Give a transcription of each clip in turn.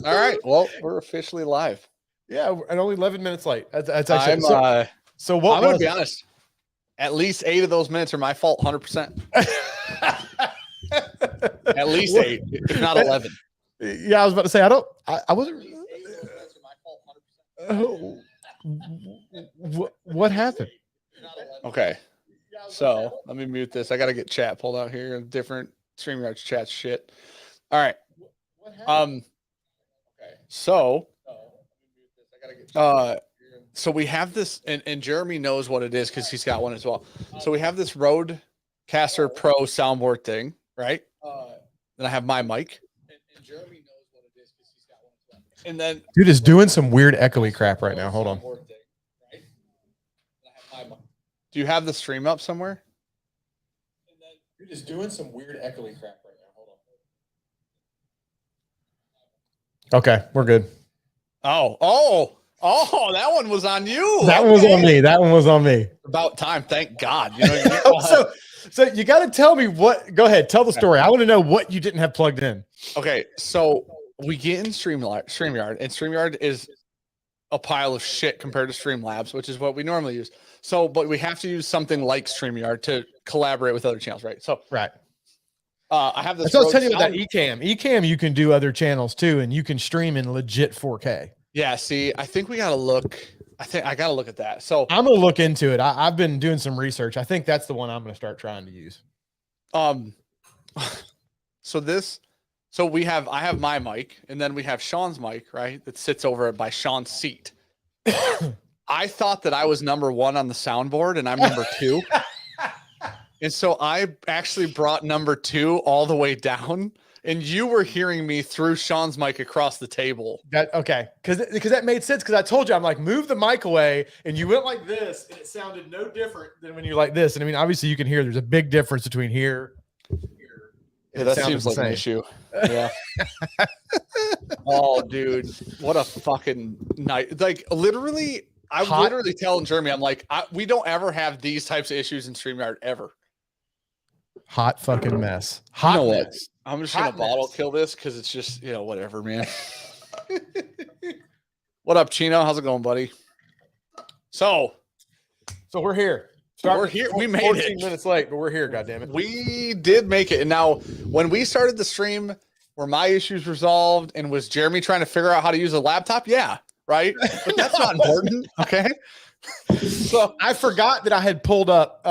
All right. Well, we're officially live. Yeah, and only 11 minutes late. That's actually so what I'm going to be honest. At least 8 of those minutes are my fault, 100%. At least 8, if not 11. Yeah, I was about to say I wasn't. What happened? Okay. So let me mute this. I got to get chat pulled out here. Different StreamYard chat shit. All right. So we have this, and Jeremy knows what it is because he's got one as well. So we have this Rodecaster Pro soundboard thing, right? Then I have my mic. And Jeremy knows what it is because he's got one as well. And then dude is doing some weird echoey crap right now. Hold on. Do you have the stream up somewhere? Dude is doing some weird echoey crap right now. Hold on. Okay, we're good. Oh, that one was on you. That one was on me. That one was on me. About time, thank God. You know, so you got to tell me what. Go ahead, tell the story. I want to know what you didn't have plugged in. Okay, so we get in StreamYard, and StreamYard is a pile of shit compared to Streamlabs, which is what we normally use. So, but we have to use something like StreamYard to collaborate with other channels, right? So, right. I have this. I was telling you about that Ecamm, you can do other channels too, and you can stream in legit 4K. Yeah. See, I think we got to look. I think I got to look at that. So I'm going to look into it. I've been doing some research. I think that's the one I'm going to start trying to use. So I have my mic, and then we have Sean's mic, right? That sits over by Sean's seat. I thought that I was number 1 on the soundboard, and I'm number 2. And so I actually brought number 2 all the way down, and you were hearing me through Sean's mic across the table. Okay, because that made sense. Because I told you, I'm like, move the mic away, and you went like this, and it sounded no different than when you're like this. And I mean, obviously, you can hear there's a big difference between here. Yeah, that seems like an issue. Yeah. Oh, dude, what a fucking night! Like literally, I'm literally telling Jeremy, I'm like, we don't ever have these types of issues in StreamYard ever. Hot fucking mess. Hot. You know what? I'm just gonna bottle kill this because it's just whatever, man. What up, Chino? How's it going, buddy? So we're here. We're here. We made 14 minutes late, but we're here. Goddammit. We did make it. And now, when we started the stream, were my issues resolved? And was Jeremy trying to figure out how to use a laptop? Yeah, right. But that's not important. Okay. So I forgot that I had pulled up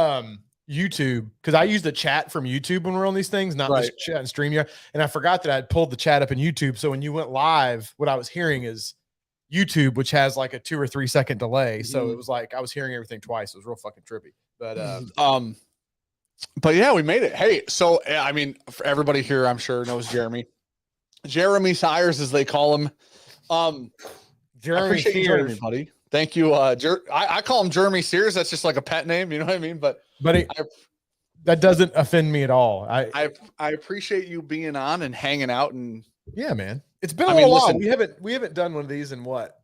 YouTube because I use the chat from YouTube when we're on these things, not just chat and StreamYard. And I forgot that I had pulled the chat up in YouTube. So when you went live, what I was hearing is YouTube, which has like a 2 or 3 second delay. So it was like I was hearing everything twice. It was real fucking trippy. But yeah, we made it. Hey, so I mean, for everybody here, I'm sure knows Jeremy Siers, as they call him. Jeremy Siers, buddy. Thank you. I call him Jeremy Siers. That's just like a pet name. You know what I mean? But that doesn't offend me at all. I appreciate you being on and hanging out. And yeah, man, it's been a little while. We haven't done one of these in what,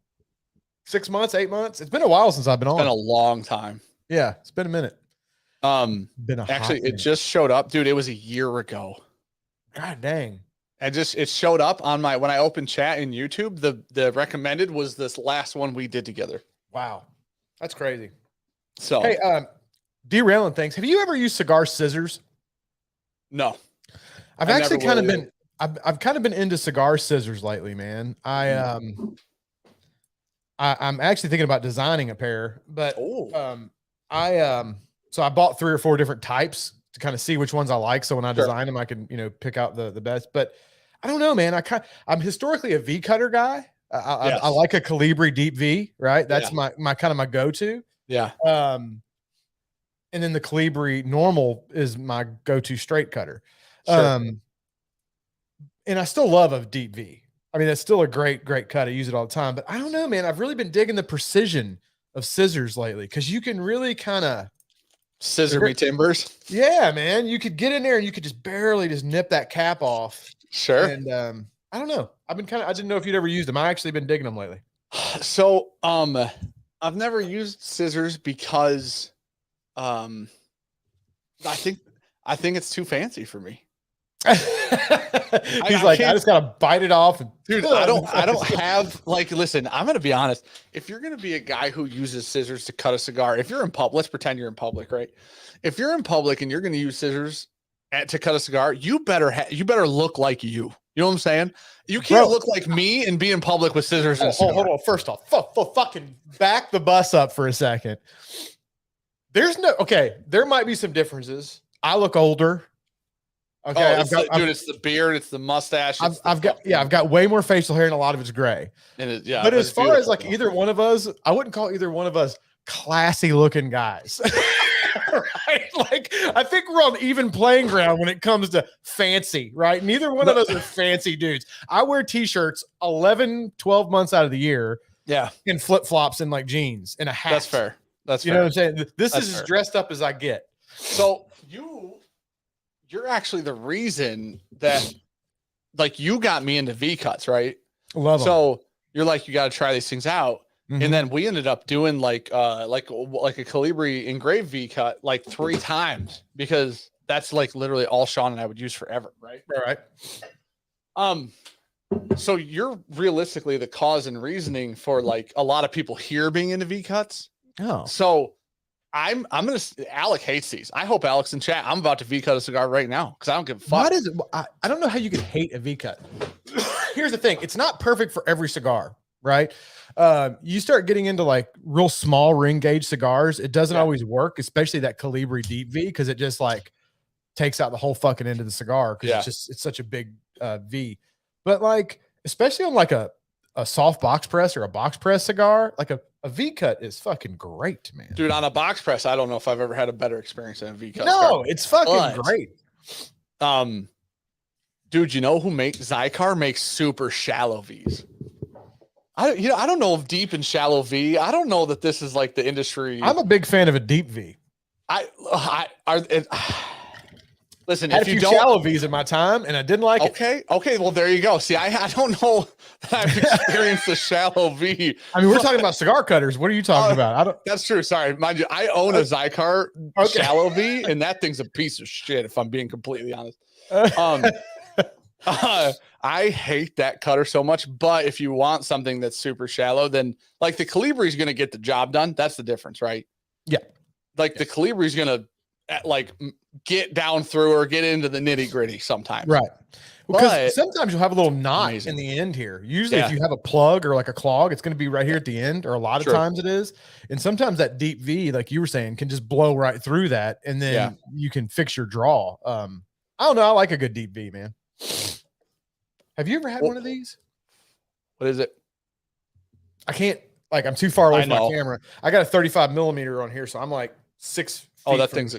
6 months, 8 months? It's been a while since I've been on. It's been a long time. Yeah, it's been a minute. It just showed up, dude. It was a year ago. God dang. And it showed up on when I opened chat in YouTube, the recommended was this last one we did together. Wow. That's crazy. So hey, derailing things. Have you ever used cigar scissors? No. I've actually kind of been I've kind of been into cigar scissors lately, man. I'm actually thinking about designing a pair, but so I bought 3 or 4 different types to kind of see which ones I like. So when I design them, I can, pick out the best, but I don't know, man. I'm historically a V cutter guy. I like a Calibri deep V, right? That's my kind of my go-to. Yeah. And then the Calibri normal is my go-to straight cutter. Sure. And I still love a deep V. I mean, that's still a great cut. I use it all the time, but I don't know, man. I've really been digging the precision of scissors lately because you can really kind of scissor me timbers. Yeah, man. You could get in there and you could just barely just nip that cap off. Sure. And I don't know. I didn't know if you'd ever used them. I actually been digging them lately. So I've never used scissors because I think it's too fancy for me. He's I just gotta bite it off. And, dude, I don't have like. Listen, I'm gonna be honest. If you're gonna be a guy who uses scissors to cut a cigar, if you're in public, let's pretend you're in public, right? If you're in public and you're gonna use scissors to cut a cigar, you better look like you. You know what I'm saying? You can't look like me and be in public with scissors. Hold on. First off, fucking back the bus up for a second. There might be some differences. I look older. Okay, dude, it's the beard, it's the mustache. I've got way more facial hair and a lot of it's gray. And but as far as like either one of us, I wouldn't call either one of us classy looking guys. Right? Like, I think we're on even playing ground when it comes to fancy, right? Neither one of us are fancy dudes. I wear t-shirts 11, 12 months out of the year. Yeah. And flip-flops and like jeans and a hat. That's fair. That's fair. You know what I'm saying? This is as dressed up as I get. So you're actually the reason that like you got me into V cuts, right? Love them. So you're like, you got to try these things out. Mm-hmm. And then we ended up doing like a Calibri engraved V cut like 3 times because that's like literally all Sean and I would use forever. Right. All right. So you're realistically the cause and reasoning for like a lot of people here being into V cuts. Oh, so I'm gonna. Alec hates these. I hope Alec's in chat. I'm about to V cut a cigar right now because I don't give a fuck. What is it? I don't know how you can hate a V cut. Here's the thing: it's not perfect for every cigar, right? You start getting into like real small ring gauge cigars, it doesn't always work, especially that Calibri Deep V, because it just like takes out the whole fucking end of the cigar because it's such a big V. But like, especially on like a soft box press or a box press cigar, like a V cut is fucking great, man. Dude, on a box press, I don't know if I've ever had a better experience than a V cut. No, it's fucking great. Dude, you know who Cigar makes super shallow Vs. I don't know if deep and shallow V. I don't know that this is like the industry. I'm a big fan of a deep V. Listen, had if you don't shallow V's in my time, and I didn't like it. Okay. Well, there you go. See, I don't know that I've experienced a shallow V. I mean, we're talking about cigar cutters. What are you talking about? That's true. Sorry, mind you, I own a Cigar shallow V, and that thing's a piece of shit. If I'm being completely honest, I hate that cutter so much. But if you want something that's super shallow, then like the Calibri is going to get the job done. That's the difference, right? Yeah. Like the Calibri is going to like get down through or get into the nitty gritty sometimes. Right. Because sometimes you'll have a little knot in the end here. Usually if you have a plug or like a clog, it's going to be right here at the end, or a lot of times it is. And sometimes that deep V, like you were saying, can just blow right through that. And then you can fix your draw. I don't know. I like a good deep V, man. Have you ever had one of these? What is it? I can't, like, I'm too far away from my camera. I got a 35 millimeter on here. So I'm like 6 feet. Oh, that thing's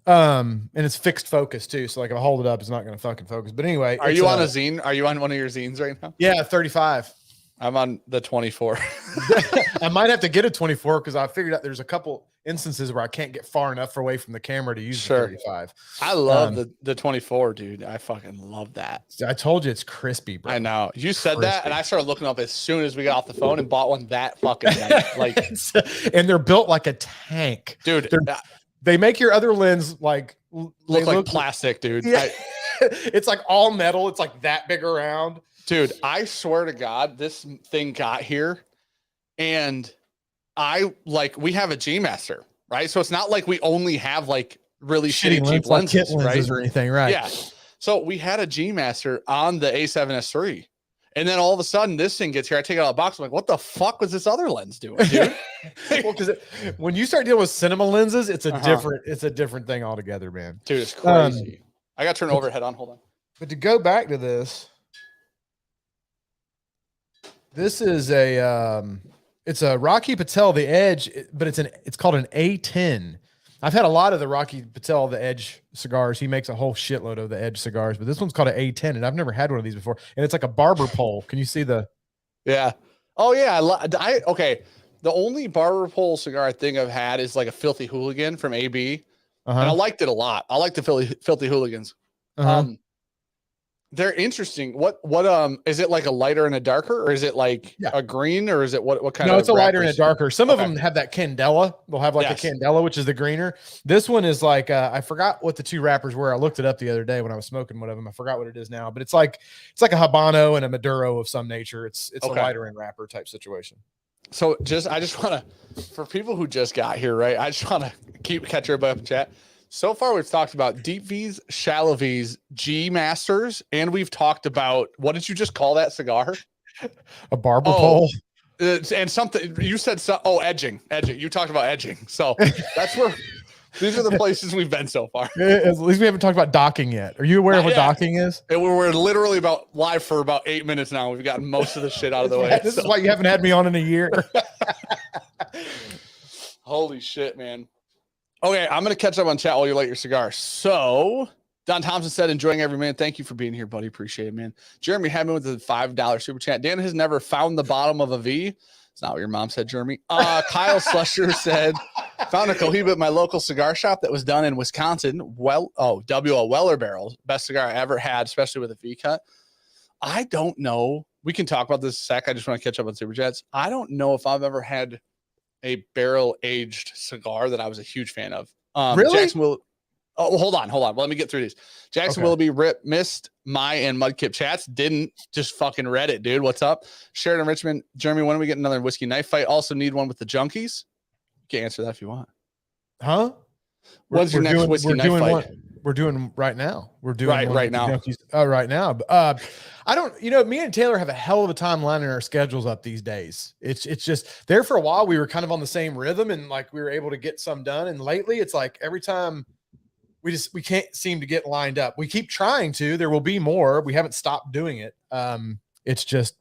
and it's fixed focus too. So like if I hold it up, it's not going to fucking focus. But anyway, are you on a zine? Are you on one of your zines right now? Yeah, 35. I'm on the 24. I might have to get a 24 because I figured out there's a couple instances where I can't get far enough away from the camera to use the 35. I love the 24, dude. I fucking love that. I told you it's crispy, bro. I know. You said that, and I started looking up as soon as we got off the phone and bought one that fucking night. Like, and they're built like a tank, dude. They make your other lens like look like plastic, dude. Yeah. It's like all metal. It's like that big around. Dude, I swear to God, this thing got here and we have a G Master, right? So it's not like we only have like really shitty cheap lenses, right? Or anything, right? Yeah. So we had a G Master on the A7S3. And then all of a sudden this thing gets here. I take it out of the box. I'm like, what the fuck was this other lens doing, dude? Well, because when you start dealing with cinema lenses, it's a different thing altogether, man. Dude, it's crazy. I got to turn overhead on. Hold on. But to go back to this is it's a Rocky Patel, the Edge, but it's called an A10. I've had a lot of the Rocky Patel, the Edge cigars. He makes a whole shitload of the Edge cigars, but this one's called an A10, and I've never had one of these before. And it's like a barber pole. Can you see the? Yeah. Oh yeah. Okay. The only barber pole cigar I think I've had is like a Filthy Hooligan from AB, and I liked it a lot. I like the Filthy Hooligans. They're interesting. What is it, like a lighter and a darker, or is it like a green, or is it what kind of? No, it's a lighter and a darker. Some of them have that candela. They'll have like a candela, which is the greener. This one is like I forgot what the two wrappers were. I looked it up the other day when I was smoking one of them. I forgot what it is now, but it's like a Habano and a Maduro of some nature. It's a lighter and wrapper type situation. So I just want to, for people who just got here, right? I just want to catch everybody up in chat. So far, we've talked about deep V's, shallow V's, G Masters, and we've talked about, what did you just call that cigar? A barber pole. And something you said. Edging. You talked about edging. So that's where these are the places we've been so far. At least we haven't talked about docking yet. Are you aware of what docking is? And we're literally about live for about 8 minutes now. We've gotten most of the shit out of the way. This is why you haven't had me on in a year. Holy shit, man. Okay, I'm going to catch up on chat while you light your cigar. So, Don Thompson said, enjoying every minute. Thank you for being here, buddy. Appreciate it, man. Jeremy Hedman with the $5 super chat. Dan has never found the bottom of a V. It's not what your mom said, Jeremy. Kyle Slusher said, found a Cohiba at my local cigar shop that was done in Wisconsin. W.O. Weller barrel. Best cigar I ever had, especially with a V cut. I don't know. We can talk about this in a sec. I just want to catch up on super chats. I don't know if I've ever had a barrel aged cigar that I was a huge fan of. Really? Jackson will. Oh, hold on. Let me get through these. Jackson Willoughby missed my and Mudkip chats. Didn't just fucking read it, dude. What's up? Sheridan Richmond, Jeremy. When do we get another whiskey knife fight? Also need one with the junkies. You can answer that if you want. Huh? When's your next whiskey knife fight? We're doing right now. We're doing right now. Right now. I don't, me and Taylor have a hell of a time lining our schedules up these days. It's just there for a while. We were kind of on the same rhythm and like we were able to get some done. And lately it's like every time we can't seem to get lined up. We keep trying to, there will be more. We haven't stopped doing it. It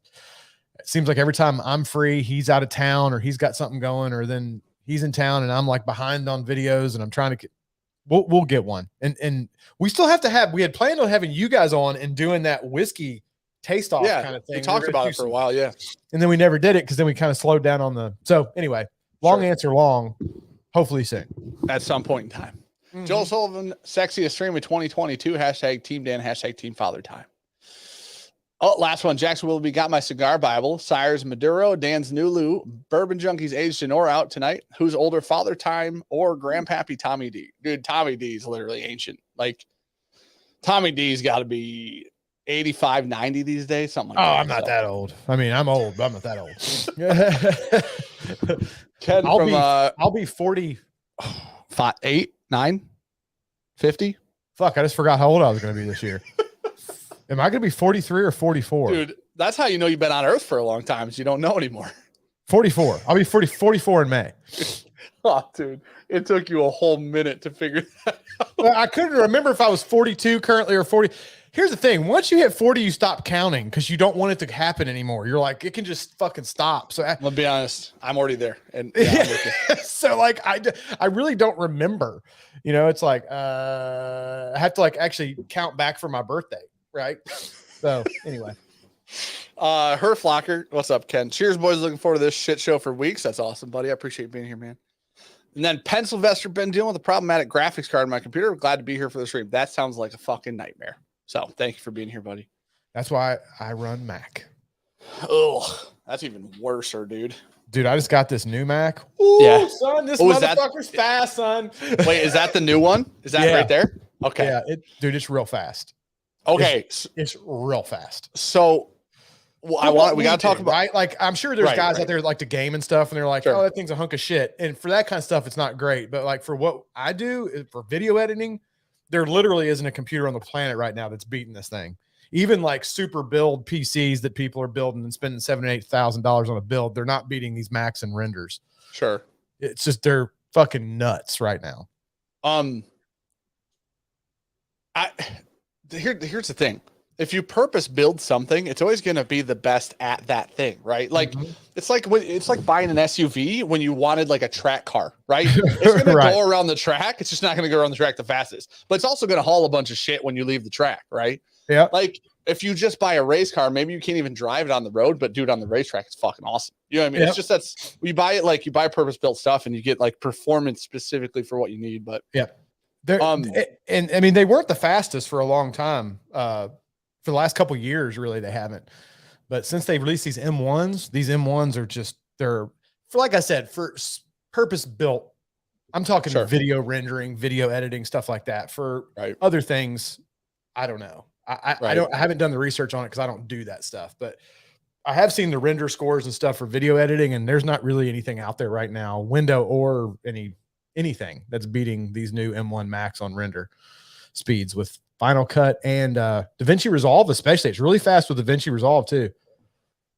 seems like every time I'm free, he's out of town or he's got something going, or then he's in town and I'm like behind on videos and I'm trying to get, we'll get one. And we still have to have, we had planned on having you guys on and doing that whiskey taste off kind of thing. We talked about it for a while. Yeah. And then we never did it because then we kind of slowed down on so anyway, answer long, hopefully soon. At some point in time. Mm-hmm. Joel Sullivan, sexiest stream of 2022, # Team Dan, # Team Father Time. Oh, last one. Jackson Willoughby got my cigar Bible. Siers Maduro, Dan's Nulu, Bourbon Junkies aged in or out tonight. Who's older, Father Time or Grandpappy Tommy D? Dude, Tommy D is literally ancient. Like, Tommy D's got to be 85, 90 these days, something like that. I'm not that old. I mean, I'm old, but I'm not that old. Ken I'll be 40. 8, 9, 50. Fuck, I just forgot how old I was going to be this year. Am I going to be 43 or 44? Dude, that's how you know you've been on Earth for a long time, is you don't know anymore. 44. I'll be 44 in May. Oh, dude, it took you a whole minute to figure that out. Well, I couldn't remember if I was 42 currently or 40. Here's the thing. Once you hit 40, you stop counting because you don't want it to happen anymore. You're like, it can just fucking stop. So I'll be honest. I'm already there. And so like, I really don't remember, it's like, I have to like actually count back for my birthday. Right. So anyway, her flocker. What's up, Ken? Cheers, boys. Looking forward to this shit show for weeks. That's awesome, buddy. I appreciate being here, man. And then Pencilvester, been dealing with a problematic graphics card on my computer. Glad to be here for the stream. That sounds like a fucking nightmare. So thank you for being here, buddy. That's why I run Mac. Oh, that's even worse, dude. Dude, I just got this new Mac. Ooh, son, this motherfucker's fast, son. Wait, is that the new one? Is that right there? Okay. Yeah, dude, it's real fast. Okay, it's real fast. So, we got to talk about, right? Like, I'm sure there's guys out there that like to game and stuff, and they're like, "Oh, that thing's a hunk of shit." And for that kind of stuff, it's not great. But like for what I do for video editing, there literally isn't a computer on the planet right now that's beating this thing. Even like super build PCs that people are building and spending $7,000 and $8,000 on a build, they're not beating these Macs and renders. Sure, it's just they're fucking nuts right now. Here's the thing. If you purpose build something, it's always going to be the best at that thing, right? Like it's like buying an SUV when you wanted like a track car, right? It's going to go around the track. It's just not going to go around the track the fastest, but it's also going to haul a bunch of shit when you leave the track, right? Yeah. Like if you just buy a race car, maybe you can't even drive it on the road, but dude, on the racetrack, it's fucking awesome. You know what I mean? It's just that's you buy it like you buy purpose built stuff and you get like performance specifically for what you need. But and I mean they weren't the fastest for a long time. For for the last couple of years, really, they haven't. But since they released these M1s are just, they're, for like I said, for purpose built. I'm talking video rendering, video editing, stuff like that. For other things, I don't know. I haven't done the research on it because I don't do that stuff. But I have seen the render scores and stuff for video editing, and there's not really anything out there right now, window or anything that's beating these new M1 Max on render speeds with Final Cut and DaVinci Resolve, especially. It's really fast with DaVinci Resolve too.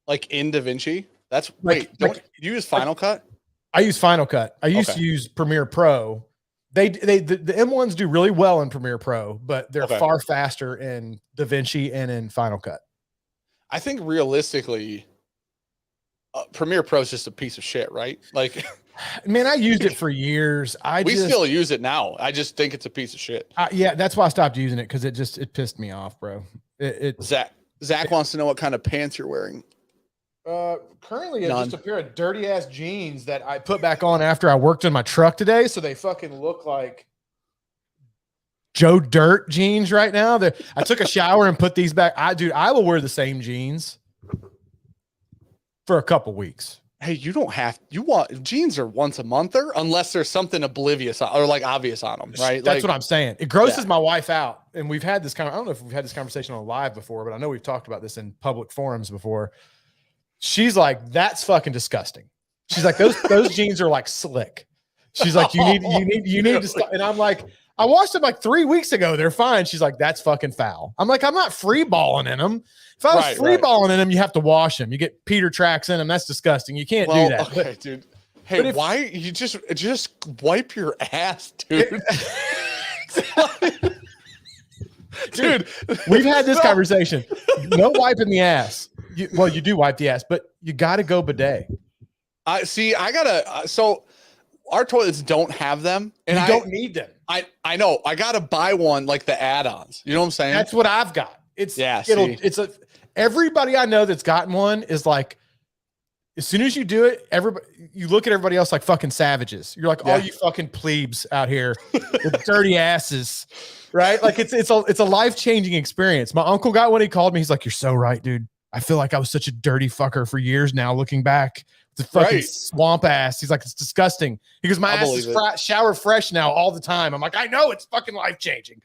Like in DaVinci? That's don't you use Final Cut? I use Final Cut. I used to use Premiere Pro. The M1s do really well in Premiere Pro, but they're far faster in DaVinci and in Final Cut. I think realistically, Premiere Pro is just a piece of shit, right? Like, man, I used it for years. We still use it now. I just think it's a piece of shit. Yeah, that's why I stopped using it, because it pissed me off, bro. Zach wants to know what kind of pants you're wearing. Currently it's just a pair of dirty ass jeans that I put back on after I worked in my truck today, so they fucking look like Joe Dirt jeans right now. I took a shower and put these back. I will wear the same jeans for a couple weeks. Hey, jeans are once a monther unless there's something oblivious or like obvious on them, right? That's what I'm saying. It grosses my wife out, and we've had this I don't know if we've had this conversation on live before, but I know we've talked about this in public forums before. She's like, that's fucking disgusting. She's like, those jeans are like slick. She's like, you need to stop. And I'm like, I washed them like 3 weeks ago. They're fine. She's like, that's fucking foul. I'm like, I'm not free balling in them. If I was free balling in them, you have to wash them. You get Peter tracks in them. That's disgusting. You can't do that. Okay, dude. Hey, why you just wipe your ass, dude? Dude, we've had this conversation. No wiping the ass. You do wipe the ass, but you got to go bidet. So our toilets don't have them, and I don't need them. I know. I got to buy one, like the add-ons. You know what I'm saying? That's what I've got. Everybody I know that's gotten one is like, as soon as you do it, you look at everybody else like fucking savages. You're like, all you fucking plebes out here with dirty asses, right? Like it's a life-changing experience. My uncle got one. He called me. He's like, you're so right, dude. I feel like I was such a dirty fucker for years now, looking back. The fucking swamp ass. He's like, it's disgusting. He goes, my ass is shower fresh now all the time. I'm like, I know, it's fucking life-changing.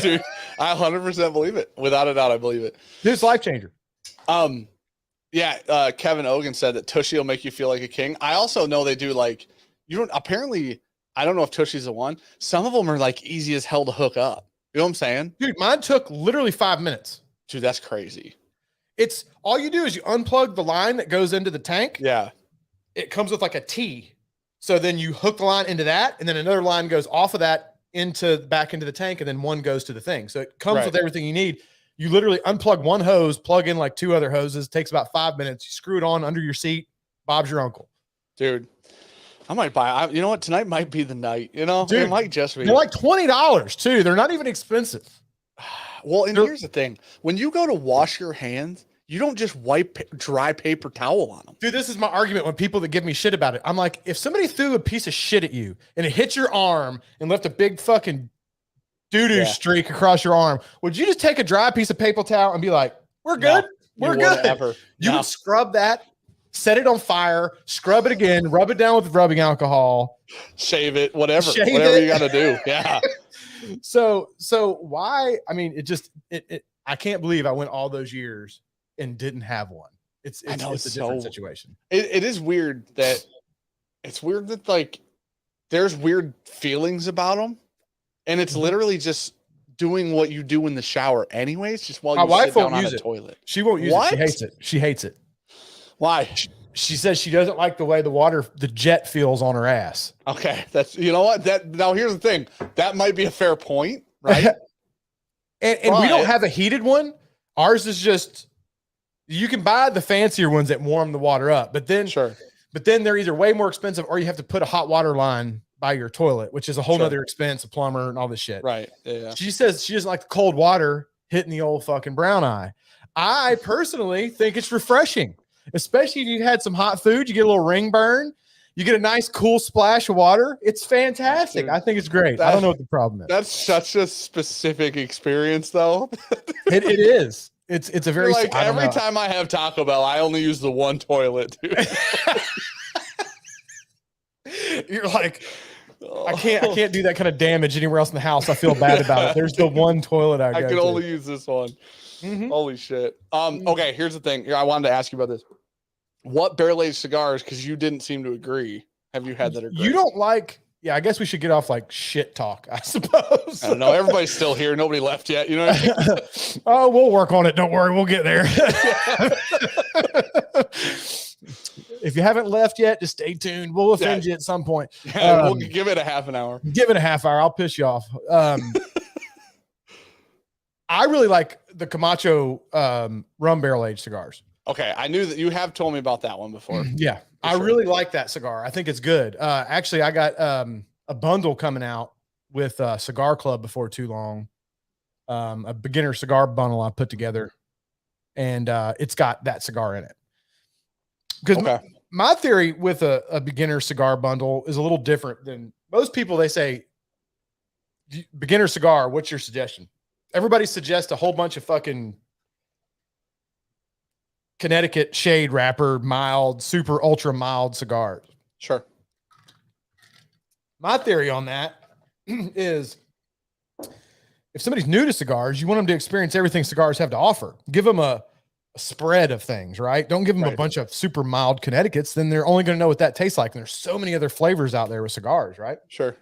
Dude, I 100% believe it. Without a doubt, I believe it. Dude, it's life-changer. Yeah, Kevin Ogan said that Tushy will make you feel like a king. I also know they do like, apparently, I don't know if Tushy's the one. Some of them are like easy as hell to hook up. You know what I'm saying? Dude, mine took literally 5 minutes. Dude, that's crazy. It's all you do is you unplug the line that goes into the tank. Yeah. It comes with like a T. So then you hook the line into that, and then another line goes off of that back into the tank, and then one goes to the thing. So it comes with everything you need. You literally unplug one hose, plug in like 2 other hoses. It takes about 5 minutes. You screw it on under your seat. Bob's your uncle. Dude, I might buy. You know what? Tonight might be the night. You know, dude, it might just be. They're like $20 too. They're not even expensive. Well, and here's the thing: when you go to wash your hands, you don't just wipe dry paper towel on them. Dude, this is my argument when people that give me shit about it. I'm like, if somebody threw a piece of shit at you and it hit your arm and left a big fucking doo-doo streak across your arm, would you just take a dry piece of paper towel and be like, we're good? No, we're good. You can scrub that, set it on fire, scrub it again, rub it down with rubbing alcohol. Shave it, whatever you got to do. Yeah. So why? I mean, I can't believe I went all those years and didn't have one. It's a different situation. It is weird that like there's weird feelings about them, and it's literally just doing what you do in the shower anyways, just while you sit down on a toilet. She won't use it. She hates it. She hates it. Why? She says she doesn't like the way the jet feels on her ass. Okay, you know what? Now here's the thing. That might be a fair point, right? and we don't have a heated one. Ours is just, you can buy the fancier ones that warm the water up, but then they're either way more expensive or you have to put a hot water line by your toilet, which is a whole nother expense, a plumber and all this shit. Right. Yeah. She says she doesn't like the cold water hitting the old fucking brown eye. I personally think it's refreshing, especially if you had some hot food, you get a little ring burn, you get a nice cool splash of water. It's fantastic. Dude, I think it's great. I don't know what the problem is. That's such a specific experience though. It is. It's a very like every time I have Taco Bell, I only use the one toilet, dude. You're like, I can't do that kind of damage anywhere else in the house. I feel bad about it. There's the one toilet I can only use this one. Holy shit. Okay, here's the thing. I wanted to ask you about this. What barrel-aged cigars, because you didn't seem to agree, have you had that are great? You don't like, I guess we should get off like shit talk, I suppose. I don't know. Everybody's still here. Nobody left yet. You know what I mean? Oh, we'll work on it. Don't worry. We'll get there. If you haven't left yet, just stay tuned. We'll offend you at some point. We'll give it a half an hour. Give it a half hour. I'll piss you off. I really like the Camacho rum barrel-aged cigars. Okay, I knew that you have told me about that one before. Yeah, I really like that cigar. I think it's good. Actually, I got a bundle coming out with Cigar Club before too long. A beginner cigar bundle I put together, and it's got that cigar in it. Because my theory with a beginner cigar bundle is a little different than most people. They say, beginner cigar, what's your suggestion? Everybody suggests a whole bunch of fucking Connecticut shade wrapper, mild, super ultra mild cigars. Sure. My theory on that is if somebody's new to cigars, you want them to experience everything cigars have to offer. Give them a spread of things, right? Don't give them a bunch of super mild Connecticut's. Then they're only going to know what that tastes like. And there's so many other flavors out there with cigars, right? Sure.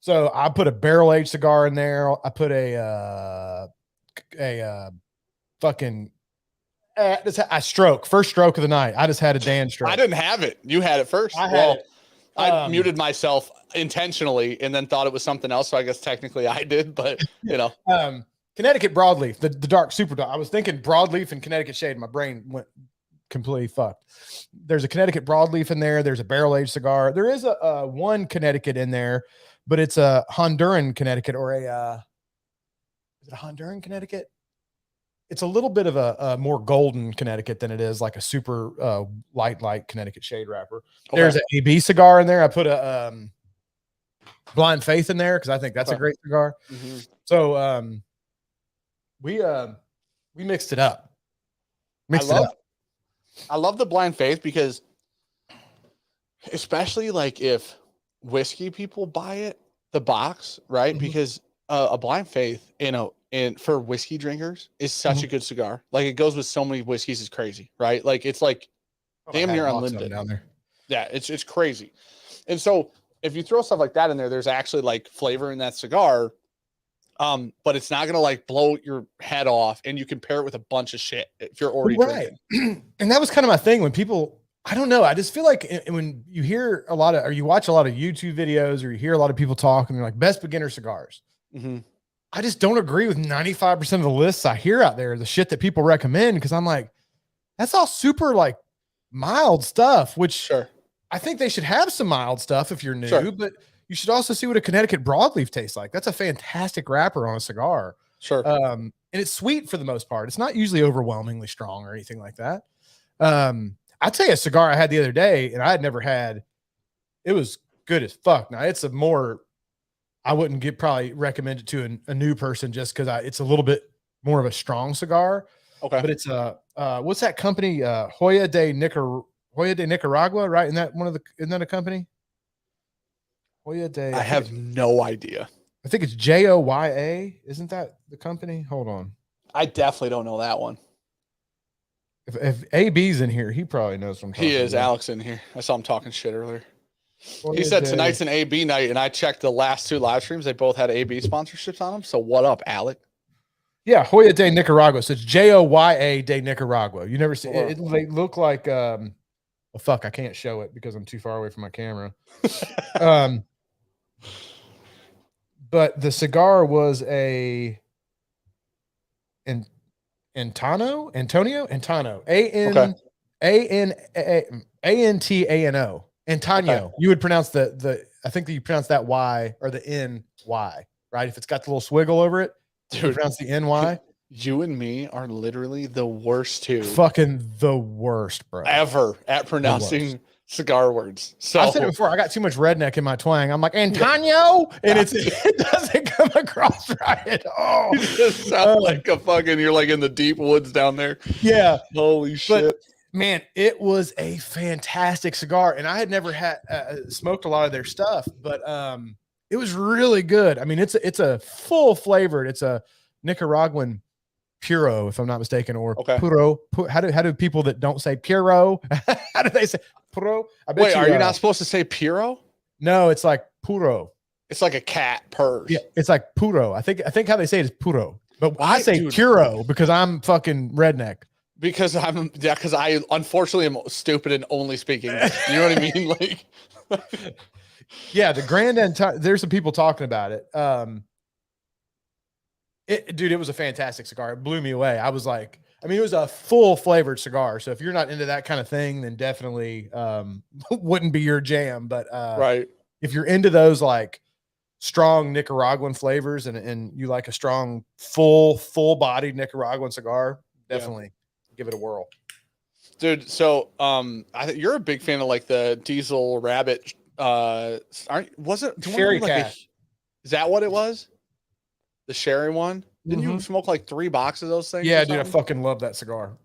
So I put a barrel-aged cigar in there. I put a fucking first stroke of the night. I just had a Dan stroke. I didn't have it. You had it first. I muted myself intentionally and then thought it was something else. So I guess technically I did, but you know, Connecticut broadleaf, the dark super dark. I was thinking broadleaf and Connecticut shade. My brain went completely fucked. There's a Connecticut broadleaf in there. There's a barrel-aged cigar. There is a one Connecticut in there, but it's a Honduran Connecticut or is it a Honduran Connecticut? It's a little bit of a more golden Connecticut than it is like a super light Connecticut shade wrapper. Okay. There's an AB cigar in there. I put a Blind Faith in there because I think that's a great cigar. So we mixed it up. I love the Blind Faith because especially like if whiskey people buy it, the box, right? Because a Blind Faith, and for whiskey drinkers is such a good cigar. Like it goes with so many whiskeys, is crazy, right? Like it's like damn near unlimited down there. Yeah, it's crazy. And so if you throw stuff like that in there, there's actually like flavor in that cigar. But it's not gonna like blow your head off, and you can pair it with a bunch of shit if you're already drinking. And that was kind of my thing when people, I don't know, I just feel like when you hear a lot of, or you watch a lot of YouTube videos, or you hear a lot of people talk, and they're like best beginner cigars. I just don't agree with 95% of the lists I hear out there, the shit that people recommend, because I'm like, that's all super like mild stuff, which I think they should have some mild stuff if you're new, but you should also see what a Connecticut broadleaf tastes like. That's a fantastic wrapper on a cigar. And it's sweet for the most part. It's not usually overwhelmingly strong or anything like that. I'll tell you a cigar I had the other day, and I had never had. It was good as fuck. Now it's I wouldn't probably recommend it to a new person just because it's a little bit more of a strong cigar. Okay. But it's what's that company? Hoya de Nicaragua, right? Isn't that a company? Hoya de. I have no idea. I think it's Joya. Isn't that the company? Hold on. I definitely don't know that one. If AB's in here, he probably knows what I'm talking about. He is. Alex in here. I saw him talking shit earlier. He said tonight's an AB night, and I checked the last two live streams. They both had AB sponsorships on them. So what up, Alec? Yeah, Hoya de Nicaragua. So it's Joya de Nicaragua. You never see it. They look like well, fuck, I can't show it because I'm too far away from my camera. But the cigar was Antonio, Antano, Antano. Antonio. Okay. You would pronounce I think that you pronounce that Y or the N-Y, right? If it's got the little swiggle over it, you pronounce the N-Y. You and me are literally the worst two. Fucking the worst, bro. Ever at pronouncing cigar words. So I've said it before. I got too much redneck in my twang. I'm like Antonio, and it doesn't come across right at all. you just sound like a fucking. You're like in the deep woods down there. Yeah. Holy shit. Man, it was a fantastic cigar, and I had never had smoked a lot of their stuff, but it was really good. I mean, it's a full flavored. It's a Nicaraguan puro, if I'm not mistaken, or puro. How do people that don't say puro? How do they say puro? Wait, are you not supposed to say puro? No, it's like puro. It's like a cat purrs. Yeah, it's like puro. I think how they say it is puro, but I say puro because I'm fucking redneck. Because I unfortunately am stupid and only speak English. You know what I mean? Like, yeah, the Grand there's some people talking about it. Dude, it was a fantastic cigar. It blew me away. I was like, I mean, it was a full flavored cigar. So if you're not into that kind of thing, then definitely wouldn't be your jam. But right, if you're into those like strong Nicaraguan flavors and you like a strong full bodied Nicaraguan cigar, definitely give it a whirl, dude. So you're a big fan of like the Diesel Rabbit. Was it Sherry Cash? Is that what it was? The sherry one? Didn't you smoke like 3 boxes of those things? Yeah, dude, I fucking love that cigar.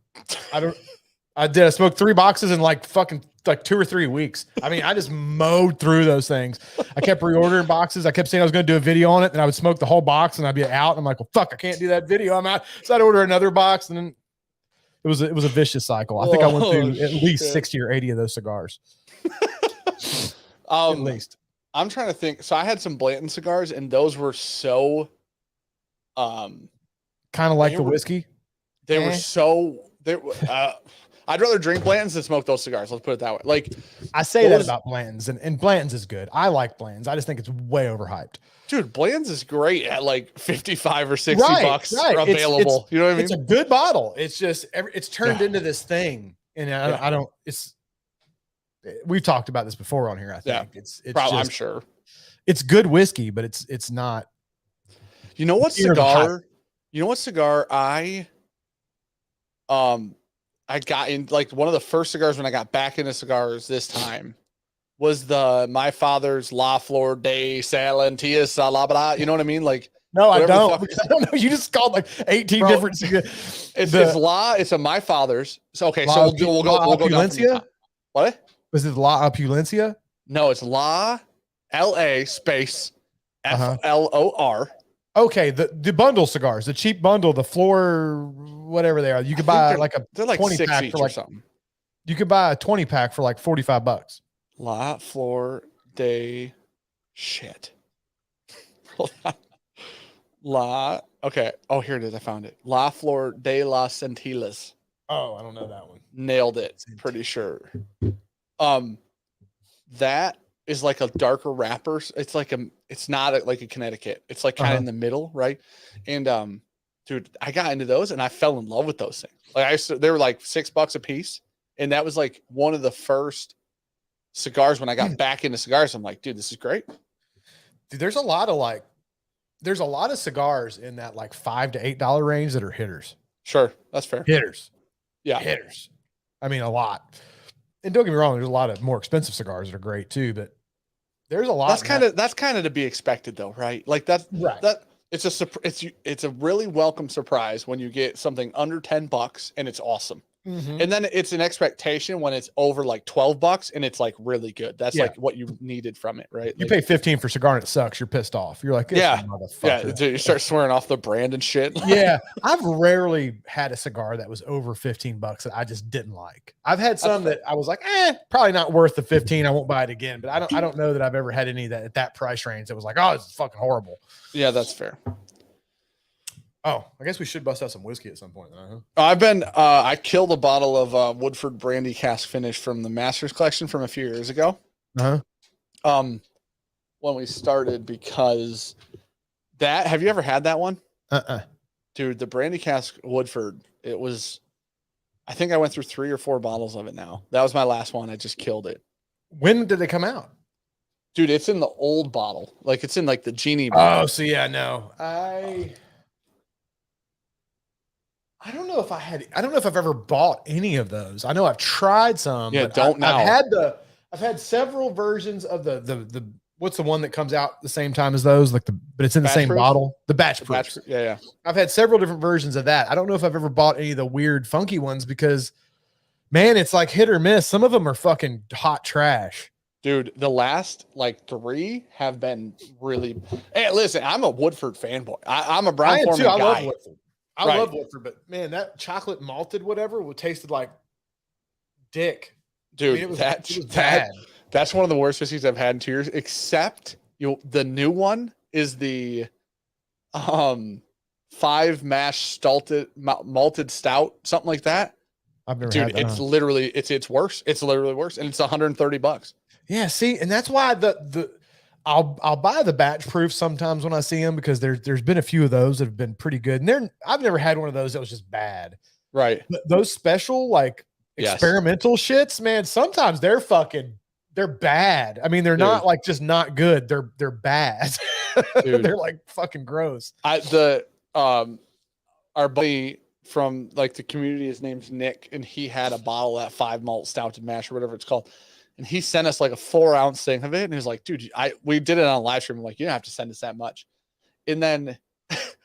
I did. I smoked 3 boxes in like 2 or 3 weeks. I mean, I just mowed through those things. I kept reordering boxes. I kept saying I was going to do a video on it, and I would smoke the whole box, and I'd be out. And I'm like, well, fuck, I can't do that video. I'm out. So I'd order another box, and then it was a vicious cycle. I think I went through at least 60 or 80 of those cigars. At least. I'm trying to think. So I had some Blanton cigars, and those were so kind of like the whiskey. They were so I'd rather drink Blanton's than smoke those cigars. Let's put it that way. Like I say that about Blanton's, and Blanton's is good. I like Blanton's. I just think it's way overhyped. Dude, Blanton's is great at like 55 or 60 bucks available. You know what I mean? It's a good bottle. It's just it's turned into this thing, and I don't. We've talked about this before on here. I think it's probably, I'm sure it's good whiskey, but it's not. You know what cigar? You know what cigar I got in, like one of the first cigars when I got back into cigars this time was my father's La Flor de Salentia Salabra. You know what I mean? Like, no, I don't. I don't know. You just called like 18 different cigars. It's my father's. So okay, so we'll go down. What? Was it La Opulencia? No, it's LA space FLOR. Okay, the bundle cigars, the cheap bundle, the floor, whatever they are. You could buy like a 20 pack for like something. You could buy a 20 pack for like $45. La Flor de shit. Hold on. Okay. Oh, here it is. I found it. La Flor de las Centilas. Oh, I don't know that one. Nailed it. Pretty sure. That is like a darker wrapper. It's not like a Connecticut. It's like kind of in the middle, right? And dude, I got into those and I fell in love with those things. Like they were like $6 a piece, and that was like one of the first cigars when I got back into cigars. I'm like, dude, this is great. Dude, there's a lot of cigars in that like $5 to $8 range that are hitters. Sure, that's fair. Hitters, yeah, hitters. I mean, a lot. And don't get me wrong, there's a lot of more expensive cigars that are great too, but there's a lot. That's kind of to be expected though, right? Like that's right. It's a really welcome surprise when you get something under $10 and it's awesome. And then it's an expectation when it's over like $12 and it's like really good. That's like what you needed from it, right? You pay $15 for cigar and it sucks. You're pissed off. You're like, motherfucker. Dude, you start swearing off the brand and shit. Yeah, I've rarely had a cigar that was over $15 that I just didn't like. I've had some that I was like, probably not worth the 15. I won't buy it again. But I don't know that I've ever had any that at that price range that was like, oh, it's fucking horrible. Yeah, that's fair. Oh, I guess we should bust out some whiskey at some point. I killed a bottle of Woodford Brandy Cask Finish from the Masters collection from a few years ago. When we started, because have you ever had that one? Dude, the Brandy Cask Woodford, I think I went through 3 or 4 bottles of it now. That was my last one. I just killed it. When did they come out? Dude, it's in the old bottle. Like it's in like the genie bottle. Oh, so yeah, no. I don't know if I've ever bought any of those. I know I've tried some. Yeah, but I've I've had several versions of the what's the one that comes out the same time as those, like but it's in the Batch same proof? bottle. The batch proof. Yeah. I've had several different versions of that. I don't know if I've ever bought any of the weird, funky ones because, man, it's like hit or miss. Some of them are fucking hot trash. Dude, the last like 3 have been really. Hey, listen, I'm a Woodford fanboy. I'm a Brown Foreman guy. I love Woodford. I love Woodford, but man, that chocolate malted whatever tasted like dick. Dude, I mean, it was bad. That's one of the worst whiskeys I've had in 2 years. Except the new one is the 5 mash malted stout, something like that. I've never Dude, had that. it's literally it's worse. It's literally worse, and it's $130. Yeah, see, and that's why I'll buy the batch proof sometimes when I see them because there's been a few of those that have been pretty good, and I've never had one of those that was just bad. Right. But those special like experimental shits, man, sometimes they're bad. I mean, they're not like just not good. They're bad. They're like fucking gross. Our buddy from like the community, his name's Nick, and he had a bottle of that 5 malt stouted mash or whatever it's called. And he sent us like a 4-ounce thing of it. And he was like, dude, we did it on live stream. I'm like, you don't have to send us that much. And then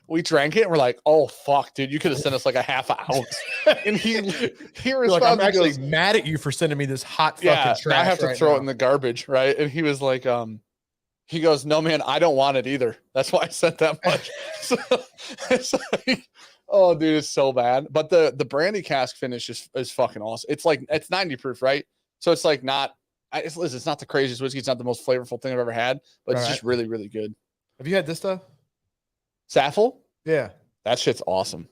we drank it and we're like, oh fuck, dude, you could have sent us like a half an ounce. And he responded, like, I'm actually mad at you for sending me this hot fucking trash. I have to throw it in the garbage, right? And he was like, he goes, no man, I don't want it either. That's why I sent that much. So it's like, oh dude, it's so bad. But the brandy cask finish is fucking awesome. It's like it's 90 proof, right? So it's like it's not the craziest whiskey. It's not the most flavorful thing I've ever had, but it's just really, really good. Have you had this stuff? Saffel? Yeah. That shit's awesome.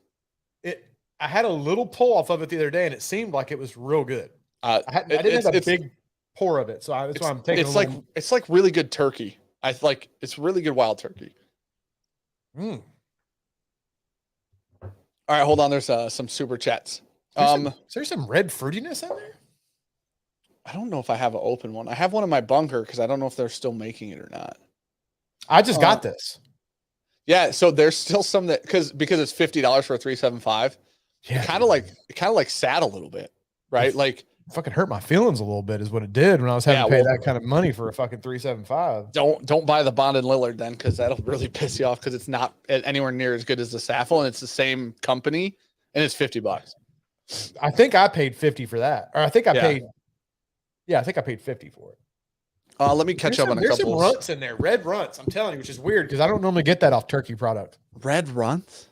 I had a little pull off of it the other day, and it seemed like it was real good. I didn't have a big pour of it, so that's why I'm taking. It's like really good turkey. It's really good wild turkey. All right, hold on. There's some super chats. Is there some red fruitiness in there? I don't know if I have an open one. I have one in my bunker because I don't know if they're still making it or not. I just got this. Yeah, so there's still some that because it's $50 for a 375. Yeah, it kind of like sat a little bit, right? Like fucking hurt my feelings a little bit is what it did when I was having to pay that kind of money for a fucking 375. Don't buy the Bond and Lillard then, because that'll really piss you off because it's not anywhere near as good as the Saffel, and it's the same company, and it's $50. I think I paid 50 for that, or I think I paid. Yeah, I think I paid 50 for it. Let me catch up on a couple. There's some runts in there, red runts. I'm telling you, which is weird because I don't normally get that off turkey product. Red runts,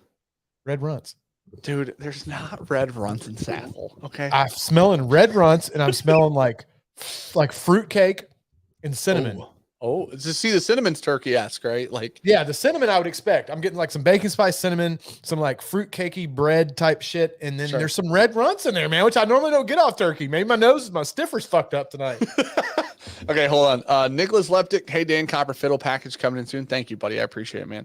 dude. There's not red runts in Saffel. Okay, I'm smelling red runts, and I'm smelling like fruitcake and cinnamon. Oh, just see the cinnamon's turkey-esque, right? Like, yeah, the cinnamon I would expect. I'm getting like some bacon spice cinnamon, some like fruitcakey bread type shit, and then there's some red runts in there, man, which I normally don't get off turkey. Maybe my stiffer's fucked up tonight. Okay, hold on. Nicholas Leptic, hey Dan, Copper Fiddle package coming in soon. Thank you, buddy. I appreciate it, man.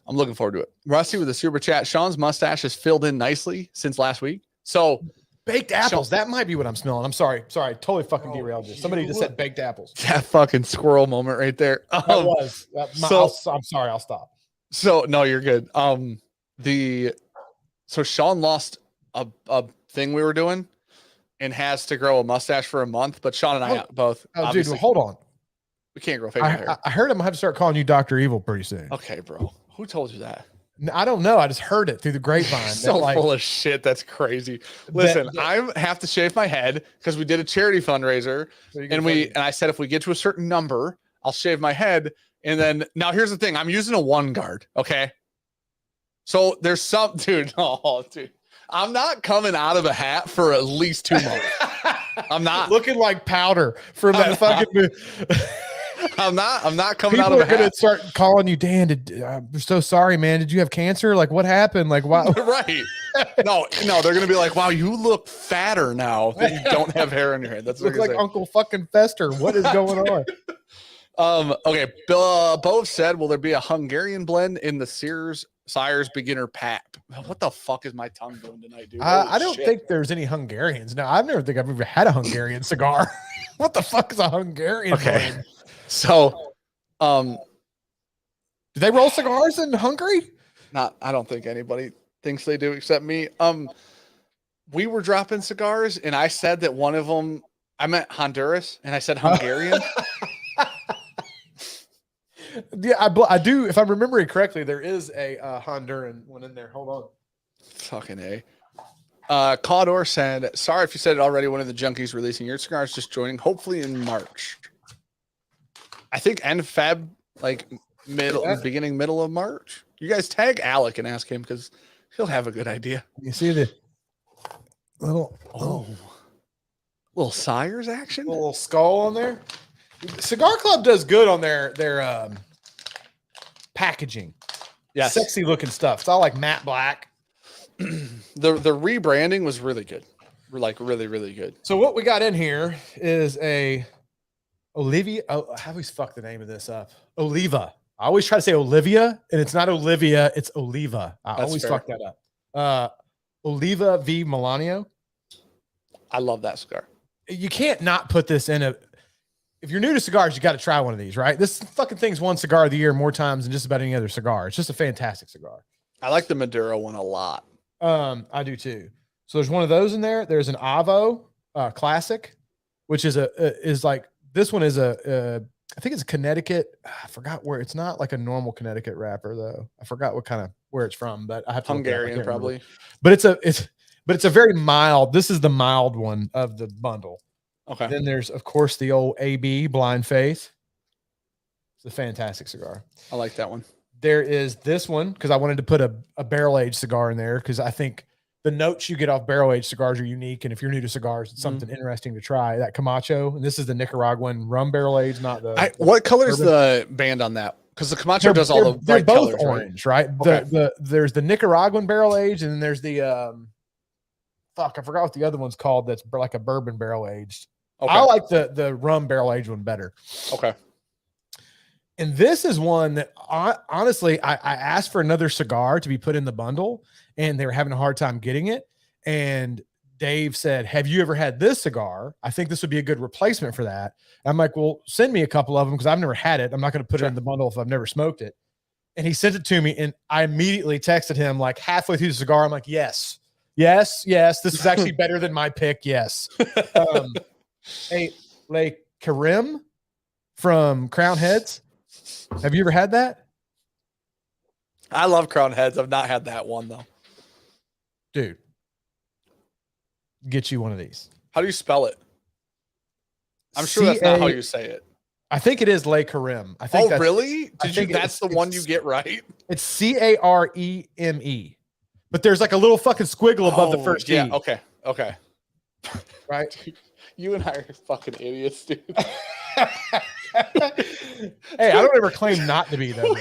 I'm looking forward to it. Rusty with a super chat. Sean's mustache is filled in nicely since last week. So baked apples. That might be what I'm smelling. I'm sorry. I totally fuking derailed this. Somebody just said baked apples. That fucking squirrel moment right there. That was. I'm sorry. I'll stop. So no, you're good. So Sean lost a thing we were doing and has to grow a mustache for a month. But Sean and I both. Oh, dude, well, hold on. We can't grow facial hair. I heard I'm gonna have to start calling you Dr. Evil pretty soon. Okay, bro. Who told you that? I don't know. I just heard it through the grapevine. So full of shit. That's crazy. Listen, I have to shave my head because we did a charity fundraiser, and I said if we get to a certain number, I'll shave my head. And then now here's the thing: I'm using a one guard. Okay, so there's some dude. Oh, dude, I'm not coming out of a hat for at least 2 months. I'm not looking like powder from that fucking. I'm not coming People out of a hat. People are gonna start calling you, Dan. I'm so sorry, man. Did you have cancer? Like, what happened? Like, wow. Right? No, they're gonna be like, wow, you look fatter now that you don't have hair on your head. That's what look like say. Uncle fucking Fester. What is going on? Okay. Bo said, will there be a Hungarian blend in the Siers beginner pack? What the fuck is my tongue doing tonight, dude? I don't think there's any Hungarians. No, I've never ever had a Hungarian cigar. What the fuck is a Hungarian blend? So, do they roll cigars in Hungary? I don't think anybody thinks they do except me. We were dropping cigars, and I said that one of them I meant Honduras, and I said Hungarian. Yeah, I do. If I'm remembering correctly, there is a Honduran one in there. Hold on. Fucking A. Cawdor said, sorry if you said it already. One of the junkies releasing your cigars just joining, hopefully in March. I think end of Feb, like middle of March. You guys tag Alec and ask him because he'll have a good idea. You see the little little Siers action, little skull on there. Cigar Club does good on their packaging. Yes, sexy looking stuff. It's all like matte black. The rebranding was really good. Like really good. So what we got in here is a Olivia. Oh, I always fuck the name of this up. Oliva. I always try to say Olivia, and it's not Olivia, it's Oliva. I always fuck that up. Oliva V Milanio. I love that cigar. You can't not put this in a. If you're new to cigars, you got to try one of these, right? This fucking thing's won cigar of the year more times than just about any other cigar. It's just a fantastic cigar. I like the Maduro one a lot. I do too. So there's one of those in there. There's an Avo Classic, which is like this one is I think it's a Connecticut. I forgot where. It's not like a normal Connecticut wrapper though. I forgot where it's from, but I have to Hungarian probably. But it's a very mild. This is the mild one of the bundle. Okay. Then there's of course the old AB Blind Faith. It's a fantastic cigar. I like that one. There is this one because I wanted to put a barrel aged cigar in there because I think the notes you get off barrel aged cigars are unique. And if you're new to cigars, it's something interesting to try. That Camacho, and this is the Nicaraguan rum barrel aged, not the. What color is the band on that? Because the Camacho does all the they're bright both colors, orange, right? Okay. There's the Nicaraguan barrel aged, and then there's the I forgot what the other one's called. That's like a bourbon barrel aged. Okay. I like the rum barrel aged one better. Okay. And this is one that honestly, I asked for another cigar to be put in the bundle, and they were having a hard time getting it. And Dave said, "Have you ever had this cigar? I think this would be a good replacement for that." And I'm like, "Well, send me a couple of them because I've never had it. I'm not going to put it in the bundle if I've never smoked it." And he sent it to me, and I immediately texted him like halfway through the cigar. I'm like, "Yes. This is actually better than my pick. Yes." Hey, Le Karim from Crown Heads. Have you ever had that? I love Crown Heads. I've not had that one though. Dude, get you one of these. How do you spell it? I'm sure that's not how you say it. I think it is Le Karim. I think. Oh, really? That's the one you get right? It's Careme. But there's like a little fucking squiggle above the first E. Yeah. Okay. Right. Dude, you and I are fucking idiots, dude. Hey, I don't ever claim not to be though.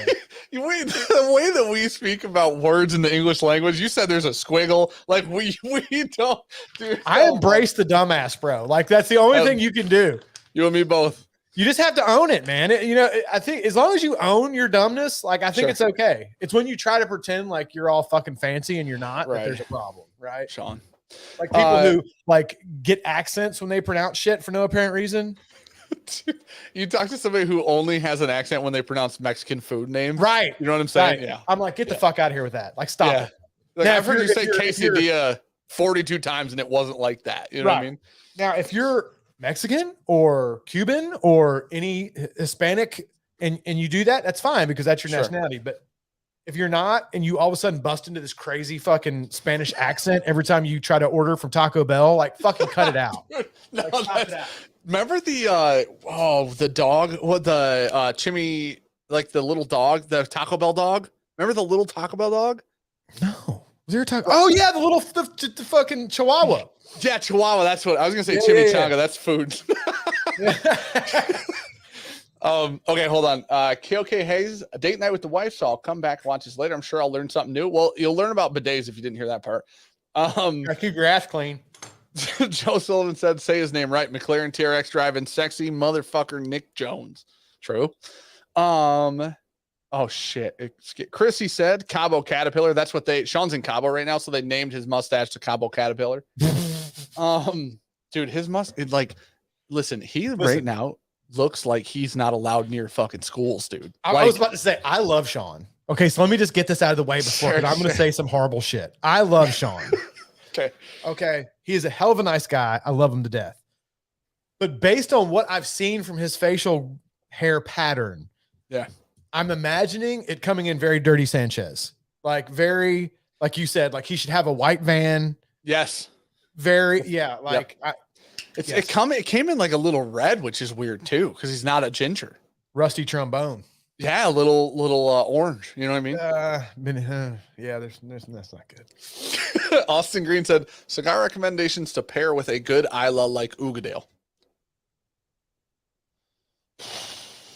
The way that we speak about words in the English language, you said there's a squiggle. Like we don't, dude. I embrace the dumbass, bro. Like that's the only thing you can do. You and me both. You just have to own it, man. I think as long as you own your dumbness, like I think it's okay. It's when you try to pretend like you're all fucking fancy and you're not, that there's a problem, right? Sean. Like people who like get accents when they pronounce shit for no apparent reason. Dude, you talk to somebody who only has an accent when they pronounce Mexican food names, right? You know what I'm saying? Right. Yeah. I'm like, get the fuck out of here with that. Like, stop it. Like, now, I've heard you say quesadilla 42 times and it wasn't like that. You know what I mean? Now, if you're Mexican or Cuban or any Hispanic and you do that, that's fine because that's your nationality. But if you're not, and you all of a sudden bust into this crazy fucking Spanish accent every time you try to order from Taco Bell, like fucking cut it out. No, like, remember the dog, Chimmy, like the little dog, the Taco Bell dog. Remember the little Taco Bell dog? No. Was there a Taco? Oh yeah, the fucking Chihuahua. Yeah, Chihuahua. That's what I was gonna say. Chimichanga. That's food. Okay, hold on. KOK Hayes, a date night with the wife, so I'll come back and watch this later. I'm sure I'll learn something new. Well, you'll learn about bidets if you didn't hear that part. Keep your ass clean. Joe Sullivan said, say his name right. McLaren TRX driving sexy motherfucker Nick Jones. True. Oh shit. Chrissy said Cabo Caterpillar. That's what Sean's in Cabo right now, so they named his mustache to Cabo Caterpillar. Dude, his listen, right now looks like he's not allowed near fucking schools, dude. I was about to say, I love Sean. Okay, so let me just get this out of the way before I'm going to say some horrible shit. I love Sean. Okay. He is a hell of a nice guy. I love him to death. But based on what I've seen from his facial hair pattern, Yeah. I'm imagining it coming in very Dirty Sanchez. Like very, like you said, like he should have a white van. Yes. Very, yeah. Like It came in like a little red, which is weird too, because he's not a ginger. Rusty trombone. Yeah, a little orange. You know what I mean? Yeah, there's that's not good. Austin Green said cigar recommendations to pair with a good Isla like Ugadale.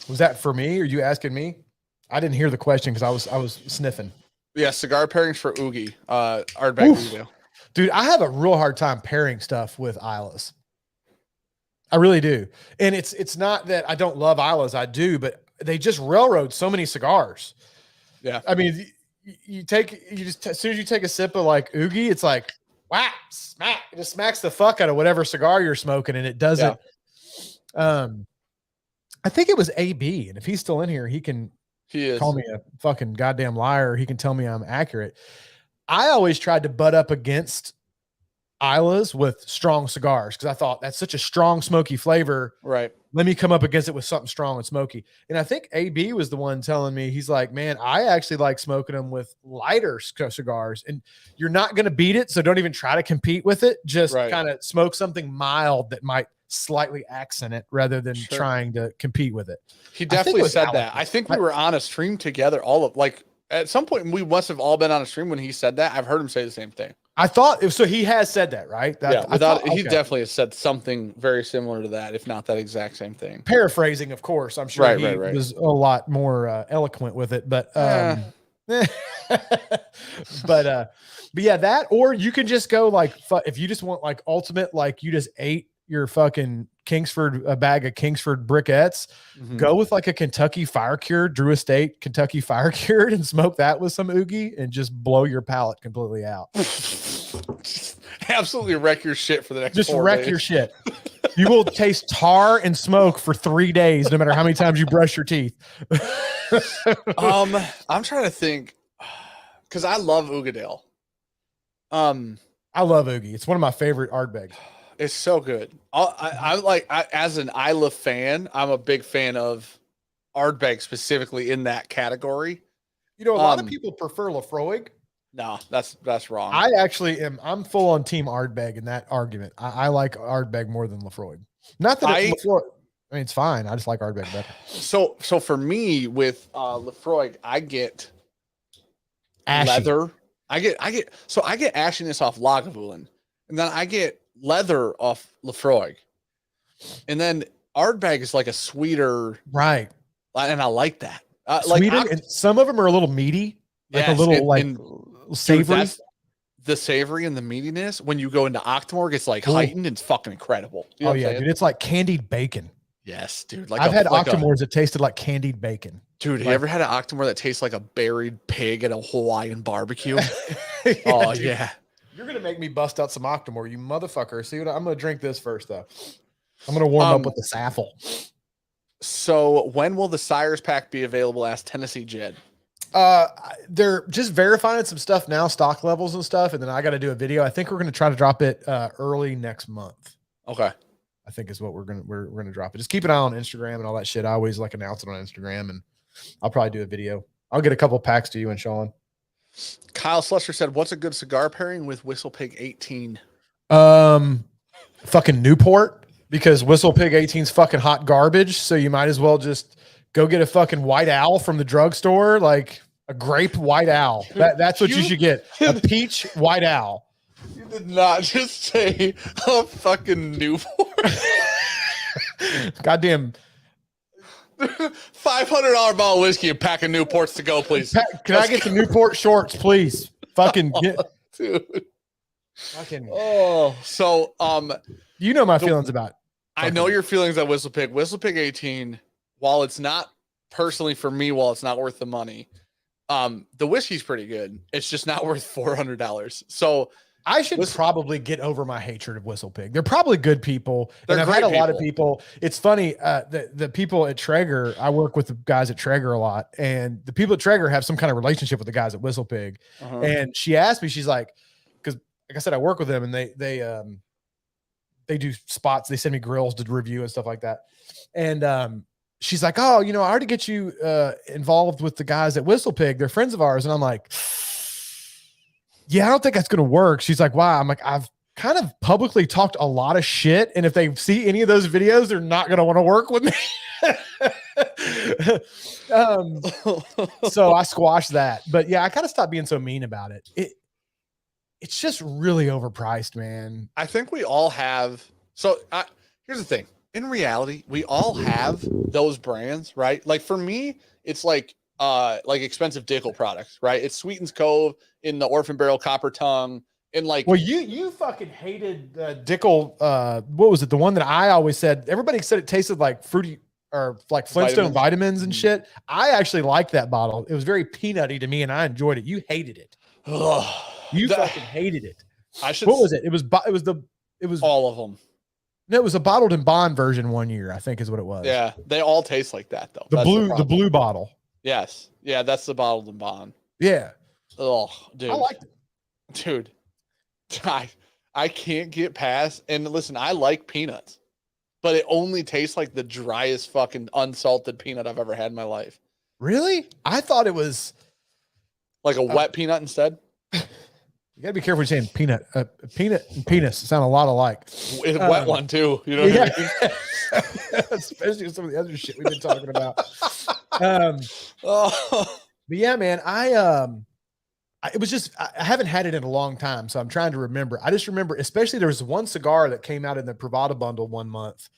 Was that for me? Or are you asking me? I didn't hear the question because I was sniffing. Yeah, cigar pairings for Oogie. Ardbeg Ugadale. Dude, I have a real hard time pairing stuff with Islas. I really do. And it's not that I don't love Islas. I do, but they just railroad so many cigars. Yeah. I mean, as soon as you take a sip of like Oogie, it's like, whack, smack. It just smacks the fuck out of whatever cigar you're smoking. And it doesn't. Yeah. I think it was AB. And if he's still in here, he is. Call me a fucking goddamn liar. He can tell me I'm accurate. I always tried to butt up against Islas with strong cigars because I thought that's such a strong, smoky flavor. Right. Let me come up against it with something strong and smoky. And I think AB was the one telling me, he's like, man, I actually like smoking them with lighter cigars. And you're not going to beat it. So don't even try to compete with it. Just kind of smoke something mild that might slightly accent it rather than trying to compete with it. He definitely said that. I think we were on a stream together, at some point we must have all been on a stream when he said that. I've heard him say the same thing. I thought so. He has said that, right? He definitely has said something very similar to that, if not that exact same thing. Paraphrasing, of course. I'm sure he was a lot more eloquent with it, but but yeah, that, or you can just go like, if you just want like ultimate, like you just ate your fucking a bag of Kingsford briquettes, go with like a Kentucky fire cured, Drew Estate Kentucky fire cured, and smoke that with some Oogie and just blow your palate completely out. Absolutely wreck your shit for the next. Just wreck your shit. You will taste tar and smoke for 3 days, no matter how many times you brush your teeth. I'm trying to think, because I love Ugadale. I love Oogie. It's one of my favorite Ardbeg. It's so good. As an Isla fan, I'm a big fan of Ardbeg specifically in that category. You know, a lot of people prefer Lafroig. No, that's wrong. I actually am. I'm full on team Ardbeg in that argument. I like Ardbeg more than Lafroig. Not that Lafroig, I mean, it's fine. I just like Ardbeg better. So for me with Lafroig, I get ashy. Leather. I get ashiness off Lagavulin, and then I get leather off Lafroig, and then Ardbeg is like a sweeter, right? And I like that. Sweeter, and some of them are a little meaty, like a little savory. Dude, the savory and the meatiness when you go into Octomore gets like heightened and it's fucking incredible. You know dude, it's like candied bacon. Yes, dude. I've had Octomores that tasted like candied bacon. Dude, have you ever had an Octomore that tastes like a buried pig at a Hawaiian barbecue? Dude. Yeah. You're gonna make me bust out some Octomore, you motherfucker. See what I'm gonna drink this first though. I'm gonna warm up with the Saffel. So when will the Siers pack be available? Asked Tennessee Jed. They're just verifying some stuff now, stock levels and stuff, and then I got to do a video. I think we're gonna try to drop it early next month. Okay. I think is what we're gonna drop it. Just keep an eye on Instagram and all that shit. I always like announce it on Instagram, and I'll probably do a video. I'll get a couple packs to you and Sean. Kyle Slusher said, "What's a good cigar pairing with Whistle Pig 18?" Fucking Newport, because Whistle Pig 18's fucking hot garbage. So you might as well just go get a fucking White Owl from the drugstore, like a grape White Owl. That's what you should get. A peach White Owl. You did not just say a fucking Newport. Goddamn. $500 bottle of whiskey, a pack of Newports to go, please. Can I get the Newport shorts, please? Fucking get, dude. Fucking. So you know my feelings about. I know your feelings on Whistle Pig. Whistle Pig 18. While it's not personally for me, while it's not worth the money, the whiskey's pretty good. It's just not worth $400. So I should probably get over my hatred of Whistle Pig. They're probably good people. And I've had a lot of people. It's funny. The people at Traeger, I work with the guys at Traeger a lot, and the people at Traeger have some kind of relationship with the guys at Whistle Pig. And she asked me, she's like, because like I said, I work with them, and they they do spots. They send me grills to review and stuff like that. And she's like, oh, I already get you involved with the guys at Whistle Pig. They're friends of ours. And I'm like, yeah, I don't think that's going to work. She's like, why? I'm like, I've kind of publicly talked a lot of shit. And if they see any of those videos, they're not going to want to work with me. So I squashed that. But yeah, I kind of stopped being so mean about it. It's just really overpriced, man. I think we all have. So here's the thing. In reality, we all have those brands, right? Like for me, it's like expensive Dickel products, right? It's Sweetens Cove in the Orphan Barrel Copper Tongue. And like, well, you fucking hated Dickel. What was it? The one that I always said, everybody said it tasted like fruity or like Flintstone vitamins and shit. I actually liked that bottle. It was very peanutty to me and I enjoyed it. You hated it. You fucking hated it. What was it? It was all of them. No, it was a bottled and bond version one year, I think is what it was. Yeah. They all taste like that though. The blue bottle. Yes. Yeah. That's the bottled and bond. Yeah. Oh, dude. I liked it. Dude. I can't get past, and listen, I like peanuts, but it only tastes like the driest fucking unsalted peanut I've ever had in my life. Really? I thought it was like a wet peanut instead. You gotta be careful when you're saying peanut. Peanut and penis sound a lot alike. It's a wet one too. You know what I mean? Especially with some of the other shit we've been talking about. But yeah, man, it was just, I haven't had it in a long time, so I'm trying to remember. I just remember, especially there was one cigar that came out in the Pravada bundle one month.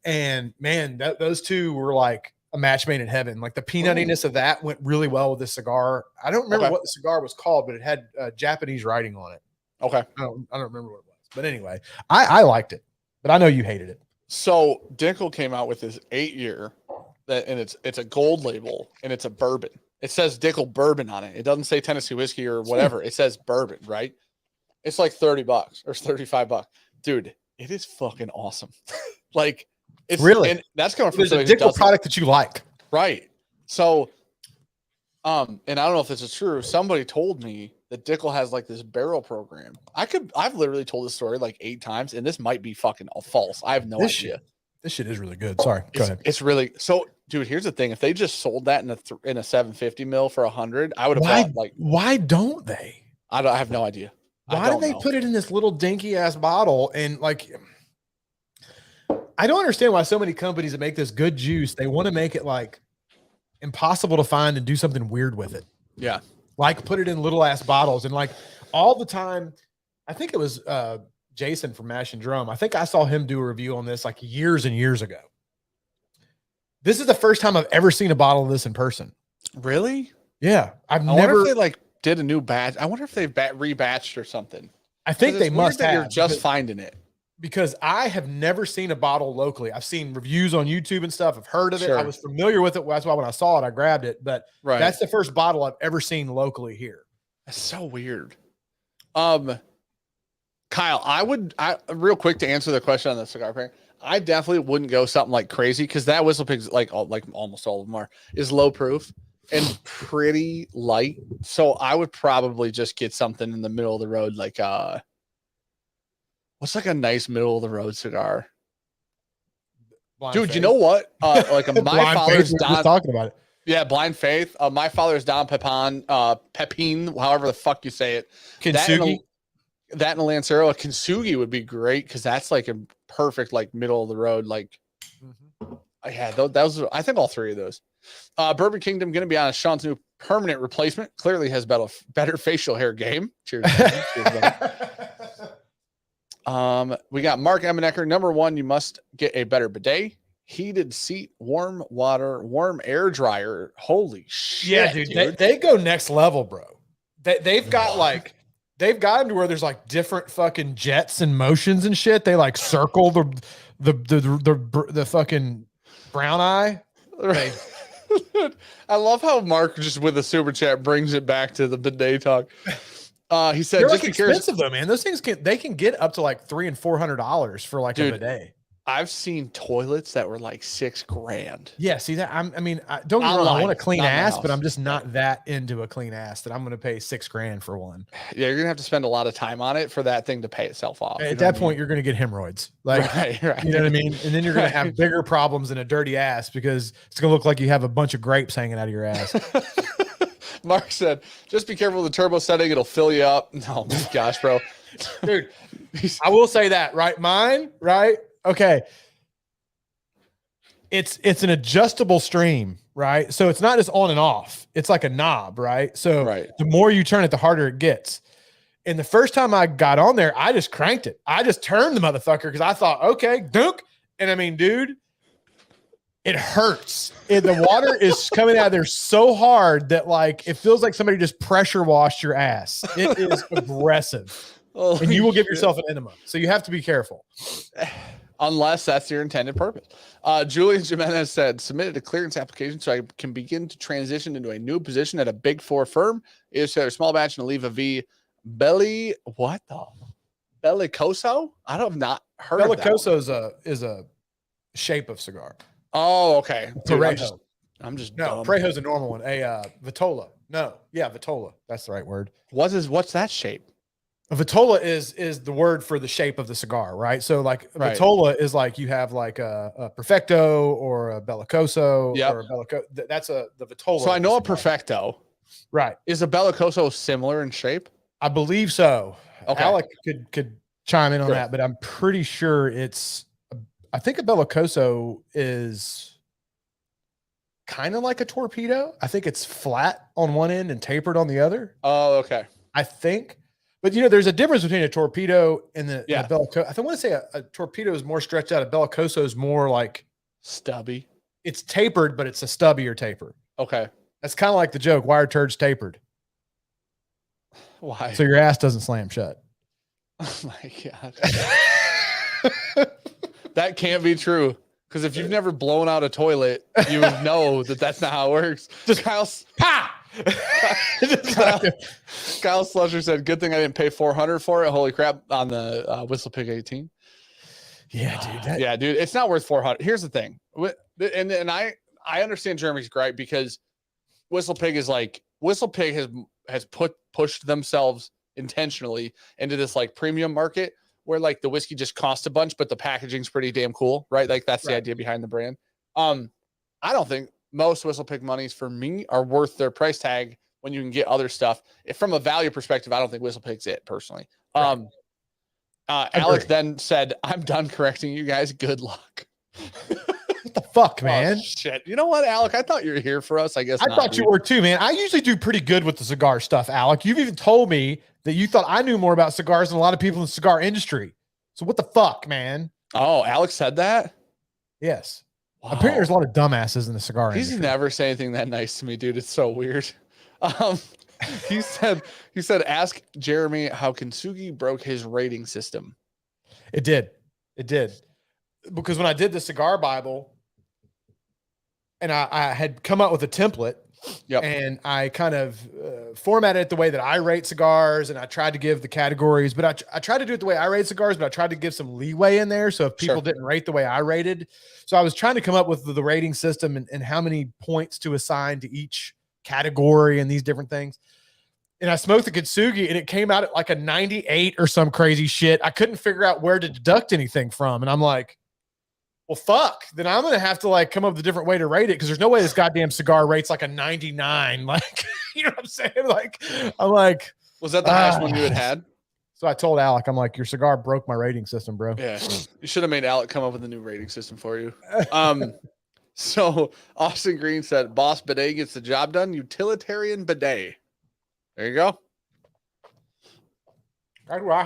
And man, those two were like a match made in heaven. Like the peanuttiness of that went really well with this cigar. I don't remember what the cigar was called, but it had Japanese writing on it. Okay. I don't remember what it was. But anyway, I liked it, but I know you hated it. So Dickel came out with this 8-year and it's a gold label and it's a bourbon. It says Dickel bourbon on it. It doesn't say Tennessee whiskey or whatever. It says bourbon, right? It's like $30 or $35. Dude, it is fucking awesome. Like it's really, and that's coming from a Dickel product that you like. Right. So, and I don't know if this is true. Somebody told me that Dickel has like this barrel program. I've literally told this story like 8 times and this might be fucking false. I have no idea. This shit is really good. Sorry. Go ahead. It's really, so dude, here's the thing. If they just sold that in a 750 mil for 100, I would have bought like, why don't they? I have no idea. Why do they put it in this little dinky ass bottle? And like, I don't understand why so many companies that make this good juice, they want to make it like impossible to find and do something weird with it. Yeah. Like put it in little ass bottles and like all the time. I think it was Jason from Mash and Drum. I think I saw him do a review on this like years and years ago. This is the first time I've ever seen a bottle of this in person. Really? Yeah. I wonder if they like did a new batch. I wonder if they've rebatched or something. I think they must have. You're just finding it. Because I have never seen a bottle locally. I've seen reviews on YouTube and stuff. I've heard of it. Sure. I was familiar with it. That's why when I saw it, I grabbed it. But that's the first bottle I've ever seen locally here. That's so weird. Kyle, I real quick to answer the question on the cigar pairing, I definitely wouldn't go something like crazy because that Whistle Pig's like almost all of them is low proof and pretty light. So I would probably just get something in the middle of the road, like what's like a nice middle of the road cigar? Dude, you know what? Like my father's Don talking about it. Yeah, Blind Faith. My father's Don Pepin, however the fuck you say it. Kintsugi. That and a Lancero, a Kintsugi would be great because that's like a perfect like middle of the road. Like, yeah, those I think all 3 of those. Bourbon Kingdom, going to be honest, Sean's new permanent replacement clearly has better facial hair game. Cheers. Cheers, we got Mark Emenecker. Number 1, you must get a better bidet, heated seat, warm water, warm air dryer. Holy shit! Yeah, dude. They go next level, bro. They've got like. They've gotten to where there's like different fucking jets and motions and shit. They like circle the fucking brown eye. Right. I love how Mark just with a super chat brings it back to the bidet talk. He said, they're just like expensive though, man. Those things can get up to like $300 and $400 for like a bidet. I've seen toilets that were like $6,000. Yeah, see that? Don't get me wrong. I want a clean ass, but I'm just not that into a clean ass that I'm going to pay $6,000 for one. Yeah, you're gonna have to spend a lot of time on it for that thing to pay itself off. At that point, you're going to get hemorrhoids. Like, right. you know what I mean? And then you're going to have bigger problems than a dirty ass because it's going to look like you have a bunch of grapes hanging out of your ass. Mark said, just be careful with the turbo setting. It'll fill you up. No, gosh, bro. Dude, I will say that, right? Mine, right? Okay. It's an adjustable stream, right? So it's not just on and off. It's like a knob, right? So the more you turn it, the harder it gets. And the first time I got on there, I just cranked it. I just turned the motherfucker because I thought, okay, dunk. And I mean, dude, it hurts. The water is coming out of there so hard that like it feels like somebody just pressure washed your ass. It is aggressive. And you will give yourself an enema. So you have to be careful. Unless that's your intended purpose. Julian Jimenez said, submitted a clearance application so I can begin to transition into a new position at a Big Four firm. Is a small batch and leave a V. Bellicoso? I don't have not heard of that. Bellicoso is a shape of cigar. Oh, okay. Dude, Parejo. I'm just no, dumb. Parejo's a normal one. A Vitola. No, yeah, Vitola. That's the right word. What's that shape? A Vitola is the word for the shape of the cigar, right? So like Vitola is like you have like a Perfecto or a Bellicoso or a Bellicoso. That's the Vitola. So I know a Perfecto. Right. Is a Bellicoso similar in shape? I believe so. Okay. Alec could chime in on that, but I'm pretty sure I think a Bellicoso is kind of like a torpedo. I think it's flat on one end and tapered on the other. Oh, okay. I think. But, there's a difference between a torpedo and the Bellicoso. I want to say a torpedo is more stretched out. A Bellicoso is more like stubby. It's tapered, but it's a stubbier taper. Okay. That's kind of like the joke. Why are turds tapered? Why? So your ass doesn't slam shut. Oh, my God. That can't be true. Because if you've never blown out a toilet, you know that's not how it works. Just Kyle's, pa! Kyle Slusher said, good thing I didn't pay $400 for it. Holy crap, on the Whistle Pig 18. Yeah, dude. It's not worth $400. Here's the thing. And I understand Jeremy's gripe because Whistle Pig has pushed themselves intentionally into this like premium market where like the whiskey just costs a bunch, but the packaging's pretty damn cool, right? Like that's the idea behind the brand. I don't think most Whistle Pig monies for me are worth their price tag when you can get other stuff. If from a value perspective, I don't think Whistle Pig's it personally. Alex then said, I'm done correcting you guys. Good luck. What the fuck, man? Oh, shit. You know what, Alec? I thought you were here for us. I guess I thought you were too, man. I usually do pretty good with the cigar stuff, Alec. You've even told me that you thought I knew more about cigars than a lot of people in the cigar industry. So what the fuck, man? Oh, Alex said that? Yes. Wow. Apparently there's a lot of dumbasses in the cigar industry. He's never say anything that nice to me, dude. It's so weird. He said, ask Jeremy how Kintsugi broke his rating system. It did. Because when I did the cigar Bible and I had come up with a template and I kind of formatted it the way that I rate cigars and I tried to give the categories, but I tried to do it the way I rate cigars, but I tried to give some leeway in there. So if people didn't rate the way I rated, so I was trying to come up with the rating system and how many points to assign to each category and these different things. And I smoked the Kintsugi and it came out at like a 98 or some crazy shit. I couldn't figure out where to deduct anything from. And I'm like, well, fuck, then I'm going to have to like come up with a different way to rate it. Cause there's no way this goddamn cigar rates like a 99. Like, you know what I'm saying? Like, I'm like, was that the highest one you had? So I told Alec, I'm like, your cigar broke my rating system, bro. Yeah. You should have made Alec come up with a new rating system for you. So Austin Green said, Boss Bidet gets the job done. Utilitarian bidet. There you go. That's what I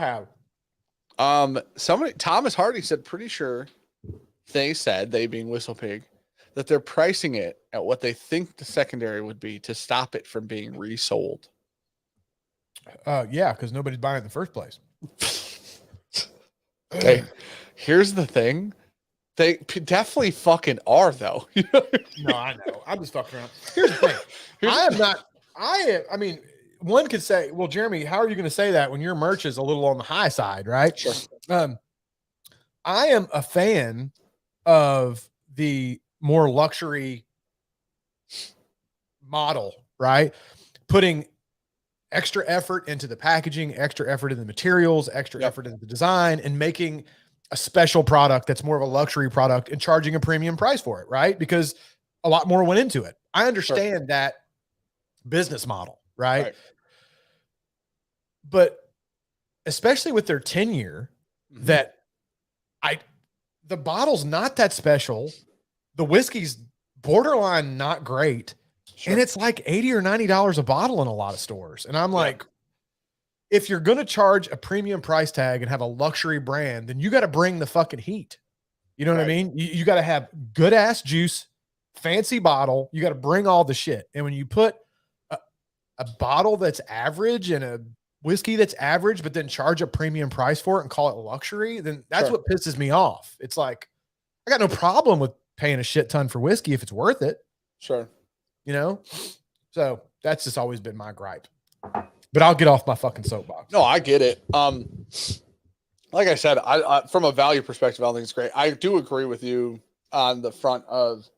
have. Thomas Hardy said, pretty sure they said, they being Whistle Pig, that they're pricing it at what they think the secondary would be to stop it from being resold. Yeah, because nobody's buying it in the first place. Okay. Here's the thing. They definitely fucking are, though. No, I know. I'm just fucking around. Here's the thing. I mean, one could say, well, Jeremy, how are you going to say that when your merch is a little on the high side, right? Sure. I am a fan of the more luxury model, right? Putting extra effort into the packaging, extra effort in the materials, extra effort into the design, and making a special product that's more of a luxury product and charging a premium price for it, right? Because a lot more went into it. I understand that business model, right? But especially with their 10-year, that the bottle's not that special. The whiskey's borderline not great. And it's like $80 or $90 a bottle in a lot of stores. And I'm like, if you're going to charge a premium price tag and have a luxury brand, then you got to bring the fucking heat. You know what I mean? You got to have good ass juice, fancy bottle. You got to bring all the shit. And when you put a bottle that's average and a whiskey that's average, but then charge a premium price for it and call it luxury, then that's what pisses me off. It's like, I got no problem with paying a shit ton for whiskey if it's worth it. Sure. You know? So that's just always been my gripe. But I'll get off my fucking soapbox. No, I get it. Like I said, I from a value perspective, I don't think it's great. I do agree with you on the front of,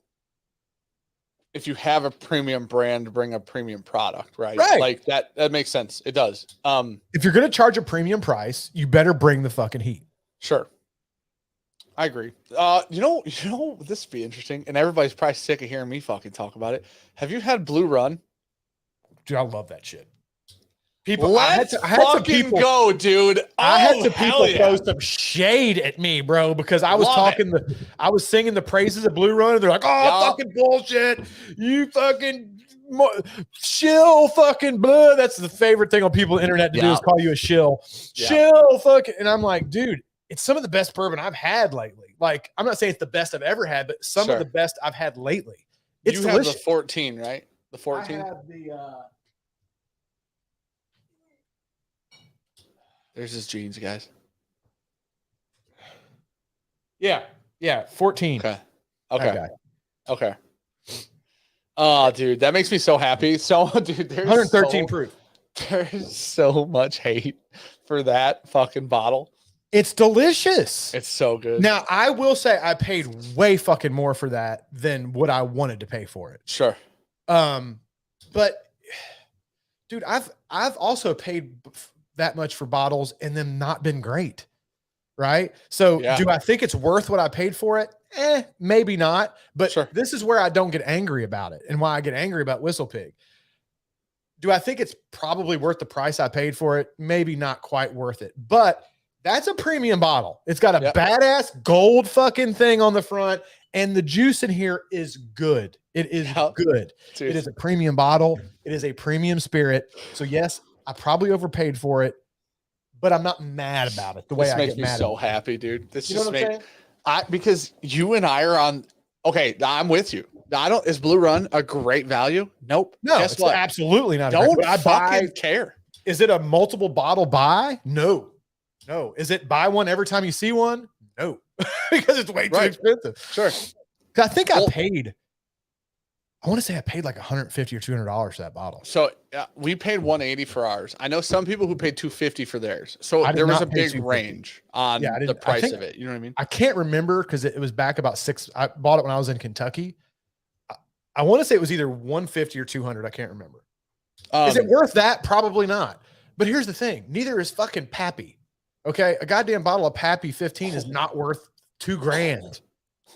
if you have a premium brand, bring a premium product, right? Like that makes sense. It does. If you're going to charge a premium price, you better bring the fucking heat. Sure. I agree. You know, this would be interesting, and everybody's probably sick of hearing me fucking talk about it. Have you had Blue Run? Dude, I love that shit. People, Let's fucking go, dude. I had some people throw some shade at me, bro, because I was I was singing the praises of Blue Run, and they're like, "Oh, fucking bullshit! You fucking shill, fucking blah." That's the favorite thing on people on the internet to do is call you a shill, shill, fucking. And I'm like, dude, it's some of the best bourbon I've had lately. Like, I'm not saying it's the best I've ever had, but some of the best I've had lately. It's delicious. Have the 14, right? The 14. I have the. There's his jeans, guys. Yeah. 14. Okay. Oh, dude, that makes me so happy. So, dude, there's 113 proof. There's so much hate for that fucking bottle. It's delicious. It's so good. Now, I will say I paid way fucking more for that than what I wanted to pay for it. Sure. But dude, I've also paid that much for bottles and them not been great. Right. So do I think it's worth what I paid for it? Maybe not. But this is where I don't get angry about it and why I get angry about Whistle Pig. Do I think it's probably worth the price I paid for it? Maybe not quite worth it, but that's a premium bottle. It's got a badass gold fucking thing on the front, and the juice in here is good. It is good. Dude. It is a premium bottle. It is a premium spirit. So yes, I probably overpaid for it, but I'm not mad about it. The way I get mad. This makes me so happy, dude. This just makes because you and I are on. Okay, I'm with you. Is Blue Run a great value? Nope. No, guess what? Absolutely not. Don't fucking care. Is it a multiple bottle buy? No. Is it buy one every time you see one? No, because it's way too expensive. Sure. I think I want to say I paid like $150 or $200 for that bottle. So we paid $180 for ours. I know some people who paid $250 for theirs. So there was a big range on the price of it. You know what I mean? I can't remember because it was back about I bought it when I was in Kentucky. I want to say it was either $150 or $200. I can't remember. Is it worth that? Probably not. But here's the thing. Neither is fucking Pappy. Okay. A goddamn bottle of Pappy 15 is not worth $2,000.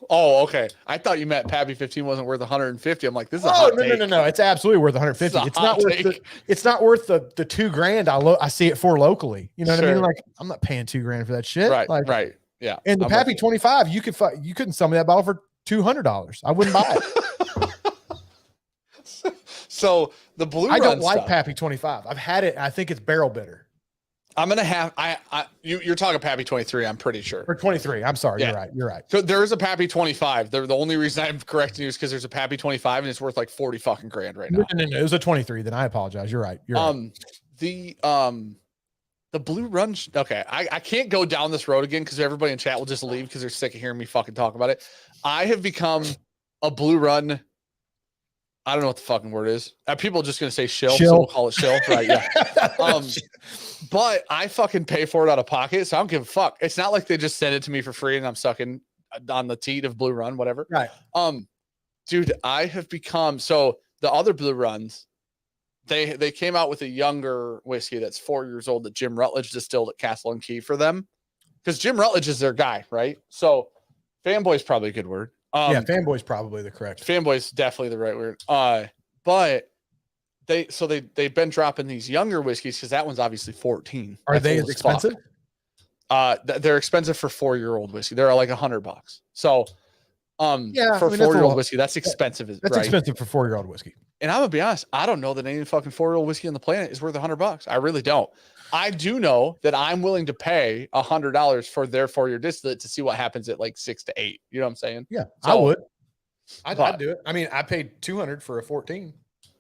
Oh, okay. I thought you meant Pappy 15 wasn't worth 150. I'm like, this is a hot take. No. It's absolutely worth 150. It's not worth the $2,000 I see it for locally. You know what I mean? Like, I'm not paying $2,000 for that shit. Right. Yeah. And the Pappy 25, you couldn't sell me that bottle for $200. I wouldn't buy it. So the Blue Run I don't like Pappy 25. I've had it. I think it's barrel bitter. I'm gonna have you're talking Pappy 23, I'm pretty sure. Or 23. I'm sorry. Yeah. You're right. So there is a Pappy 25. The only reason I'm correcting you is because there's a Pappy 25 and it's worth like 40 fucking grand right now. No. It was a 23. Then I apologize. You're right. The Blue Run. Okay, I can't go down this road again because everybody in chat will just leave because they're sick of hearing me fucking talk about it. I have become a Blue Run I don't know what the fucking word is. People are just gonna say shill, Shill. so we'll call it shill, right? Yeah. But I fucking pay for it out of pocket, so I don't give a fuck. It's not like they just send it to me for free and I'm sucking on the teat of Blue Run, whatever. Right. Dude, I have become so the other Blue Runs. They came out with a younger whiskey that's 4 years old that Jim Rutledge distilled at Castle and Key for them, because Jim Rutledge is their guy, right? So fanboy is probably a good word. Yeah, fanboy is probably the correct. Fanboy is definitely the right word. But they've been dropping these younger whiskeys because that one's obviously 14. Are they as expensive? They're expensive for 4-year-old whiskey. They're like $100. So yeah, for 4-year-old whiskey, that's expensive. That's right? expensive for 4-year-old whiskey. And I'm gonna be honest, I don't know that any fucking 4-year-old whiskey on the planet is worth $100. I really don't. I do know that I'm willing to pay $100 for their 4-year distillate to see what happens at like 6 to 8. You know what I'm saying? Yeah, so, I would. I'd do it. I mean, I paid $200 for a 14.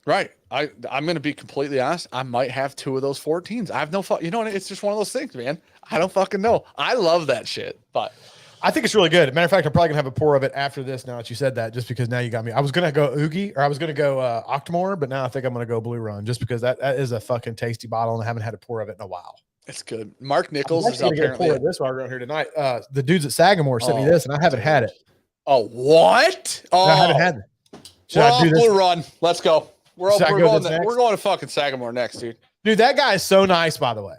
Right. I'm going to be completely honest. I might have 2 of those 14s. I have no fuck. You know, it's just one of those things, man. I don't fucking know. I love that shit, but I think it's really good. Matter of fact, I'm probably gonna have a pour of it after this. Now that you said that, just because now you got me. I was gonna go Oogie, or I was gonna go Octomore, but now I think I'm gonna go Blue Run, just because that is a fucking tasty bottle, and I haven't had a pour of it in a while. It's good. Mark Nichols is gonna get a pour of this while we're around here tonight. The dudes at Sagamore sent me this, and I haven't had it. Oh, what? Oh, I haven't had it. Should I do this? Blue Run. Let's go. We're going to fucking Sagamore next, dude. Dude, that guy is so nice, by the way.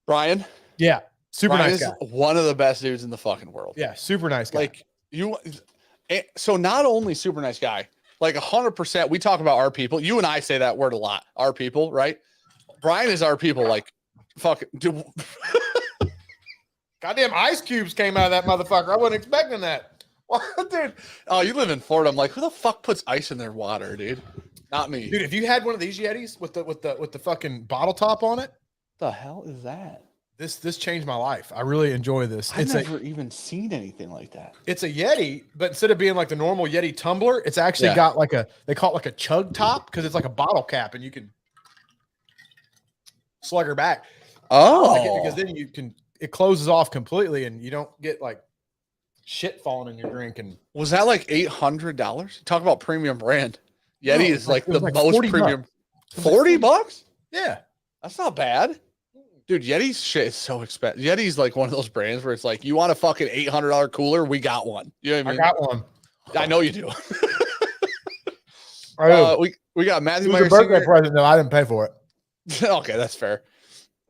Brian? Yeah. Super Brian nice guy. One of the best dudes in the fucking world. Yeah, super nice guy. Like so not only super nice guy, like 100%. We talk about our people. You and I say that word a lot. Our people, right? Brian is our people. Like, fucking dude. Goddamn ice cubes came out of that motherfucker. I wasn't expecting that. What, dude? Oh, you live in Florida. I'm like, who the fuck puts ice in their water, dude? Not me, dude. If you had one of these Yetis with the fucking bottle top on it, the hell is that? This changed my life. I really enjoy this. I've never even seen anything like that. It's a Yeti, but instead of being like the normal Yeti tumbler, it's actually got like they call it like a chug top, because it's like a bottle cap and you can slug her back. Oh, I like it because then it closes off completely and you don't get like shit falling in your drink. And was that like $800? Talk about premium brand. Yeti is like the most premium. $40? Yeah, that's not bad. Dude, Yeti's shit is so expensive. Yeti's like one of those brands where it's like, you want a fucking $800 cooler? We got one. You know what I mean? I got one. I know you do. We got Matthew It was Myers. a birthday present, though. I didn't pay for it. Okay, that's fair.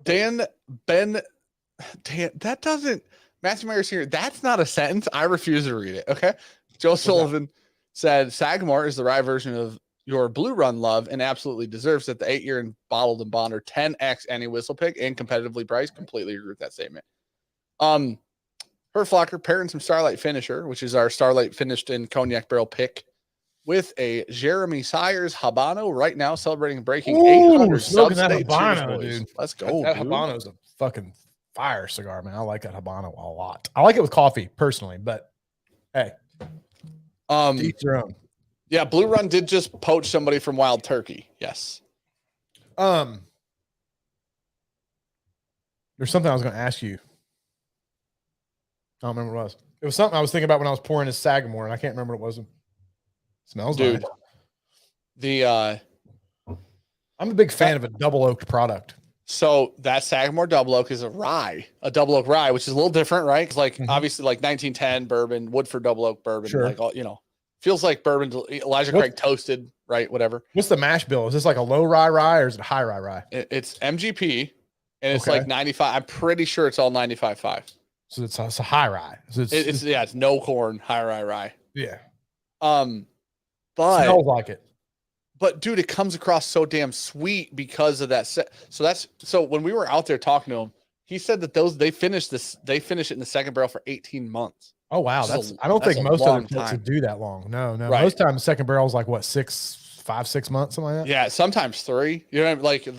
Dan, that doesn't, Matthew Myers here. That's not a sentence. I refuse to read it. Okay. Joe Sullivan said Sagamore is the rye version of your Blue Run love and absolutely deserves it. The 8-year and bottled and bond are 10x any whistle pig and competitively priced. Completely agree with that statement. Herflocker pairing some Starlight Finisher, which is our Starlight finished in cognac barrel pick, with a Jeremy Siers Habano right now celebrating and breaking 800 sub-state. Habano, dude. Let's go. That Habano's a fucking fire cigar, man. I like that Habano a lot. I like it with coffee personally, but hey, each their own. Yeah, Blue Run did just poach somebody from Wild Turkey. Yes. There's something I was going to ask you. I don't remember what it was. It was something I was thinking about when I was pouring this Sagamore, and I can't remember what it was. It smells dude. Nice. I'm a big fan of a double oaked product. So that Sagamore double oak is a double oak rye, which is a little different, right? It's like obviously like 1910 bourbon, Woodford double oak bourbon, like all, feels like bourbon. Elijah Craig toasted, right? Whatever. What's the mash bill? Is this like a low rye or is it a high rye? It's MGP, and it's like 95. I'm pretty sure it's all 95.5. So it's a high rye. So it's no corn, high rye. Yeah. But smells like it. But dude, it comes across so damn sweet because of that. So when we were out there talking to him, he said that they finish it in the second barrel for 18 months. Oh wow, I don't think most other folks would do that long. No. Right. Most times the second barrel is like what, 5, 6 months, something like that. Yeah, sometimes 3. You know, like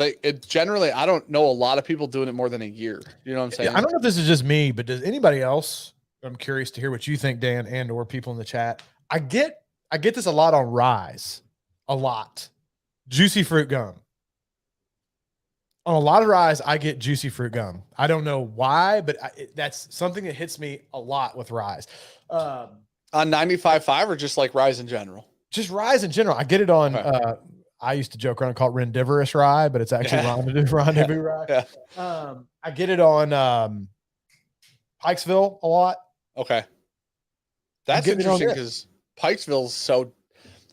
generally, I don't know a lot of people doing it more than a year. You know what I'm saying? I don't know if this is just me, but does anybody else? I'm curious to hear what you think, Dan, and or people in the chat. I get this a lot on ryes, a lot. Juicy fruit gum. On a lot of ryes, I get juicy fruit gum. I don't know why, but that's something that hits me a lot with ryes. On 95.5 or just like ryes in general? just ryes in general. I get it on. I used to joke around and call it rendivorous rye, but it's actually rendezvous rye. Yeah. I get it on Pikesville a lot. Okay. That's interesting because Pikesville's so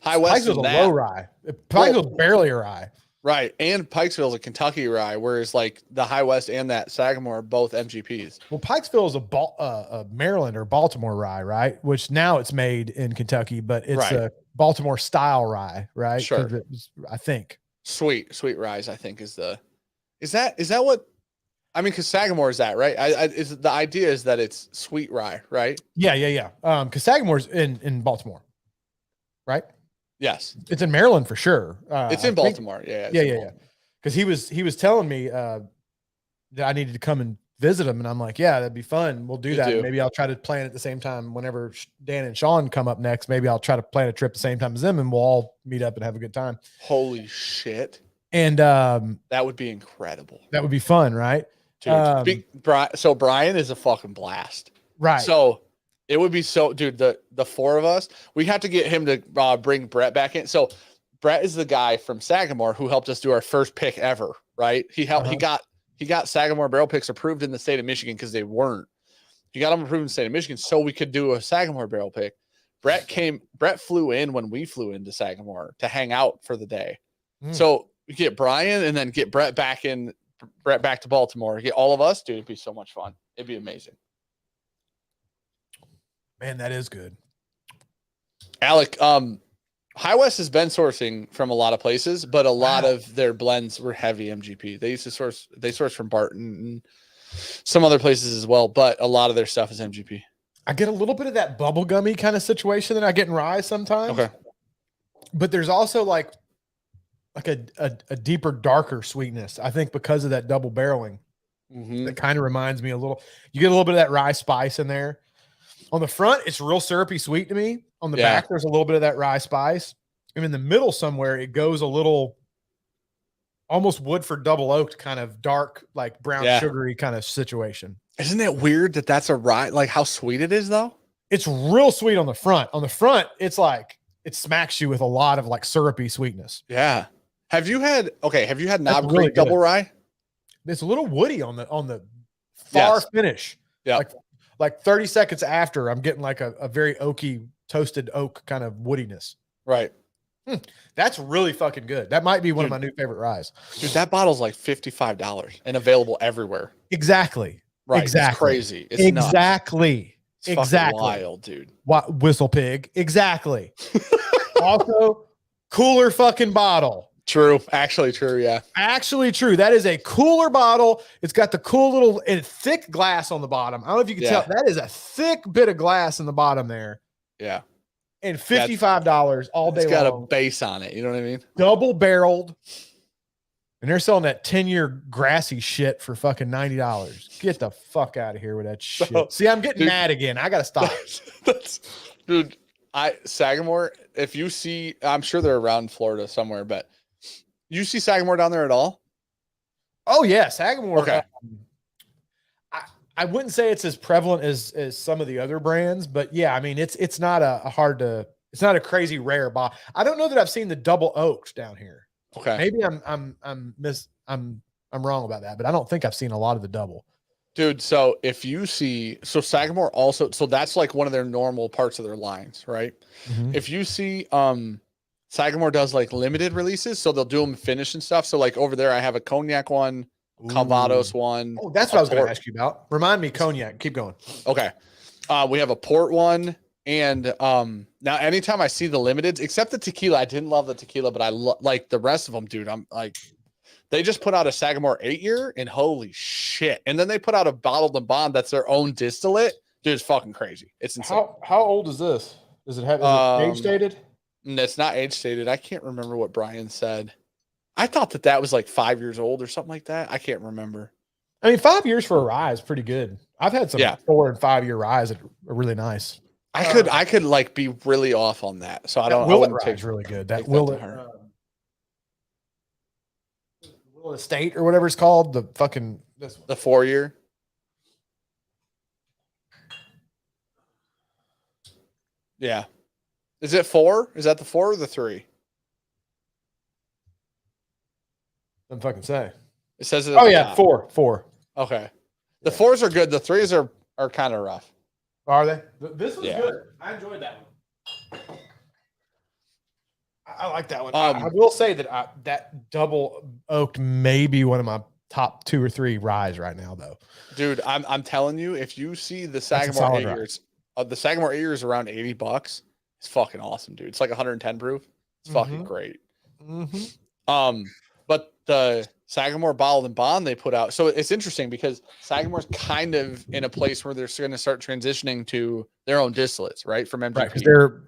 High West. Pikesville's a low rye. Pikesville's barely a rye. Right. And Pikesville's a Kentucky rye, whereas like the High West and that Sagamore are both MGPs. Well, Pikesville is a Maryland or Baltimore rye, right? Which now it's made in Kentucky, but it's a Baltimore style rye, right? Sure. I think. Sweet ryes, I think is that what I mean, because Sagamore is that, right? Is the idea is that it's sweet rye, right? Yeah. Because Sagamore's in Baltimore, right? Yes, it's in Maryland for sure. It's in Baltimore. Yeah. Because he was telling me that I needed to come and visit him, and I'm like, yeah, that'd be fun. We'll do that. Maybe I'll try to plan at the same time. Whenever Dan and Sean come up next, maybe I'll try to plan a trip at the same time as them, and we'll all meet up and have a good time. Holy shit! And that would be incredible. That would be fun, right? Dude, so Brian is a fucking blast, right? So it would be dude. The four of us, we have to get him to bring Brett back in. So Brett is the guy from Sagamore who helped us do our first pick ever, right? He helped. He got Sagamore barrel picks approved in the state of Michigan because they weren't. He got them approved in the state of Michigan so we could do a Sagamore barrel pick. Brett flew in when we flew into Sagamore to hang out for the day. So we get Brian and then get Brett back to Baltimore. Get all of us, dude. It'd be so much fun. It'd be amazing. Man, that is good. Alec, High West has been sourcing from a lot of places, but a lot of their blends were heavy MGP. They source from Barton and some other places as well, but a lot of their stuff is MGP. I get a little bit of that bubblegummy kind of situation that I get in rye sometimes. Okay. But there's also like a deeper, darker sweetness, I think, because of that double barreling. That kind of reminds me a little. You get a little bit of that rye spice in there. On the front, it's real syrupy sweet to me. On the back, there's a little bit of that rye spice. And in the middle somewhere, it goes a little almost Woodford double oaked kind of dark, like brown sugary kind of situation. Isn't it weird that that's a rye? Like how sweet it is though? It's real sweet on the front. On the front, it's like it smacks you with a lot of like syrupy sweetness. Yeah. Have you had Knob Creek double rye? It's a little woody on the far finish. Yeah. Like 30 seconds after, I'm getting like a very oaky, toasted oak kind of woodiness. Right. That's really fucking good. That might be one of my new favorite ryes. Dude, that bottle's like $55 and available everywhere. Exactly. Right. Exactly. It's crazy. It's exactly. Nuts. Exactly. Wild, dude. Whistle pig. Exactly. Also, cooler fucking bottle. True. Actually true. Yeah. Actually true. That is a cooler bottle. It's got the cool little and thick glass on the bottom. I don't know if you can tell. That is a thick bit of glass in the bottom there. Yeah. And $55 all day long. It's got a base on it. You know what I mean? Double barreled. And they're selling that 10-year grassy shit for fucking $90. Get the fuck out of here with that shit. See, I'm getting mad again. I got to stop. Dude, Sagamore, if you see, I'm sure they're around Florida somewhere, but you see Sagamore down there at all? Oh, yeah. Sagamore. Okay. I wouldn't say it's as prevalent as some of the other brands, but yeah, I mean, it's not it's not a crazy rare bottle. I don't know that I've seen the double oaked down here. Okay. Maybe I'm wrong about that, but I don't think I've seen a lot of the double. Dude, so if you see, Sagamore also, so that's like one of their normal parts of their lines, right? If you see, Sagamore does like limited releases, so they'll do them finished and stuff. So like over there, I have a Cognac one, Calvados one. Oh, that's what I was going to ask you about. Remind me, Cognac. Keep going. Okay. We have a port one. And now anytime I see the limiteds, except the tequila, I didn't love the tequila, but I like the rest of them, dude. I'm like, they just put out a Sagamore 8-year and holy shit. And then they put out a bottled and bond that's their own distillate. Dude, it's fucking crazy. It's insane. How old is this? Is it age stated? It's not age stated. I can't remember what Brian said. I thought that was like 5 years old or something like that. I can't remember. I mean, 5 years for a rye is pretty good. I've had some 4 and 5 year ryes that are really nice. I could like be really off on that. So I wouldn't take really good. That Willet Estate or whatever it's called. The fucking this one. The 4-year. Yeah. Is it 4? Is that the 4 or the 3? I'm fucking say. It says it. Oh yeah, top. 4. Okay. The 4s are good. The 3s are kind of rough. Are they? This one's good. I enjoyed that one. I like that one. I will say that that double oaked may be one of my top 2 or 3 ryes right now, though. Dude, I'm telling you, if you see the Sagamore 8 years, the Sagamore 8 years around $80, it's fucking awesome, dude. It's like 110 proof. It's fucking great. But the Sagamore Bottled and Bond they put out, so it's interesting because Sagamore's kind of in a place where they're going to start transitioning to their own distillates, right? From MGP. Right, because they're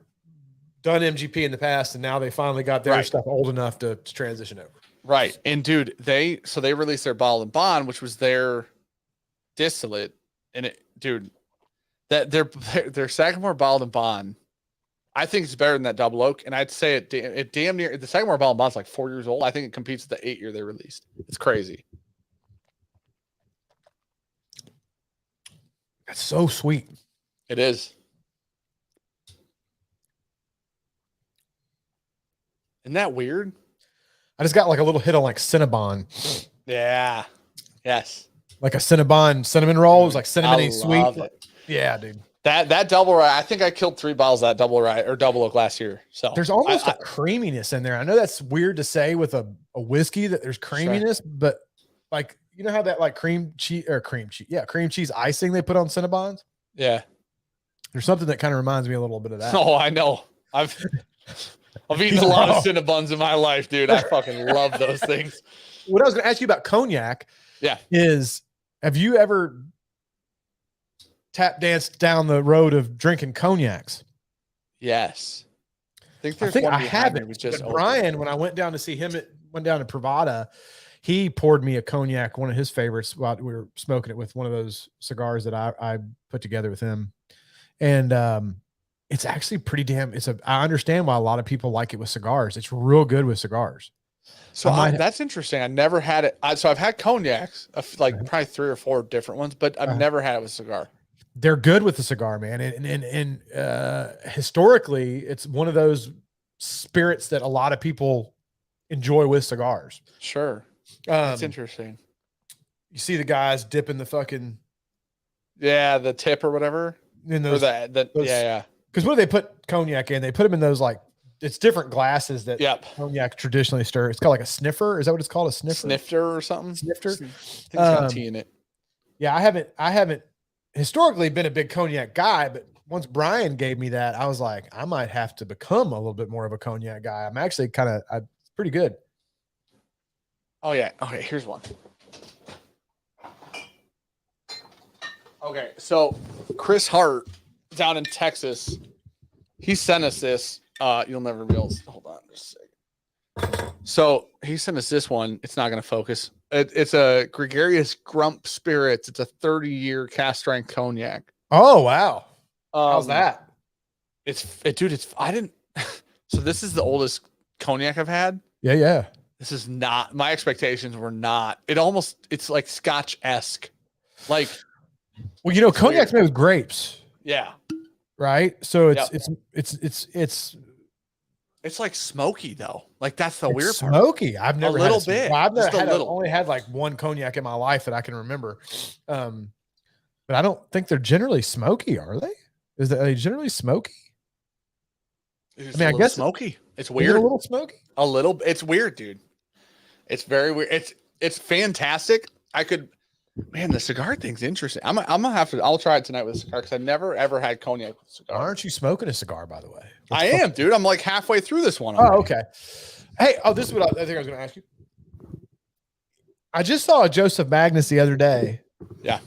done MGP in the past, and now they finally got their stuff old enough to transition over. Right. And dude, they released their Bottled and Bond, which was their distillate, and it, dude, that their Sagamore Bottled and Bond, I think it's better than that double oak, and I'd say it damn near the Sagamore Bottled and Bond's like 4 years old. I think it competes with the 8 year they released. It's crazy. That's so sweet. It is. Isn't that weird? I just got like a little hit on like Cinnabon. Yeah. Yes. Like a Cinnabon cinnamon roll. It was like cinnamony sweet. It. Yeah, dude. That double rye, I think I killed 3 bottles of that double rye or double oak last year. So there's almost a creaminess in there. I know that's weird to say with a whiskey that there's creaminess, but like, you know how that like cream cheese icing they put on Cinnabons? Yeah. There's something that kind of reminds me a little bit of that. Oh, I know. I've eaten a lot of Cinnabons in my life, dude. I fucking love those things. What I was going to ask you about cognac is, have you ever tap danced down the road of drinking cognacs? Yes. I think I haven't. Was just Brian, when I went down to see him, went down to Pravada, he poured me a cognac, one of his favorites, while we were smoking it with one of those cigars that I put together with him. And it's actually pretty damn, I understand why a lot of people like it with cigars. It's real good with cigars. So that's interesting. I never had it. So I've had cognacs, like probably 3 or 4 different ones, but I've never had it with cigar. They're good with the cigar, man. And historically, it's one of those spirits that a lot of people enjoy with cigars. Sure. That's interesting. You see the guys dipping the fucking the tip or whatever. In those, yeah. Because what do they put cognac in? They put them in those like, it's different glasses that cognac traditionally stir. It's called like a sniffer. Is that what it's called? A sniffer? Snifter or something? Snifter. I think it's got tea in it. Yeah, I haven't historically been a big cognac guy, but once Brian gave me that, I was like, I might have to become a little bit more of a cognac guy. I'm actually pretty good. Oh yeah. Okay, here's one. Okay, so Chris Hart down in Texas, he sent us this. You'll never be able to hold on just a second. So he sent us this one. It's not going to focus. It's a Gregarious Grump Spirits. It's a 30-year cast strength cognac. Oh wow! How's that? I didn't. So this is the oldest cognac I've had. Yeah. This is not, my expectations were not. It's like Scotch-esque. Like, well, you know, cognac's made with grapes. Yeah. Right. So it's like smoky though. Like that's the weird part. Smoky. I've never a little bit. I've only had like one cognac in my life that I can remember. But I don't think they're generally smoky, are they? Are they generally smoky? I guess smoky. It's weird. A little smoky. A little. It's weird, dude. It's very weird. It's fantastic. Man, the cigar thing's interesting. I'll try it tonight with a cigar because I've never ever had cognac with a cigar. Why aren't you smoking a cigar, by the way? I am, dude. I'm like halfway through this one. Oh, okay. Hey, this is what I think I was going to ask you. I just saw a Joseph Magnus the other day. Yeah.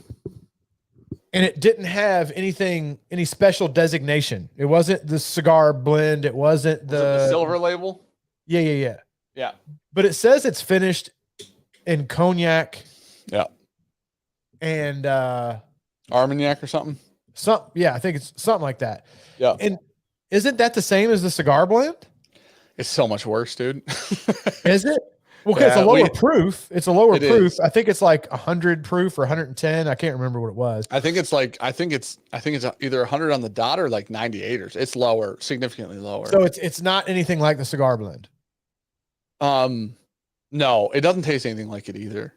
And it didn't have any special designation. It wasn't the cigar blend. It wasn't the silver label. Yeah. Yeah. But it says it's finished in cognac. Yeah. And Armagnac or something. I think it's something like that. Yeah. And isn't that the same as the cigar blend? It's so much worse, dude. Is it? Well, because it's a lower proof. It's a lower it proof. is. I think it's like 100 proof or 110. I can't remember what it was. I think it's either 100 on the dot or like 98 or it's lower, significantly lower. So it's not anything like the cigar blend. No, it doesn't taste anything like it either.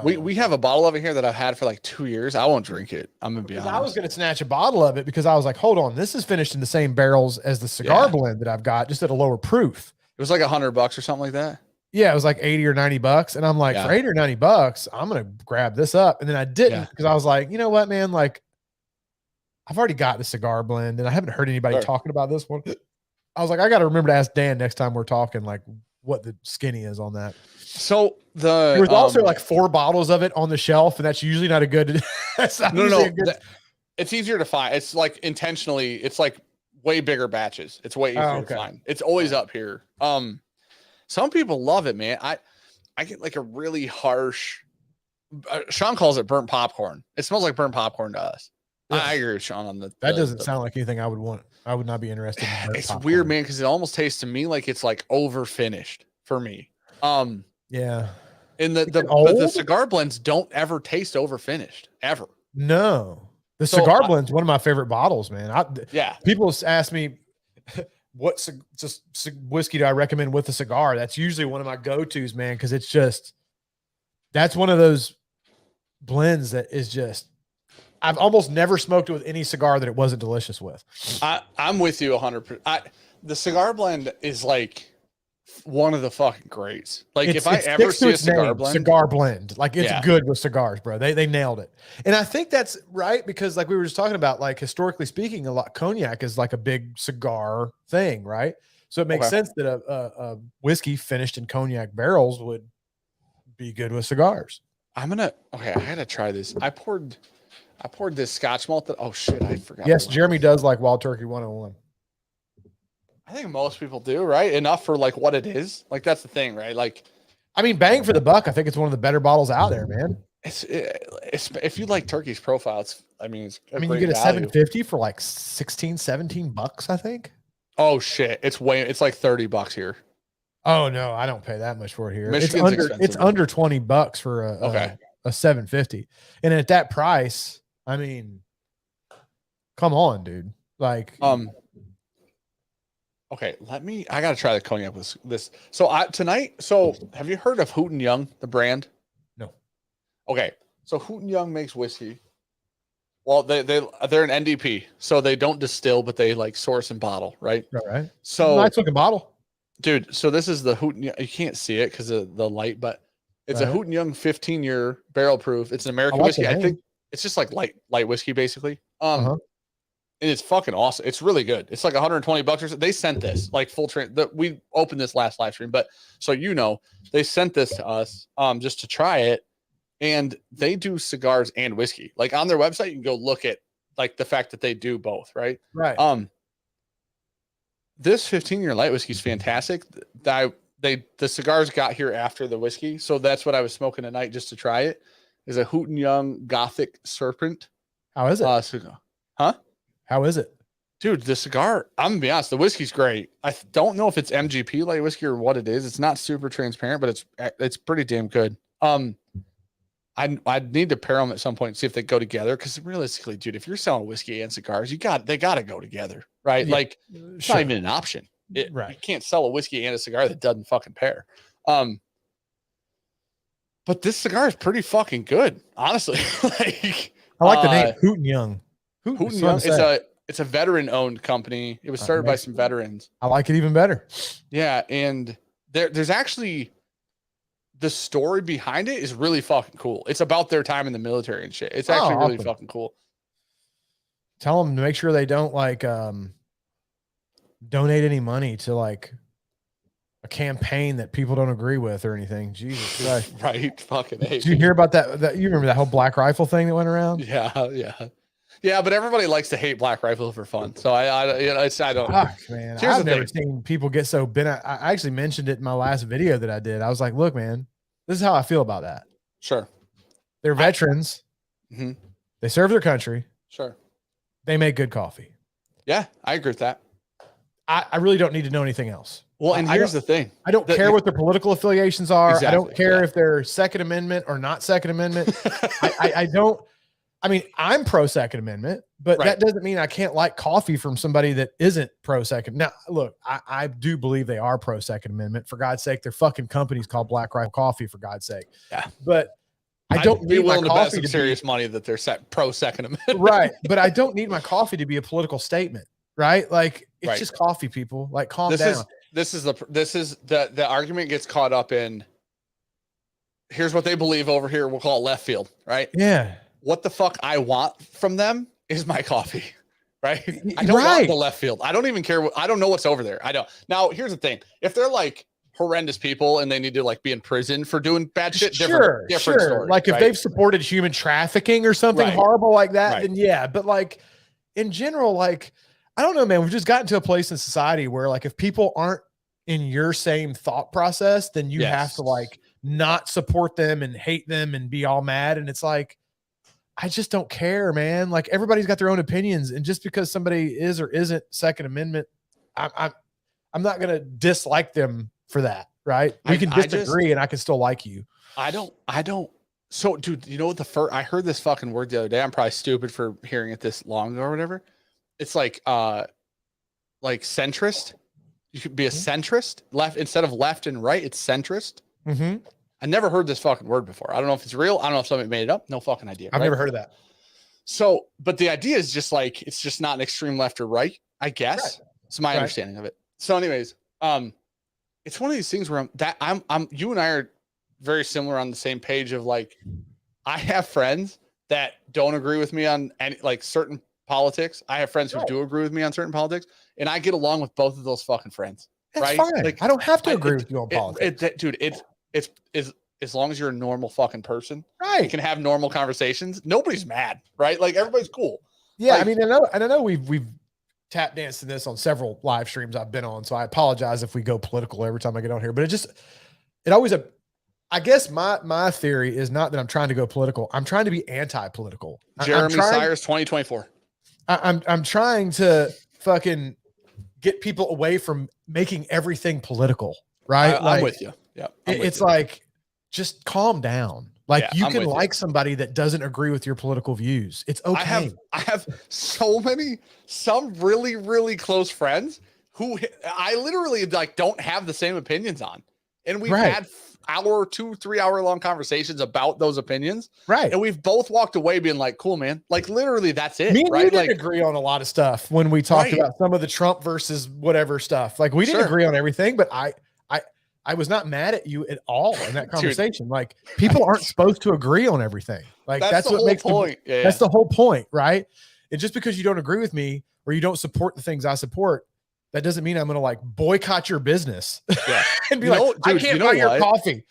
We have a bottle of it here that I've had for like 2 years. I won't drink it. I'm gonna be honest. I was gonna snatch a bottle of it because I was like, hold on, this is finished in the same barrels as the cigar blend that I've got, just at a lower proof. It was like $100 or something like that. Yeah, it was like 80 or 90 bucks. And I'm like, for 80 or 90 bucks, I'm gonna grab this up. And then I didn't because I was like, you know what, man? Like, I've already got the cigar blend and I haven't heard anybody talking about this one. I was like, I gotta remember to ask Dan next time we're talking, like what the skinny is on that. So there was also like 4 bottles of it on the shelf, and that's usually not a good. It's easier to find. It's like intentionally. It's like way bigger batches. It's way easier to find. It's always up here. Some people love it, man. I get like a really harsh. Sean calls it burnt popcorn. It smells like burnt popcorn to us. Yeah. I agree with Sean on that. That doesn't sound like anything I would want. I would not be interested in burnt popcorn. Weird, man, because it almost tastes to me like it's like over finished for me. Yeah. And the cigar blends don't ever taste over finished ever. No. The cigar blend's one of my favorite bottles, man. People ask me what whiskey do I recommend with a cigar? That's usually one of my go-tos, man, because it's just that's one of those blends that is just I've almost never smoked it with any cigar that it wasn't delicious with. I'm with you 100%. The cigar blend is like one of the fucking greats. Like if I ever see a cigar blend, like it's good with cigars, bro. They nailed it. And I think that's right because like we were just talking about, like historically speaking, a lot cognac is like a big cigar thing, right? So it makes sense that a whiskey finished in cognac barrels would be good with cigars. I gotta try this. I poured this Scotch malt I forgot. Yes, Jeremy does like Wild Turkey 101. I think most people do, right? Enough for like what it is. Like that's the thing, right? Like, I mean, bang for the buck. I think it's one of the better bottles out there, man. It's if you like Turkey's profile, you get a 750 for like 16, 17 bucks, I think. Oh shit. It's like $30 here. Oh no, I don't pay that much for it here. It's under 20 bucks for a 750. And at that price, I mean, come on, dude. Like, okay, I gotta try the cognac with this. So have you heard of Hoot and Young, the brand? No. Okay, so Hoot and Young makes whiskey. Well, they're an NDP, so they don't distill, but they like source and bottle, right? Right. So nice looking bottle, dude. So this is the Hoot and Young. You can't see it because of the light, but it's a Hoot and Young 15-year barrel proof. It's an American whiskey. I think it's just like light whiskey, basically. And it's fucking awesome. It's really good. It's like $120 or so. They sent this like full train. We opened this last live stream, but so they sent this to us just to try it. And they do cigars and whiskey. Like on their website, you can go look at like the fact that they do both, right? Right. This 15-year light whiskey is fantastic. The cigars got here after the whiskey, so that's what I was smoking tonight just to try it. Is a Hoot and Young Gothic Serpent. How is it? Cigar. Huh? How is it? Dude, the cigar, I'm gonna be honest, the whiskey's great. I don't know if it's MGP light whiskey or what it is. It's not super transparent, but it's pretty damn good. I'd need to pair them at some point and see if they go together. Because realistically, dude, if you're selling whiskey and cigars, they gotta go together, right? Yeah, like it's not even an option. You can't sell a whiskey and a cigar that doesn't fucking pair. But this cigar is pretty fucking good, honestly. Like I like the name Hoot and Young. Hoot and Young it's a veteran-owned company. It was started by some veterans. I like it even better. Yeah, and there's actually the story behind it is really fucking cool. It's about their time in the military and shit. It's actually really fucking cool. Tell them to make sure they don't like donate any money to like a campaign that people don't agree with or anything. Jesus Christ. Right. Fucking Did you hear about that? You remember that whole Black Rifle thing that went around? Yeah, but everybody likes to hate Black Rifle for fun. So I don't. Fuck, man. I've never seen people get so bent. I actually mentioned it in my last video that I did. I was like, look, man, this is how I feel about that. Sure. They're veterans. They serve their country. Sure. They make good coffee. Yeah, I agree with that. I really don't need to know anything else. Well, and here's the thing. I don't care what their political affiliations are. Exactly, I don't care if they're Second Amendment or not Second Amendment. I don't. I mean, I'm pro Second Amendment, but that doesn't mean I can't like coffee from somebody that isn't pro Second. Now, look, I do believe they are pro Second Amendment. For God's sake, their fucking company's called Black Rifle Coffee. For God's sake, But I don't need my coffee to serious money that they're pro Second Amendment, right? But I don't need my coffee to be a political statement, right? Like it's just coffee, people. Like calm down. This is the argument gets caught up in. Here's what they believe over here. We'll call it left field, right? Yeah. What the fuck I want from them is my coffee, right? I don't want the left field. I don't even care. I don't know what's over there. I don't. Now, here's the thing. If they're like horrendous people and they need to like be in prison for doing bad shit, different story. Like if they've supported human trafficking or something horrible like that, then yeah. But like in general, like, I don't know, man, we've just gotten to a place in society where like, if people aren't in your same thought process, then you have to like not support them and hate them and be all mad. And it's like, I just don't care, man. Like everybody's got their own opinions. And just because somebody is or isn't Second Amendment, I'm not going to dislike them for that. Right. We can disagree and I can still like you. I don't. So dude, you know what I heard this fucking word the other day. I'm probably stupid for hearing it this long ago or whatever. It's like centrist. You could be a centrist left instead of left and right. It's centrist. Mm-hmm. I never heard this fucking word before. I don't know if it's real. I don't know if somebody made it up. No fucking idea. I've never heard of that. So, but the idea is just like, it's just not an extreme left or right, I guess. It's my understanding of it. So anyways, it's one of these things where you and I are very similar on the same page of like, I have friends that don't agree with me on any, like certain politics. I have friends who do agree with me on certain politics, and I get along with both of those fucking friends. That's fine. Like, I don't have to agree with you on politics. Dude, it's as long as you're a normal fucking person, right? You can have normal conversations. Nobody's mad, right? Like everybody's cool. Yeah, like, I mean, I know we've tap danced in this on several live streams I've been on, so I apologize if we go political every time I get on here. But I guess my theory is not that I'm trying to go political. I'm trying to be anti-political. Jeremy Siers 2024. I'm trying to fucking get people away from making everything political, right? I'm with you. Yeah, it's like, just calm down. Like you can like somebody that doesn't agree with your political views. It's okay. I have some really, really close friends who I literally like don't have the same opinions on. And we've had 2-3 hour long conversations about those opinions. Right. And we've both walked away being like, cool, man. Like literally that's it. Me and right? you didn't agree on a lot of stuff when we talked about some of the Trump versus whatever stuff. Like we didn't agree on everything, but I was not mad at you at all in that conversation. Dude. Like people aren't supposed to agree on everything. Like that's what makes the point. That's the whole point, right? And just because you don't agree with me or you don't support the things I support, that doesn't mean I'm going to like boycott your business and be dude, I can't buy your coffee.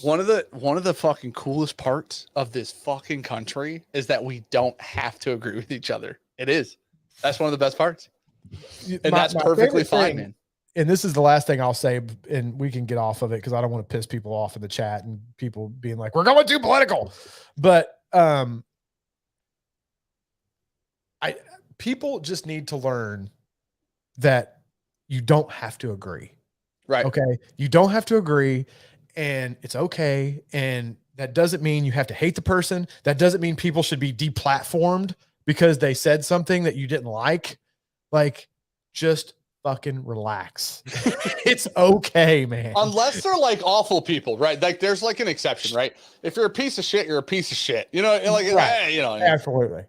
One of the fucking coolest parts of this fucking country is that we don't have to agree with each other. It is. That's one of the best parts. And that's perfectly fine, man. And this is the last thing I'll say, and we can get off of it because I don't want to piss people off in the chat and people being like, we're going too political. But people just need to learn that you don't have to agree. Right. Okay. You don't have to agree, and it's okay. And that doesn't mean you have to hate the person. That doesn't mean people should be deplatformed because they said something that you didn't like. Like, just fucking relax. It's okay, man. Unless they're like awful people, right? Like there's like an exception, right? If you're a piece of shit, you're a piece of shit. You know, like hey, you know. Absolutely.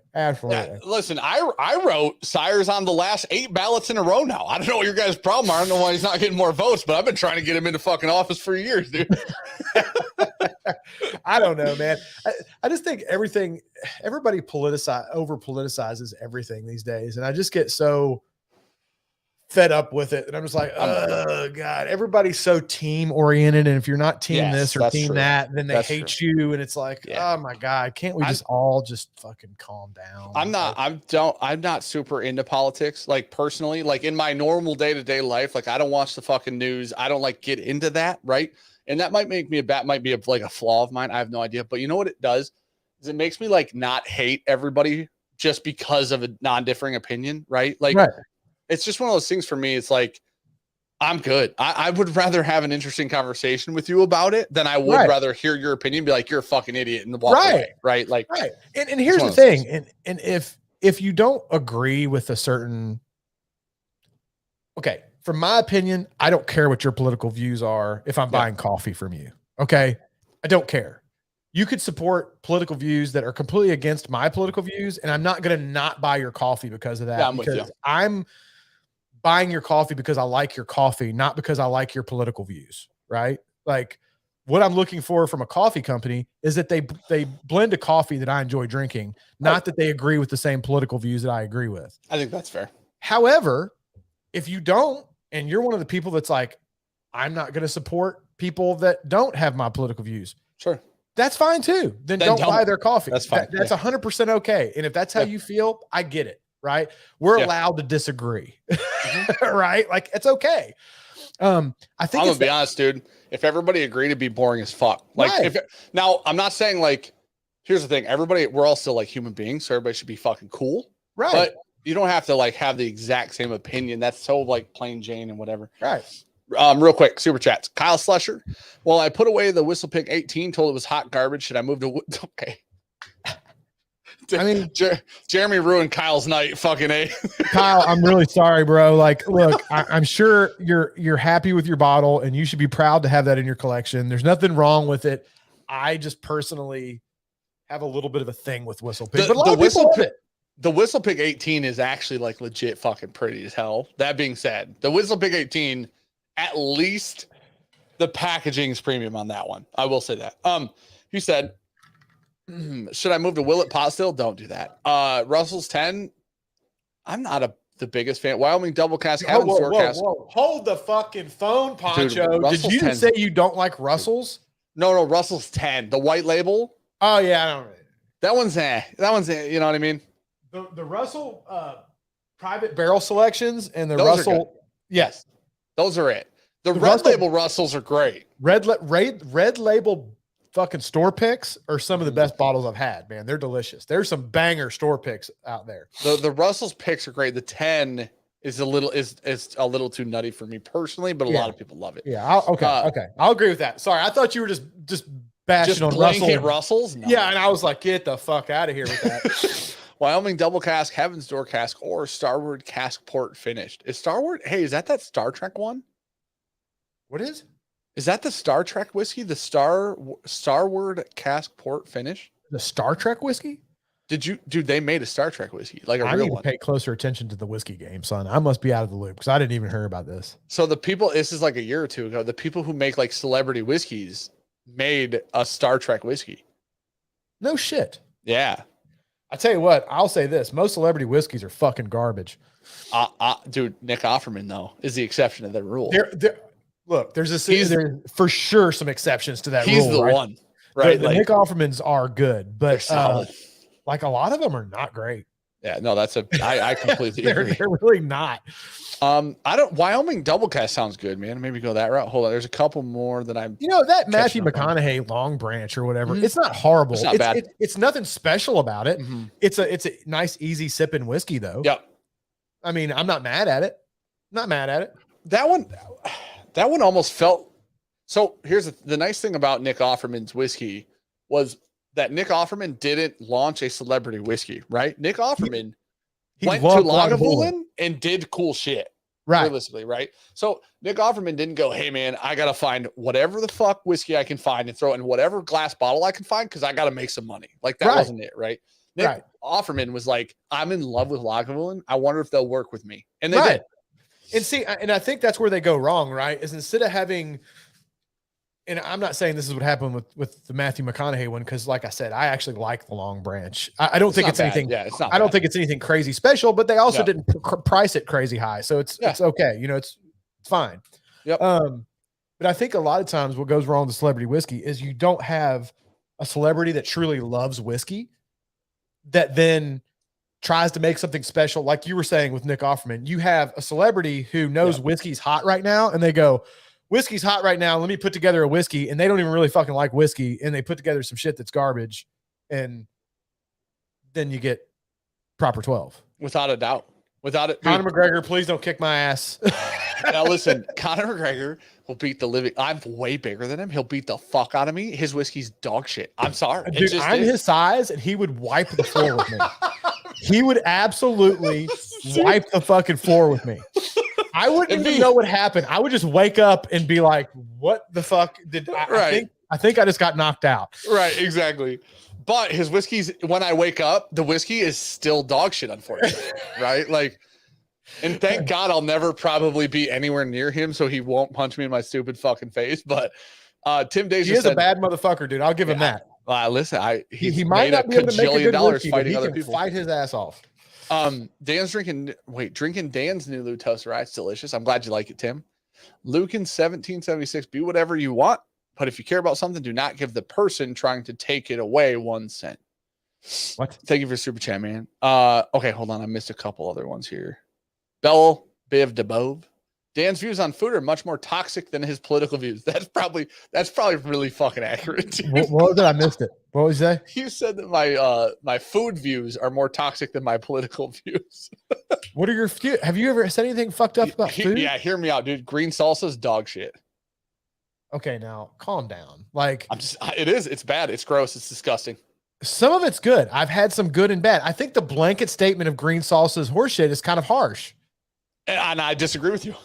Listen, I wrote Siers on the last 8 ballots in a row now. I don't know what your guys' problem are. I don't know why he's not getting more votes, but I've been trying to get him into fucking office for years, dude. I don't know, man. I just think everybody over politicizes everything these days. And I just get so fed up with it. And I'm just like, oh God, everybody's so team oriented. And if you're not team this or team that, then they hate you. And it's like, oh my God, can't we just all just fucking calm down? I'm not super into politics. Like personally, like in my normal day-to-day life, like I don't watch the fucking news. I don't like get into that. Right. And that might make me might be like a flaw of mine. I have no idea. But you know what it does is it makes me like not hate everybody just because of a non-differing opinion. Right. Like, it's just one of those things for me. It's like, I'm good. I would rather have an interesting conversation with you about it than I would Right. rather hear your opinion, be like, you're a fucking idiot and walk Right. away. Right. Like, right. And here's the thing. And if you don't agree with a certain, okay, from my opinion, I don't care what your political views are if I'm buying coffee from you. Okay. I don't care. You could support political views that are completely against my political views, and I'm not going to not buy your coffee because of that. Yeah, I'm with you. I'm buying your coffee because I like your coffee, not because I like your political views, right? Like what I'm looking for from a coffee company is that they blend a coffee that I enjoy drinking, not that they agree with the same political views that I agree with. I think that's fair. However, if you don't, and you're one of the people that's like, I'm not going to support people that don't have my political views. Sure. That's fine too. Then don't buy their coffee. That's fine. That's 100% okay. And if that's how you feel, I get it. Right. We're allowed to disagree. Right. Like it's okay. I think I'm gonna be honest, dude. If everybody agreed, it'd be boring as fuck. Like now I'm not saying like, here's the thing. We're all still like human beings. So everybody should be fucking cool. Right. But you don't have to like have the exact same opinion. That's so like plain Jane and whatever. Right. Real quick, super chats. Kyle Slusher. Well, I put away the Whistle Pig 18, told it was hot garbage. Should I move to okay? I mean, Jeremy ruined Kyle's night. Fucking A. Kyle, I'm really sorry, bro. Like, look, I'm sure you're happy with your bottle, and you should be proud to have that in your collection. There's nothing wrong with it. I just personally have a little bit of a thing with Whistle Pig, but a lot of people love it. The Whistle Pig 18 is actually like legit fucking pretty as hell. That being said, the Whistle Pig 18, at least the packaging is premium on that one. I will say that. He said, should I move to Willet Pot Still? Don't do that. Russell's 10. I'm not the biggest fan. Wyoming Double Cask. Hold the fucking phone, Poncho. Dude, did you just say you don't like Russell's? No, Russell's 10. The white label. Oh yeah, I don't. That one's you know what I mean? The Russell private barrel selections and the those Russell. Yes, those are it. The red label Russells are great. Red label fucking store picks are some of the best bottles I've had, man. They're delicious. There's some banger store picks out there. The Russell's picks are great. The 10 is a little too nutty for me personally, but a lot of people love it. Yeah. Okay. I'll agree with that. Sorry. I thought you were just bashing on Russell's. No. Yeah. And I was like, get the fuck out of here with that. Wyoming Double Cask, Heaven's Door Cask, or Starward Cask Port finished. Is Starward? Hey, is that Star Trek one? What is? Is that the Star Trek whiskey? The Starward Cask Port finish? The Star Trek whiskey? Dude, they made a Star Trek whiskey, like a I real need one. to pay closer attention to the whiskey game, son. I must be out of the loop because I didn't even hear about this. So this is like a year or two ago. The people who make like celebrity whiskeys made a Star Trek whiskey. No shit. Yeah. I tell you what, I'll say this: most celebrity whiskeys are fucking garbage. Dude, Nick Offerman though is the exception to that rule. Look, there's for sure some exceptions to that rule. He's the one, right? The Nick Offermans are good, but like a lot of them are not great. Yeah, no, I completely agree. They're really not. Wyoming Double Cask sounds good, man. Maybe go that route. Hold on, there's a couple more that I'm. That Matthew McConaughey Long Branch or whatever. Mm-hmm. It's not horrible. It's not bad. It's nothing special about it. Mm-hmm. It's a nice, easy sipping whiskey though. Yep. I mean, I'm not mad at it. Not mad at it. That one almost felt. So here's the nice thing about Nick Offerman's whiskey was that Nick Offerman didn't launch a celebrity whiskey, right? Nick Offerman went to Lagavulin and did cool shit, right? Realistically, right? So Nick Offerman didn't go, hey man, I gotta find whatever the fuck whiskey I can find and throw it in whatever glass bottle I can find because I gotta make some money. Like that wasn't it, right? Nick Offerman was like, I'm in love with Lagavulin. I wonder if they'll work with me, and they did. And see, and I think that's where they go wrong, right? Is instead of having, and I'm not saying this is what happened with the Matthew McConaughey one, because like I said, I actually like the Long Branch. I don't think it's anything. Yeah, it's not. I don't think it's anything crazy special, but they also didn't price it crazy high, so it's okay. It's fine. Yep. But I think a lot of times what goes wrong with celebrity whiskey is you don't have a celebrity that truly loves whiskey that then tries to make something special. Like you were saying with Nick Offerman, you have a celebrity who knows whiskey's hot right now. And they go, whiskey's hot right now. Let me put together a whiskey. And they don't even really fucking like whiskey. And they put together some shit that's garbage. And then you get proper 12. Without a doubt. Without it. Conor McGregor, please don't kick my ass. Now listen, Conor McGregor will beat the living. I'm way bigger than him. He'll beat the fuck out of me. His whiskey's dog shit. I'm sorry. Dude, I'm his size, and he would wipe the floor with me. He would absolutely wipe the fucking floor with me. I wouldn't even know what happened. I would just wake up and be like, "What the fuck did I think I just got knocked out." Right, exactly. But his whiskey's, when I wake up, the whiskey is still dog shit, unfortunately. Right? Like, and thank God I'll never probably be anywhere near him, so he won't punch me in my stupid fucking face. But Tim Days is a bad motherfucker, dude. I'll give him that. Listen, he might not be able to make a good whiskey, fighting he other can people. fight his ass off. Dan's drinking Dan's new Lou Toast Rye. It's delicious. I'm glad you like it, Tim. Lucan 1776. Be whatever you want, but if you care about something, do not give the person trying to take it away 1 cent. What? Thank you for super chat, man. Okay, hold on. I missed a couple other ones here. Bell Biv DeBove. Dan's views on food are much more toxic than his political views. That's probably really fucking accurate. What was it? I missed it. What was that? You said that my food views are more toxic than my political views. What are your views? Have you ever said anything fucked up about food? Yeah, hear me out, dude. Green salsa's dog shit. Okay, now calm down. Like, it's bad. It's gross. It's disgusting. Some of it's good. I've had some good and bad. I think the blanket statement of green salsa is horseshit is kind of harsh. And I disagree with you.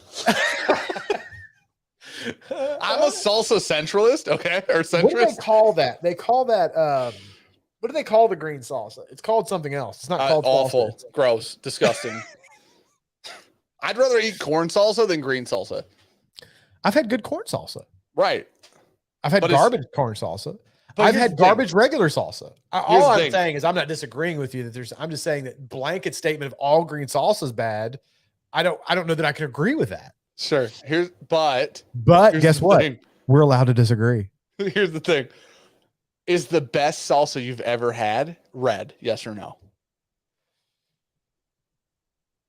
I'm a salsa centralist, okay? Or centrist. What do they call that? They call that what do they call the green salsa? It's called something else. It's not called awful, salsa. Gross, disgusting. I'd rather eat corn salsa than green salsa. I've had good corn salsa. Right. I've had garbage corn salsa. I've had garbage regular salsa. All I'm saying is I'm not disagreeing with you I'm just saying that blanket statement of all green salsa is bad. I don't know that I can agree with that. Sure. But guess what? We're allowed to disagree. Here's the thing. Is the best salsa you've ever had red? Yes or no?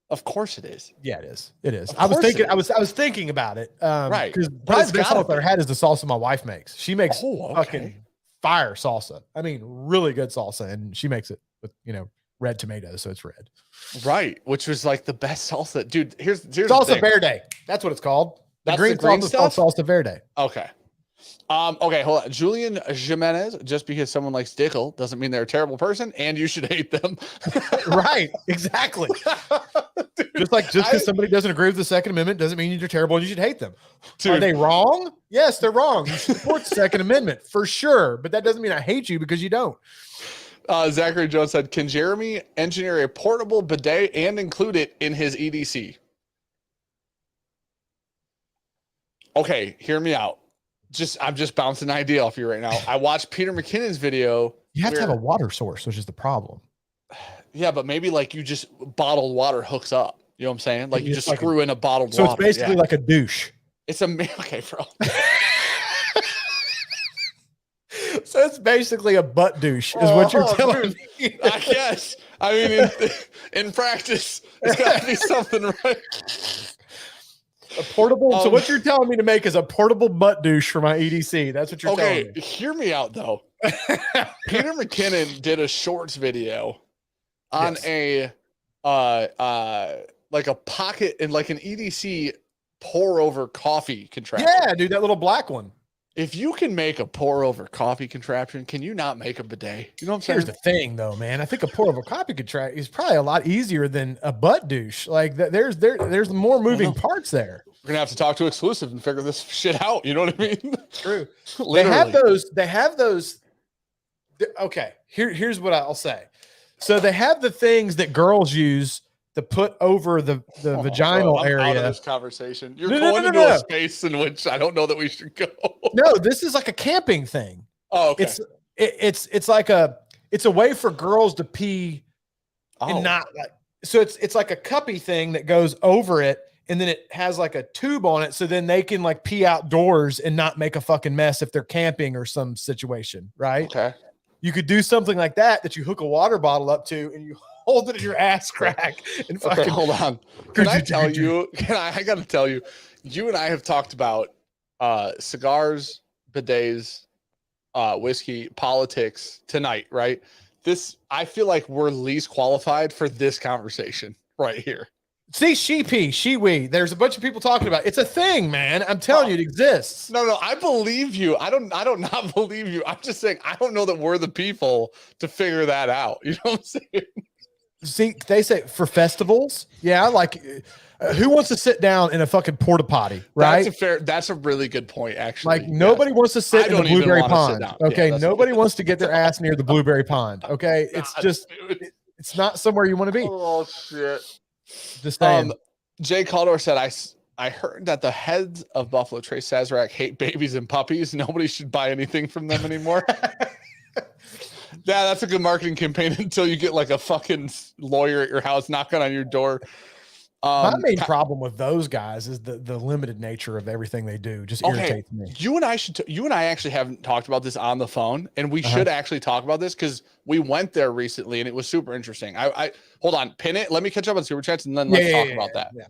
Of course it is. Yeah, it is. It is. I was thinking about it. Right. Because probably the best salsa I had is the salsa my wife makes. She makes fucking fire salsa. I mean, really good salsa, and she makes it with red tomatoes, so it's red. Right, which was like the best salsa, dude. Here's salsa verde. That's what it's called. The green salsa is called salsa verde. Okay. Okay, hold on. Julian Jimenez. Just because someone likes Dickel doesn't mean they're a terrible person, and you should hate them. Right, exactly. Dude, just because somebody doesn't agree with the Second Amendment doesn't mean you're terrible and you should hate them. Dude. Are they wrong? Yes, they're wrong. You should support the Second Amendment for sure, but that doesn't mean I hate you because you don't. Zachary Jones said, "Can Jeremy engineer a portable bidet and include it in his EDC?" Okay, hear me out. I'm just bouncing an idea off you right now. I watched Peter McKinnon's video. You have to have a water source, which is the problem. Yeah, but maybe like you just bottled water hooks up. You know what I'm saying? Like you just screw in a bottled water. So it's basically like a douche. It's okay, bro. So it's basically a butt douche, is what you're telling me. I guess. I mean, in practice, it's got to be something, right? A portable. So what you're telling me to make is a portable butt douche for my EDC. That's what you're telling me. Okay, hear me out though. Peter McKinnon did a shorts video on a like a pocket and like an EDC pour over coffee contraption. Yeah, dude, that little black one. If you can make a pour over coffee contraption, can you not make a bidet? You know what I'm saying? Here's the thing, though, man. I think a pour over coffee contraption is probably a lot easier than a butt douche. Like there's more moving parts there. We're gonna have to talk to Exclusive and figure this shit out. You know what I mean? True. Literally. They have those. Okay. Here's what I'll say. So they have the things that girls use to put over the vaginal area. Out of this conversation. You're going into a space in which I don't know that we should go. No, this is like a camping thing. Oh, okay. It's like it's a way for girls to pee and not like, so it's like a cuppy thing that goes over it, and then it has like a tube on it, so then they can like pee outdoors and not make a fucking mess if they're camping or some situation, right? Okay. You could do something like that you hook a water bottle up to and you hold it in your ass crack and fucking hold on. Can I tell you? I got to tell you, you and I have talked about cigars, bidets, whiskey, politics tonight, right? I feel like we're least qualified for this conversation right here. See, she-we. There's a bunch of people talking about it. It's a thing, man. I'm telling you, it exists. No, I believe you. I don't not believe you. I'm just saying I don't know that we're the people to figure that out. You know what I'm saying? See, they say for festivals, yeah, like who wants to sit down in a fucking porta potty, right? That's a really good point, actually. Like nobody wants to sit in the blueberry pond. Okay, yeah, nobody wants to get their ass near the blueberry pond. Okay, it's just it's not somewhere you want to be. Oh shit. Just saying. Jay Caldor said, I heard that the heads of Buffalo Trace Sazerac hate babies and puppies. Nobody should buy anything from them anymore. Yeah, that's a good marketing campaign until you get like a fucking lawyer at your house knocking on your door. My main problem with those guys is the limited nature of everything they do. Just irritates me. You and I actually haven't talked about this on the phone, and we should actually talk about this because we went there recently and it was super interesting. I hold on, pin it. Let me catch up on super chats and then let's talk about that. Yeah.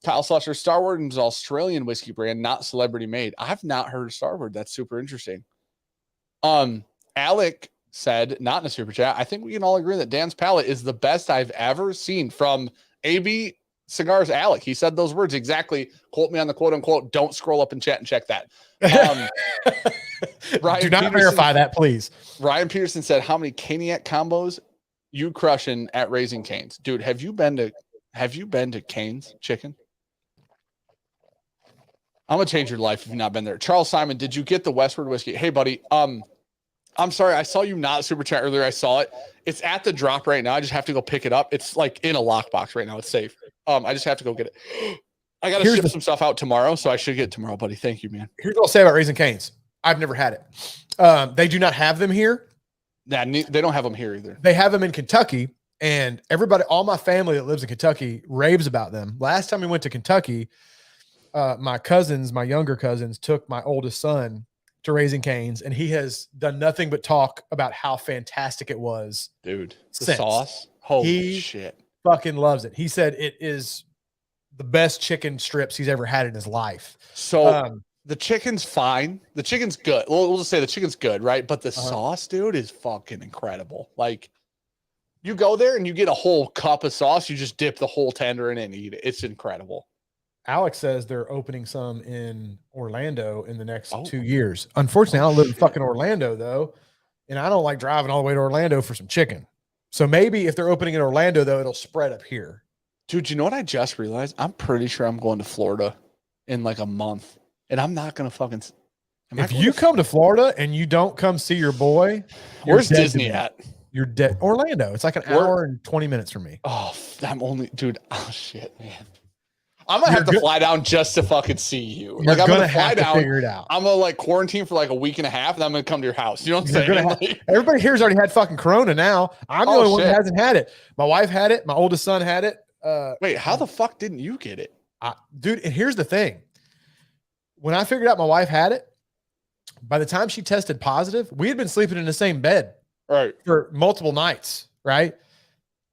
Kyle Slusher, Starward is Australian whiskey brand, not celebrity made. I've not heard of Starward. That's super interesting. Alec said, not in a super chat, I think we can all agree that Dan's palate is the best I've ever seen from AB Cigars. Alec, he said those words exactly. Quote me on the quote unquote. Don't scroll up in chat and check that. Ryan Do not Peterson, verify that, please. Ryan Peterson said, how many Cognac combos you crushing at Raising Cane's? Dude, have you been to Cane's Chicken? I'm gonna change your life if you've not been there. Charles Simon, did you get the Westward whiskey? Hey, buddy. I'm sorry, I saw you not super chat earlier. I saw it. It's at the drop right now. I just have to go pick it up. It's like in a lockbox right now. It's safe. I just have to go get it. I got to ship some stuff out tomorrow, so I should get it tomorrow, buddy. Thank you, man. Here's what I'll say about Raising Cane's. I've never had it. They do not have them here. Nah, they don't have them here either. They have them in Kentucky, and everybody, all my family that lives in Kentucky raves about them. Last time we went to Kentucky, my younger cousins took my oldest son to Raising Cane's, and he has done nothing but talk about how fantastic it was. Dude, the sauce. Holy shit. Fucking loves it. He said it is the best chicken strips he's ever had in his life. So the chicken's fine. The chicken's good. We'll just say the chicken's good, right? But the sauce, dude, is fucking incredible. Like, you go there and you get a whole cup of sauce. You just dip the whole tender in it and eat it. It's incredible. Alex says they're opening some in Orlando in the next 2 years. Unfortunately, I don't live in fucking Orlando, though, and I don't like driving all the way to Orlando for some chicken. So maybe if they're opening in Orlando, though, it'll spread up here. Dude, you know what I just realized? I'm pretty sure I'm going to Florida in like a month, and I'm not going to fucking – If you come to Florida and you don't come see your boy – where's Disney at? You're dead. Orlando. It's like an hour and 20 minutes from me. Oh, I'm only – dude, oh, shit, man. I'm gonna have to fly down just to fucking see you. Like, I'm gonna fly down, figure it out. I'm gonna like quarantine for like a week and a half, and I'm gonna come to your house. You know what I'm saying? Everybody here's already had fucking Corona now. I'm the only one that hasn't had it. My wife had it. My oldest son had it. Wait, how the fuck didn't you get it? Dude, and here's the thing. When I figured out my wife had it, by the time she tested positive, we had been sleeping in the same bed for multiple nights, right?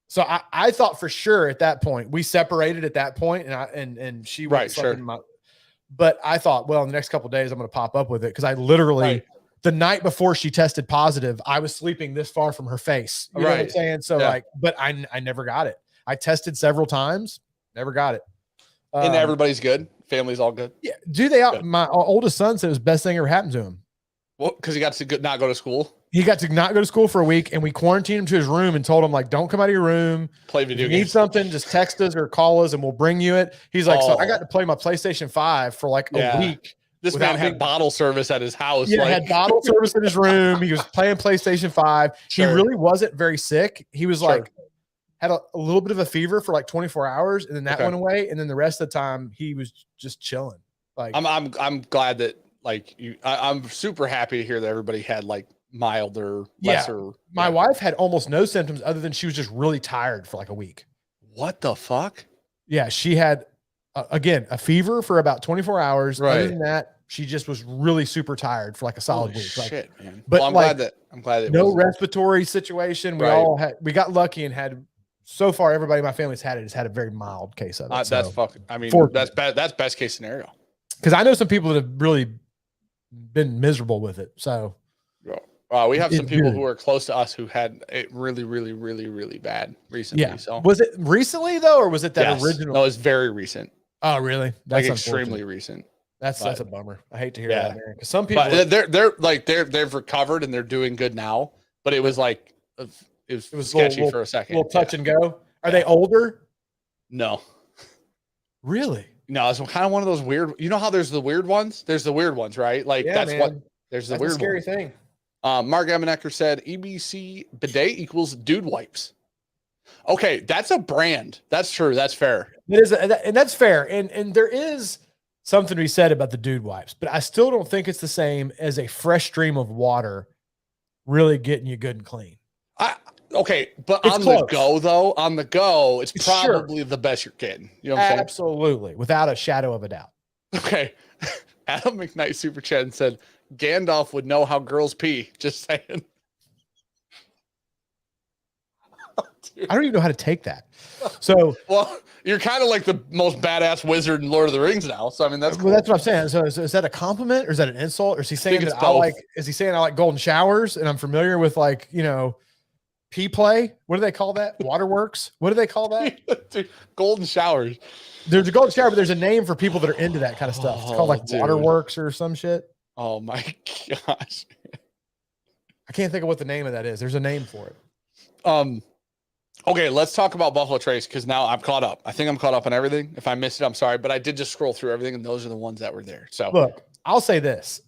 So I thought for sure at that point we separated at that point, and she was but I thought, well, in the next couple of days I'm going to pop up with it because I literally the night before she tested positive, I was sleeping this far from her face. You know what I'm saying? So but I never got it. I tested several times, never got it. And everybody's good. Family's all good. Yeah, my oldest son said it was the best thing ever happened to him. Well, because he got to not go to school. He got to not go to school for a week, and we quarantined him to his room and told him, like, don't come out of your room. Play video games. Need something, just text us or call us, and we'll bring you it. He's like, so I got to play my PlayStation 5 for like a week. This man had bottle service at his house. Yeah, had bottle service in his room. He was playing PlayStation 5. He really wasn't very sick. He was like, had a little bit of a fever for like 24 hours, and then that went away. And then the rest of the time, he was just chilling. Like, I'm glad that like I'm super happy to hear that everybody had like milder, lesser. My wife had almost no symptoms other than she was just really tired for like a week. What the fuck? Yeah, she had again a fever for about 24 hours. Other than that, she just was really super tired for like a solid week. Shit, man. But well, I'm glad that no respiratory situation. We got lucky and had. So far, everybody in my family's had it has had a very mild case of it. That's fucking. I mean, that's bad. That's best case scenario. Because I know some people that have really been miserable with it. So, We have some It's people good. who are close to us who had it really, really, really, really bad recently. Yeah. So Was it recently though, or was it that yes. original? No, it's very recent. Oh, really? Like That's extremely unfortunate. recent. That's a bummer. I hate to hear that, man. Because some people, but they've recovered and they're doing good now. But it was like it was sketchy for a second. Little touch and go. Are they older? No. Really? No, it's kind of one of those weird. You know how there's the weird ones? There's the weird ones, right? Like Yeah, that's man. what there's the That's weird a scary one. thing. Mark Amenecker said EBC bidet equals dude wipes. Okay, that's a brand. That's true. That's fair. It is, and that's fair. And there is something to be said about the dude wipes, but I still don't think it's the same as a fresh stream of water really getting you good and clean. Okay, but It's on close. the go though, on the go, it's probably the best you're getting. You know what I'm saying? Absolutely, without a shadow of a doubt. Okay. Adam McKnight super chat and said Gandalf would know how girls pee. Just saying. I don't even know how to take that. So, well, you're kind of like the most badass wizard in Lord of the Rings now. So I mean, that's cool. Well, that's what I'm saying. So is that a compliment or is that an insult? Or is he saying that I like? Is he saying I like golden showers and I'm familiar with like pee play? What do they call that? Waterworks? What do they call that? Dude, golden showers. There's a golden shower, but there's a name for people that are into that kind of stuff. It's called like waterworks or some shit. Oh my gosh. I can't think of what the name of that is. There's a name for it. Okay, let's talk about Buffalo Trace because now I'm caught up. I think I'm caught up on everything. If I missed it, I'm sorry, but I did just scroll through everything, and those are the ones that were there. So look, I'll say this.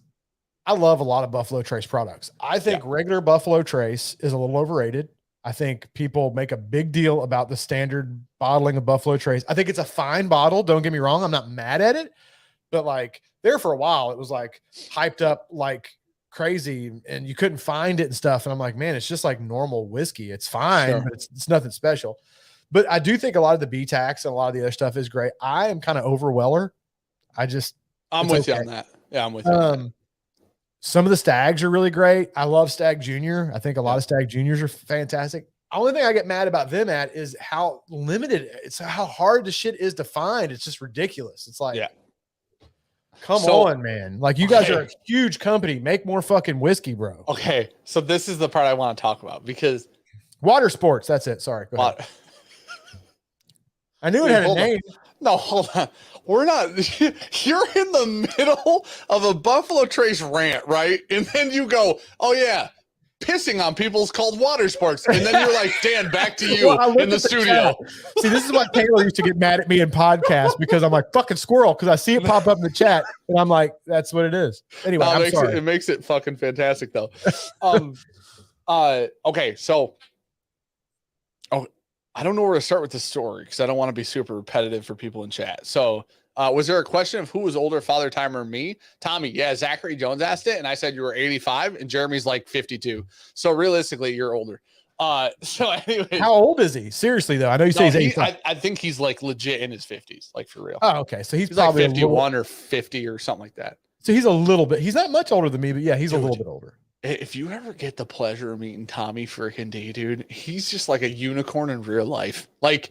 I love a lot of Buffalo Trace products. I think regular Buffalo Trace is a little overrated. I think people make a big deal about the standard bottling of Buffalo Trace. I think it's a fine bottle. Don't get me wrong. I'm not mad at it, but like there for a while, it was like hyped up like crazy and you couldn't find it and stuff. And I'm like, man, it's just like normal whiskey. It's fine, but it's nothing special. But I do think a lot of the B-Tax and a lot of the other stuff is great. I am kind of over Weller. I'm with you on that. Yeah, I'm with you. Some of the Stags are really great. I love Stag Junior. I think a lot of Stag Juniors are fantastic. Only thing I get mad about them at is how limited it's how hard the shit is to find. It's just ridiculous. It's like, come on, man. Like you guys are a huge company. Make more fucking whiskey, bro. Okay. So this is the part I want to talk about because water sports. That's it. Sorry. Go ahead. I knew it had a name. No, hold on. We're not. You're in the middle of a Buffalo Trace rant, right? And then you go, "Oh yeah, pissing on people is called water sports." And then you're like, "Dan, back to you in the studio." See, this is why Taylor used to get mad at me in podcasts because I'm like fucking squirrel because I see it pop up in the chat and I'm like, "That's what it is." Anyway, I'm sorry. It makes it fucking fantastic though. Okay, so. I don't know where to start with this story because I don't want to be super repetitive for people in chat. So was there a question of who was older, Father Time or me? Tommy, yeah, Zachary Jones asked it, and I said you were 85, and Jeremy's like 52. So realistically, you're older. So anyway. How old is he? Seriously, though. I know you say he's 85. I think he's like legit in his 50s, like for real. Oh, okay. So he's probably like 51 or 50 or something like that. So he's a little bit. He's not much older than me, but yeah, he's a little bit older. If you ever get the pleasure of meeting Tommy freaking D, dude, he's just like a unicorn in real life. Like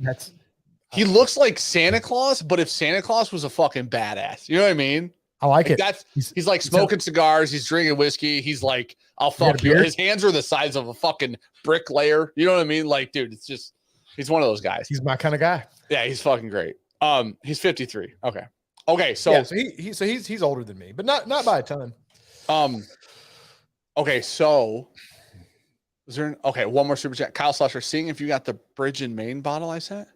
he looks like Santa Claus, but if Santa Claus was a fucking badass, you know what I mean? I like it. He's like smoking cigars. He's drinking whiskey. He's like, I'll fuck you. His hands are the size of a fucking bricklayer. You know what I mean? Like, dude, it's just, he's one of those guys. He's my kind of guy. Yeah, he's fucking great. He's 53. Okay. So, yeah, so he's older than me, but not by a ton. Okay, so is there one more super chat? Kyle Slusher, seeing if you got the Bridge in Maine bottle I sent.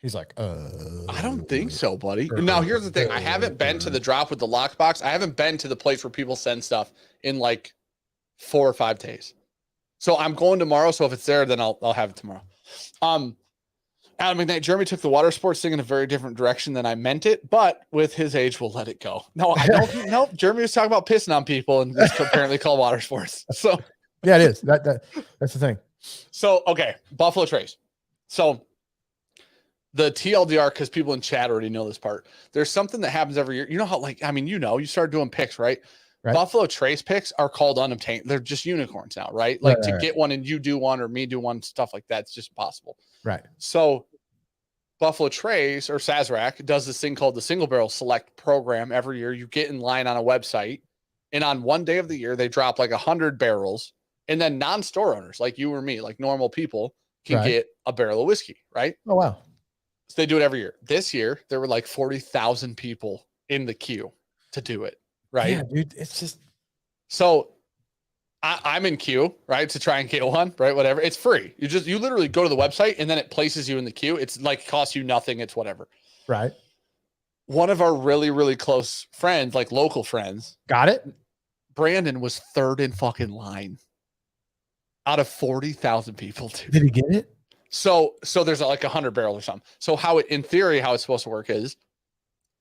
He's like, I don't think so, buddy. Now here's the thing. I haven't been to the drop with the lockbox. I haven't been to the place where people send stuff in like 4 or 5 days. So I'm going tomorrow. So if it's there, then I'll have it tomorrow. Adam McKnight, Jeremy took the water sports thing in a very different direction than I meant it, but with his age, we'll let it go. No, I don't. No, Jeremy was talking about pissing on people, and it's apparently called water sports. So, yeah, it is. That's the thing. So, okay, Buffalo Trace. So, the TLDR, because people in chat already know this part. There's something that happens every year. You know how, you started doing picks, right? Buffalo Trace picks are called unobtained. They're just unicorns now, right? Like to get one and you do one or me do one, stuff like that. It's just impossible. Right. So Buffalo Trace or Sazerac does this thing called the Single Barrel Select program every year. You get in line on a website And on one day of the year, they drop like 100 barrels. And then non-store owners like you or me, like normal people, can get a barrel of whiskey, right? Oh, wow. So they do it every year. This year, there were like 40,000 people in the queue to do it, right? Yeah, dude. It's just. So I'm in queue, right, to try and get one, right? Whatever. It's free. You literally go to the website and then it places you in the queue. It's like costs you nothing. It's whatever. Right. One of our really, really close friends, like local friends. Got it. Brandon was third in fucking line out of 40,000 people. Dude. Did he get it? So there's like 100 barrels or something. So in theory, how it's supposed to work is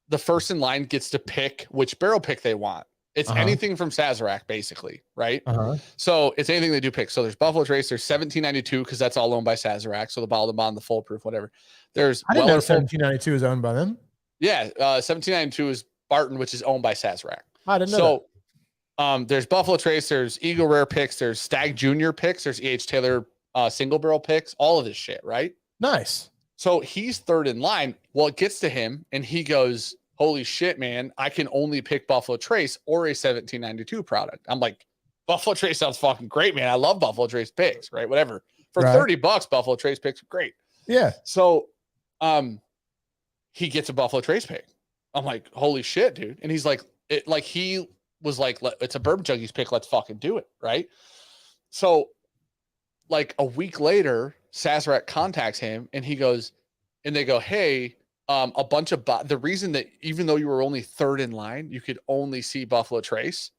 the first in line gets to pick which barrel pick they want. It's anything from Sazerac, basically, right? So it's anything they do pick. So there's Buffalo Trace, there's 1792 because that's all owned by Sazerac. So the bottle, the bond, the full proof, whatever. There's I didn't know 1792 is owned by them. Yeah, 1792 is Barton, which is owned by Sazerac. I didn't know. So there's Buffalo Trace, there's Eagle Rare picks, there's Stag Junior picks, there's E.H. Taylor single barrel picks, all of this shit, right? Nice. So he's third in line. Well, it gets to him and he goes, holy shit, man, I can only pick Buffalo Trace or a 1792 product. I'm like, Buffalo Trace sounds fucking great, man. I love Buffalo Trace picks, right? Whatever. For $30, Buffalo Trace picks are great. Yeah. So he gets a Buffalo Trace pick. I'm like, holy shit, dude. And he's like, he was like, it's a Bourbon Junkies pick. Let's fucking do it. Right. So like a week later, Sazerac contacts him and he goes, and they go, hey, a bunch of the reason that even though you were only third in line, you could only see Buffalo Trace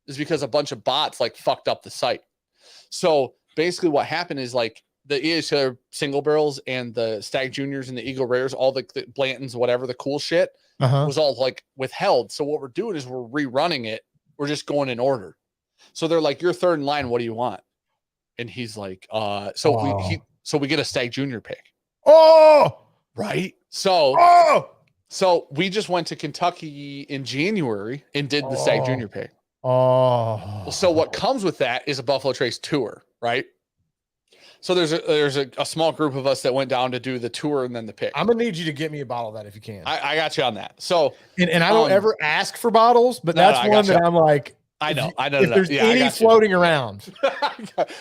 is because a bunch of bots like fucked up the site. So basically what happened is like the EHR single barrels and the Stag Juniors and the Eagle Rares, all the Blantons, whatever, the cool shit was all like withheld. So what we're doing is we're rerunning it. We're just going in order. So they're like, you're third in line. What do you want? And he's like, so we get a Stag Junior pick. Oh, right. So we just went to Kentucky in January and did the Stag Junior pick. So what comes with that is a Buffalo Trace tour, right? So there's a small group of us that went down to do the tour and then the pick. I'm gonna need you to get me a bottle of that if you can. I got you on that. So and I don't ever ask for bottles, but that's one that I'm like, I know. If there's any floating around,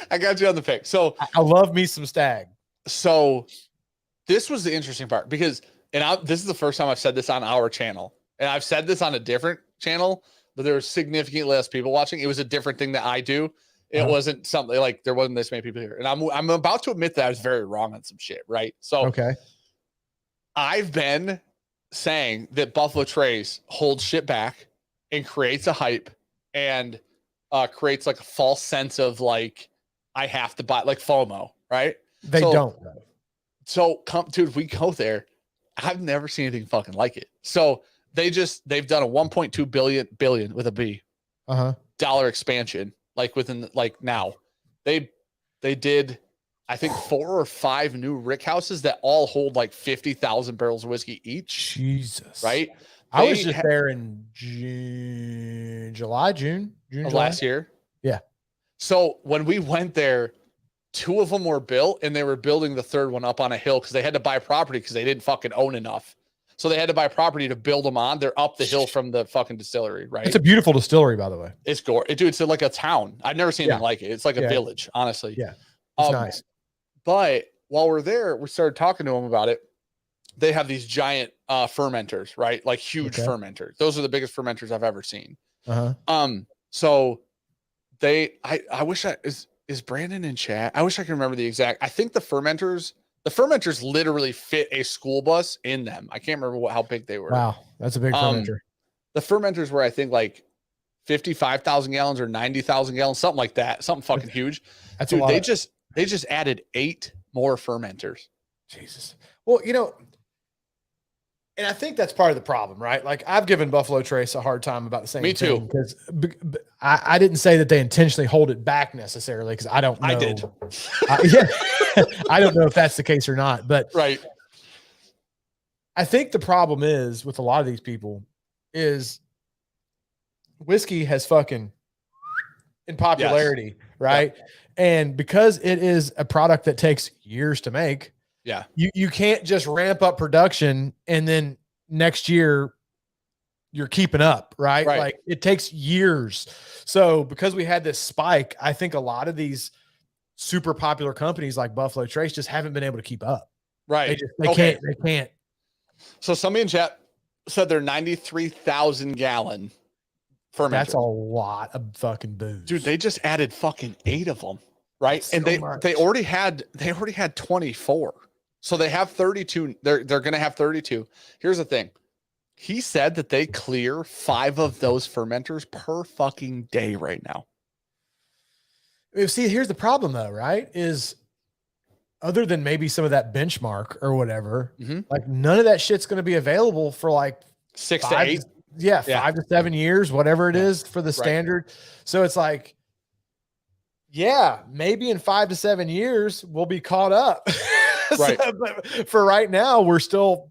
I got you on the pick. So I love me some Stag. So this was the interesting part because, this is the first time I've said this on our channel, and I've said this on a different channel, but there were significantly less people watching. It was a different thing that I do. It wasn't something like there wasn't this many people here. And I'm about to admit that I was very wrong on some shit, right? So I've been saying that Buffalo Trace holds shit back and creates a hype and creates like a false sense of like, I have to buy, like FOMO, right? They don't. So dude, we go there. I've never seen anything fucking like it. So they've done a 1.2 billion with a B dollar expansion. Like within now they did, I think 4 or 5 new rick houses that all hold like 50,000 barrels of whiskey each. Jesus. Right. I was just there in June last year. Yeah. So when we went there, 2 of them were built and they were building the third one up on a hill because they had to buy property because they didn't fucking own enough. So they had to buy property to build them on. They're up the hill from the fucking distillery, right? It's a beautiful distillery, by the way. It's gorgeous. Dude, it's like a town. I've never seen anything like it. It's like a village, honestly. Yeah. It's nice. But while we're there, we started talking to them about it. They have these giant fermenters, right? Like huge fermenters. Those are the biggest fermenters I've ever seen. So I wish is Brandon in chat? I wish I could remember the exact. I think the fermenters literally fit a school bus in them. I can't remember how big they were. Wow, that's a big fermenter. The fermenters were, I think, like 55,000 gallons or 90,000 gallons, something like that. Something fucking huge. That's Dude, a lot. They just added 8 more fermenters. Jesus. Well, and I think that's part of the problem, right? Like I've given Buffalo Trace a hard time about the same thing. Me too. Because I didn't say that they intentionally hold it back necessarily because I don't know. I did. I don't know if that's the case or not. But I think the problem is with a lot of these people is whiskey has fucking in popularity, right? Yeah. And because it is a product that takes years to make, you can't just ramp up production and then next year you're keeping up, right? Right. Like it takes years. So because we had this spike, I think a lot of these super popular companies like Buffalo Trace just haven't been able to keep up. Right. They can't. So somebody in chat said they're 93,000 gallon fermenters. That's a lot of fucking booze. Dude, they just added fucking 8 of them, right? That's and so they already had 24. So they have 32. They're going to have 32. Here's the thing. He said that they clear 5 of those fermenters per fucking day right now. See, here's the problem though, right? Is other than maybe some of that benchmark or whatever, like none of that shit's going to be available for like 6 to 8. 5 to 7 years, whatever it is for the standard. So it's like, yeah, maybe in 5 to 7 years we'll be caught up. Right. But for right now, we're still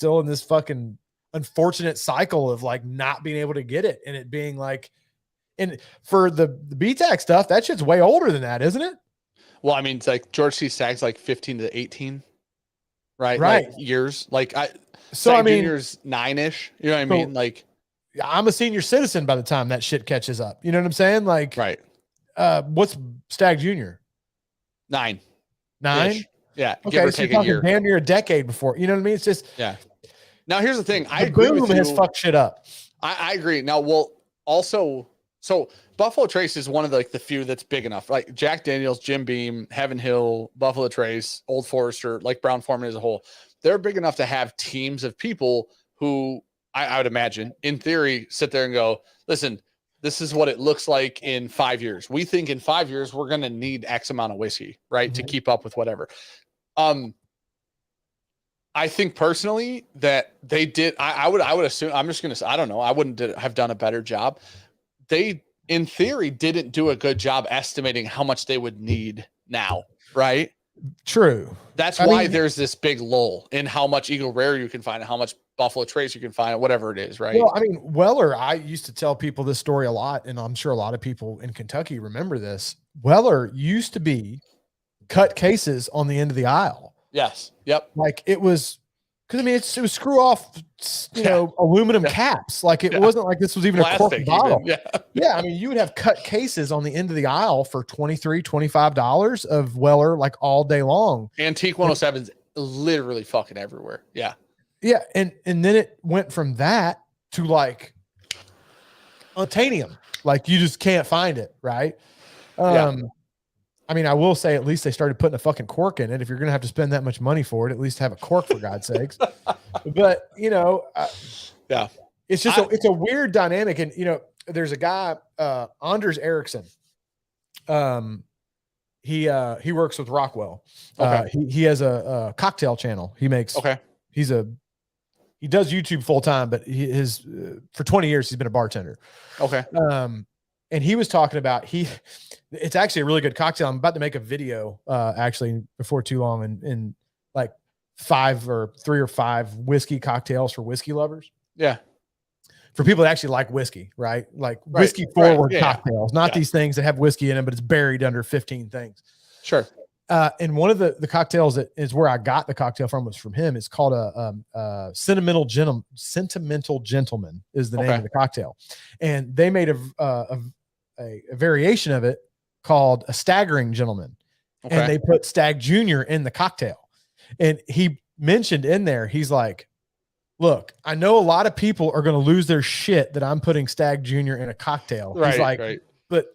in this fucking unfortunate cycle of like not being able to get it, and it being like, and for the BTAC stuff, that shit's way older than that, isn't it? Well, I mean, it's like George C. Stagg's like 15 to 18, right? Right. Like years. Like so I mean, Junior's 9-ish. You know what I mean? Like I'm a senior citizen by the time that shit catches up. You know what I'm saying? Like, right. What's Stag Junior? 9. 9? Yeah. Okay, so you're talking damn near a decade before. You know what I mean? It's just Now here's the thing. I the agree boom with you. has fucked shit up. I agree. Now, well, also, so Buffalo Trace is one of the few that's big enough. Like Jack Daniels, Jim Beam, Heaven Hill, Buffalo Trace, Old Forester, like Brown Forman as a whole. They're big enough to have teams of people who I would imagine, in theory, sit there and go, listen, this is what it looks like in 5 years. We think in 5 years we're going to need X amount of whiskey, right, to keep up with whatever. I think personally that they did. I would assume. I'm just going to say, I don't know. I wouldn't have done a better job. They, in theory, didn't do a good job estimating how much they would need now, right? True. That's why there's this big lull in how much Eagle Rare you can find and how much Buffalo Trace you can find, whatever it is, right? Well, I mean, Weller, I used to tell people this story a lot, and I'm sure a lot of people in Kentucky remember this. Weller used to be cut cases on the end of the aisle. Yes. Yep. Like it was, because I mean, it was screw off, aluminum caps. Like it wasn't like this was even plastic, a cork bottle. Yeah. I mean, you would have cut cases on the end of the aisle for $23, $25 of Weller, like all day long. Antique 107s literally fucking everywhere. Yeah. Yeah. And then it went from that to like titanium. Like you just can't find it. Right. I mean, I will say at least they started putting a fucking cork in it. If you're going to have to spend that much money for it, at least have a cork for God's sakes. But, it's just it's a weird dynamic. And, there's a guy, Anders Ericsson. He works with Rockwell. He has a cocktail channel. He makes, he does YouTube full time, but for 20 years, he's been a bartender. And he was talking about, it's actually a really good cocktail. I'm about to make a video actually before too long and like 3 or 5 whiskey cocktails for whiskey lovers. Yeah. For people that actually like whiskey, right? Like whiskey forward cocktails, not these things that have whiskey in them, but it's buried under 15 things. Sure. And one of the cocktails that is where I got the cocktail from was from him. It's called a Sentimental Gentleman is the name of the cocktail. And they made a variation of it called a Staggering Gentleman. And they put Stag Junior in the cocktail. And he mentioned in there, he's like, look, I know a lot of people are going to lose their shit that I'm putting Stag Junior in a cocktail. He's like, but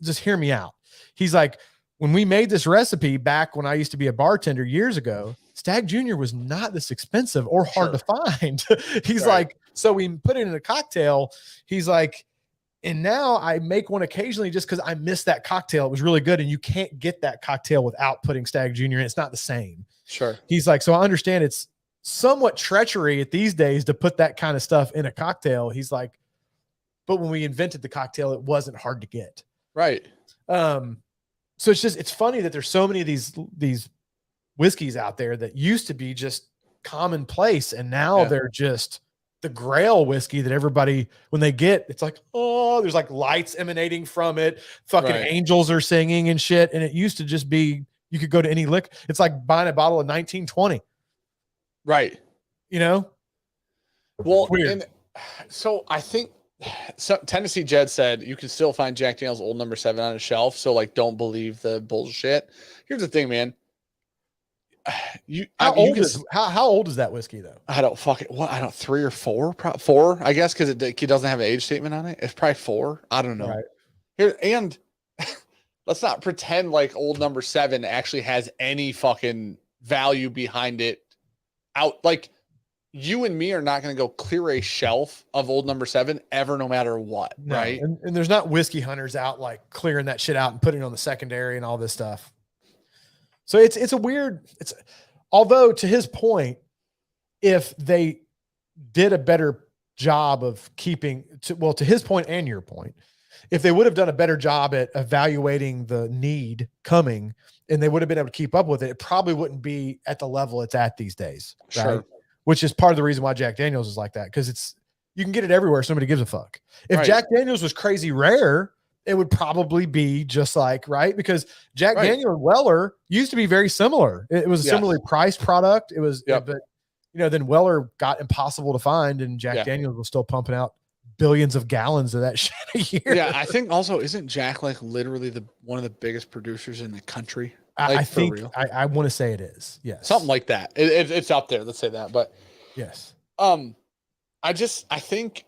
just hear me out. He's like, when we made this recipe back when I used to be a bartender years ago, Stag Junior was not this expensive or hard to find. He's like, so we put it in a cocktail. He's like, and now I make one occasionally just because I missed that cocktail. It was really good. And you can't get that cocktail without putting Stag Junior in. It's not the same. Sure. He's like, so I understand it's somewhat treachery at these days to put that kind of stuff in a cocktail. He's like, but when we invented the cocktail, it wasn't hard to get. Right. So it's funny that there's so many of these whiskeys out there that used to be just commonplace. And now they're just the grail whiskey that everybody, when they get, it's like, oh, there's like lights emanating from it. Fucking angels are singing and shit. And it used to just be, you could go to any liquor. It's like buying a bottle of 1920. Right. Well, So I think Tennessee Jed said you can still find Jack Daniel's Old Number 7 on a shelf. So like, don't believe the bullshit. Here's the thing, man. How old is that whiskey though? I don't fucking what I don't 3 or 4, four, I guess, because it doesn't have an age statement on it. It's probably 4. I don't know. Right. Here and let's not pretend like Old Number 7 actually has any fucking value behind it. Out like you and me are not going to go clear a shelf of Old Number 7 ever, no matter what, No. right? And there's not whiskey hunters out like clearing that shit out and putting it on the secondary and all this stuff. So it's a weird. Although to his point, if they did a better job of keeping to his point and your point, if they would have done a better job at evaluating the need coming and they would have been able to keep up with it, it probably wouldn't be at the level it's at these days. Right. Sure. Which is part of the reason why Jack Daniels is like that. Cause you can get it everywhere. Somebody gives a fuck. If Right. Jack Daniels was crazy rare, it would probably be just like, right. Because Jack Daniel and Weller used to be very similar. It was a similarly priced product. It was, but then Weller got impossible to find and Jack Daniels was still pumping out billions of gallons of that shit a year. Yeah. I think also, isn't Jack like literally one of the biggest producers in the country? Like, I think I want to say it is. Yes. Something like that. It's up there. Let's say that. But yes. I think,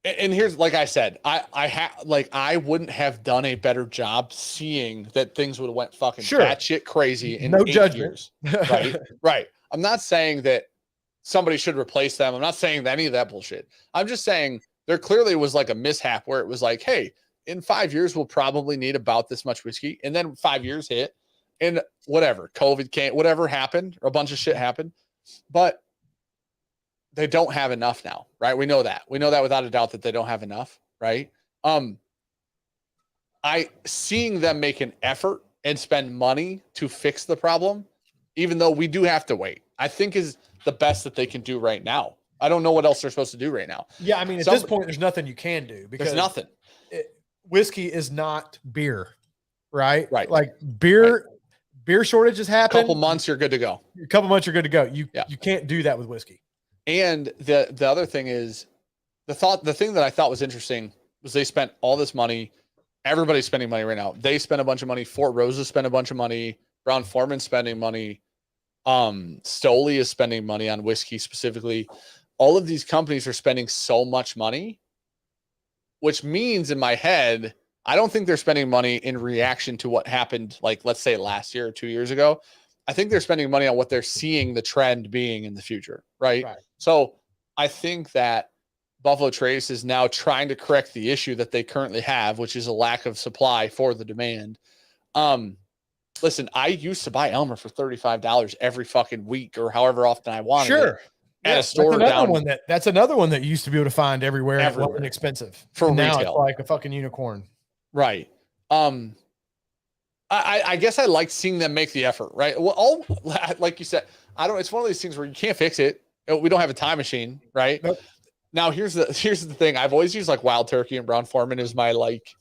and here's, like I said, I wouldn't have done a better job seeing that things would have went fucking batshit crazy in 8 years. Right. Right. I'm not saying that somebody should replace them. I'm not saying any of that bullshit. I'm just saying there clearly was like a mishap where it was like, hey, in 5 years, we'll probably need about this much whiskey. And then 5 years hit and whatever, COVID came, whatever happened, or a bunch of shit happened, but they don't have enough now, right? We know that without a doubt that they don't have enough, right? Seeing them make an effort and spend money to fix the problem, even though we do have to wait, I think is the best that they can do right now. I don't know what else they're supposed to do right now. Yeah. I mean, at this point, there's nothing you can do because there's nothing. Whiskey is not beer, right? Right. Like beer shortages happen. A couple months, you're good to go. You can't do that with whiskey. And the other thing is the thing that I thought was interesting was they spent all this money. Everybody's spending money right now. They spent a bunch of money. Fort Roses spent a bunch of money. Brown-Forman spending money. Stoli is spending money on whiskey specifically. All of these companies are spending so much money, which means in my head, I don't think they're spending money in reaction to what happened, like, let's say last year or 2 years ago. I think they're spending money on what they're seeing the trend being in the future, right? So I think that Buffalo Trace is now trying to correct the issue that they currently have, which is a lack of supply for the demand. Listen, I used to buy Elmer for $35 every fucking week or however often I wanted it. At a store that's another one that you used to be able to find everywhere. It wasn't expensive for now retail. It's like a fucking unicorn. Right. I guess I like seeing them make the effort, right? Well, like you said, it's one of these things where you can't fix it. We don't have a time machine, right? Nope. Now here's the thing. I've always used like Wild Turkey and Brown-Forman as my like,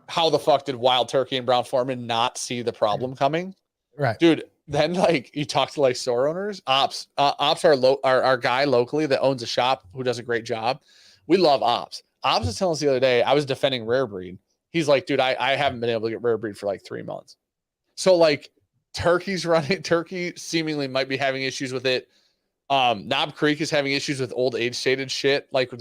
how the fuck did Wild Turkey and Brown-Forman not see the problem coming? Right. Dude, then like you talk to like store owners, Ops our guy locally that owns a shop who does a great job. We love Ops. Ops was telling us the other day, I was defending Rare Breed. He's like, dude, I haven't been able to get Rare Breed for like 3 months. So like Turkey seemingly might be having issues with it. Knob Creek is having issues with old age stated shit. Like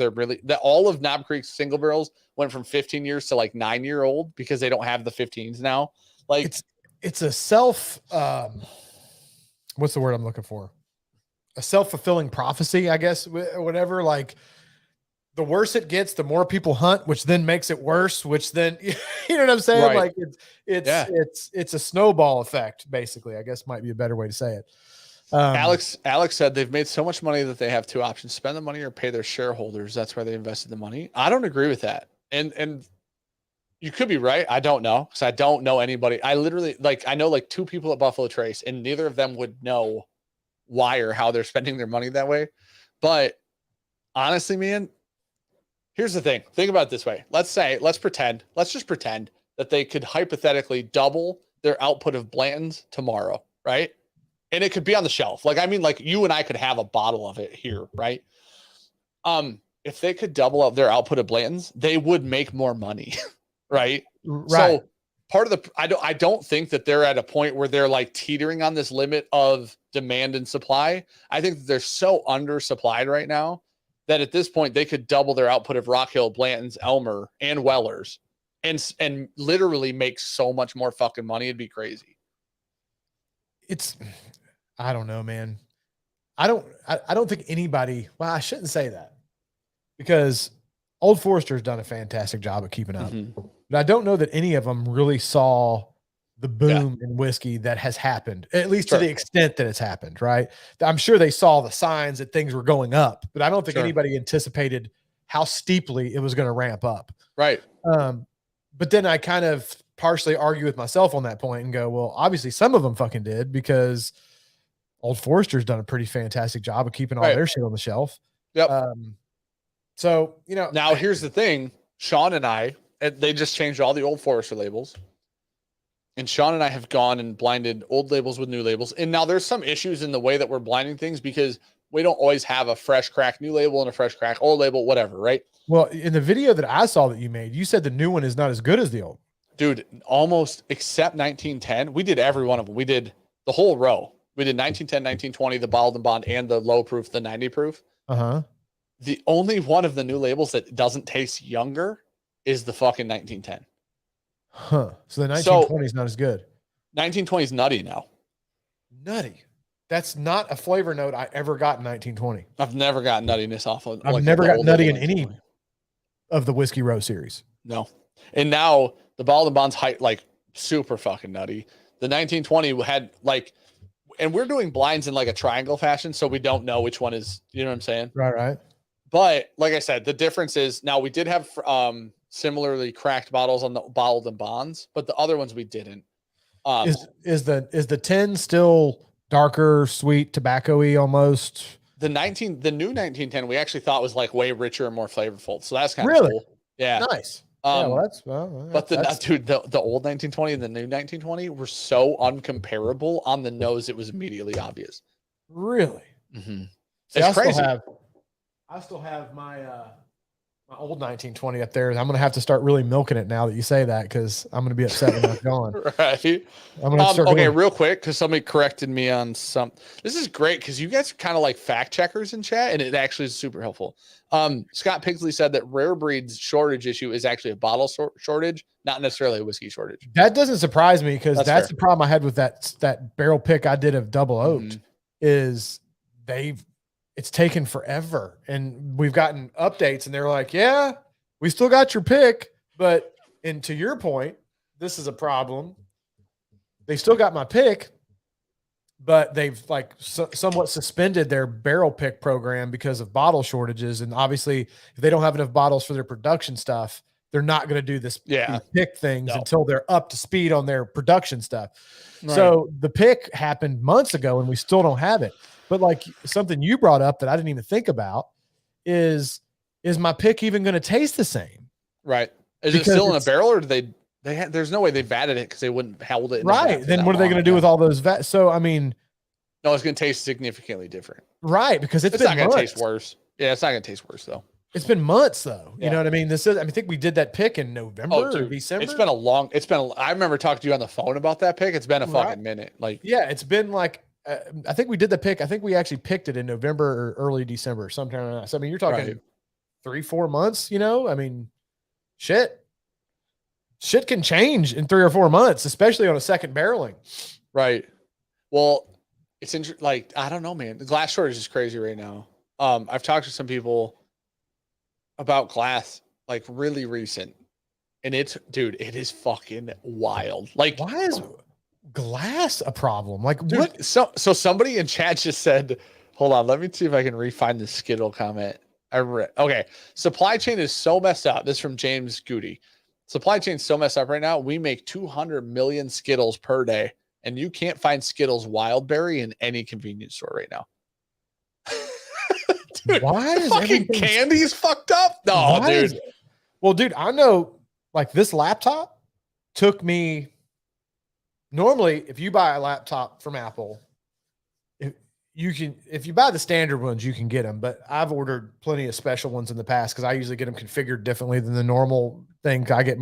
all of Knob Creek's single barrels went from 15 years to like 9-year-old because they don't have the 15s now. Like it's a what's the word I'm looking for? A self-fulfilling prophecy, I guess, or whatever. Like the worse it gets, the more people hunt, which then makes it worse, which then, you know what I'm saying? Right. Like it's a snowball effect, basically, I guess might be a better way to say it. Alex said they've made so much money that they have two options: spend the money or pay their shareholders. That's why they invested the money. I don't agree with that. And you could be right. I don't know, because I don't know anybody. I literally I know like 2 people at Buffalo Trace, and neither of them would know why or how they're spending their money that way. But honestly, man, here's the thing. Think about it this way. Let's just pretend that they could hypothetically double their output of Blanton's tomorrow, right? And it could be on the shelf. Like, I mean, like you and I could have a bottle of it here, right? If they could double up their output of Blanton's, they would make more money, right? Right. So part of the I don't think that they're at a point where they're like teetering on this limit of demand and supply. I think that they're so undersupplied right now that at this point they could double their output of Rock Hill, Blanton's, Elmer, and Weller's, and literally make so much more fucking money. It'd be crazy. I don't know, man. I don't think anybody. Well, I shouldn't say that because Old Forester's done a fantastic job of keeping up. Mm-hmm. But I don't know that any of them really saw the boom in whiskey that has happened, at least to the extent that it's happened, right? I'm sure they saw the signs that things were going up, but I don't think anybody anticipated how steeply it was going to ramp up. Right. But then I kind of partially argue with myself on that point and go, well, obviously some of them fucking did because Old Forester's done a pretty fantastic job of keeping all their shit on the shelf. Yep. So, you know, now here's the thing, Sean and I, they just changed all the Old Forester labels. And Sean and I have gone and blinded old labels with new labels. And now there's some issues in the way that we're blinding things because we don't always have a fresh crack new label and a fresh crack old label, whatever, right? Well, in the video that I saw that you made, you said the new one is not as good as the old. Dude, almost except 1910. We did every one of them. We did the whole row. We did 1910, 1920, the bottled and bond, and the low proof, the 90 proof. Uh-huh. The only one of the new labels that doesn't taste younger is the fucking 1910. Huh. So the 1920 is not as good. 1920 is nutty now. Nutty. That's not a flavor note I ever got in 1920. I've never gotten nuttiness off of. I've never got nutty in any of the Whiskey Row series. No. And now the bottled and bond's height, like super fucking nutty. The 1920 had like, and we're doing blinds in like a triangle fashion, so we don't know which one is, you know what I'm saying? Right. But like I said, the difference is now we did have similarly cracked bottles on the bottled and bonds, but the other ones we didn't. Is the 10 still darker, sweet, tobacco-y almost? The new 1910 we actually thought was like way richer and more flavorful. So that's kind of cool. Yeah. Nice. But the old 1920 and the new 1920 were so uncomparable on the nose, it was immediately obvious. Really? Mm-hmm. See, it's crazy. I still have my my old 1920 up there. I'm going to have to start really milking it now that you say that because I'm going to be upset when that's gone. Right. I'm going to start real quick because somebody corrected me on some. This is great because you guys are kind of like fact checkers in chat, and it actually is super helpful. Scott Pigsley said that rare breeds shortage issue is actually a bottle shortage, not necessarily a whiskey shortage. That doesn't surprise me because that's the problem I had with that barrel pick I did of double oaked is it's taken forever. And we've gotten updates and they're like, yeah, we still got your pick. But, and to your point, this is a problem. They still got my pick, but they've like somewhat suspended their barrel pick program because of bottle shortages. And obviously if they don't have enough bottles for their production stuff, they're not going to do these pick things until they're up to speed on their production stuff. Right. So the pick happened months ago and we still don't have it. But like something you brought up that I didn't even think about is my pick even going to taste the same? Right. Is it still in a barrel or do there's no way they vatted it because they wouldn't hold it. Right. Then what are they going to do with all those vats? So, I mean, no, it's going to taste significantly different. Right. Because it's not going to taste worse. Yeah. It's not going to taste worse though. It's been months though. You know what I mean? I think we did that pick in November or December. I remember talking to you on the phone about that pick. It's been a fucking minute. Like, yeah, it's been like, I think we did the pick. I think we actually picked it in November or early December, sometime like that. So, I mean, you're talking 3-4 months, you know, I mean, shit can change in 3 or 4 months, especially on a second barreling. Right. Well, it's interesting. Like, I don't know, man, the glass shortage is crazy right now. I've talked to some people about glass, like really recent, and it is fucking wild. Like, why is glass a problem? Like, dude, what? So somebody in chat just said, hold on, let me see if I can re-find the Skittle comment. Okay. Supply chain is so messed up. This is from James Goody. Supply chain's so messed up right now. We make 200 million Skittles per day, and you can't find Skittles Wildberry in any convenience store right now. Dude, why is fucking candy's fucked up? No, dude. Well, dude, I know like this laptop took me. Normally, if you buy a laptop from Apple, you can, if you buy the standard ones, you can get them, but I've ordered plenty of special ones in the past because I usually get them configured differently than the normal thing. I get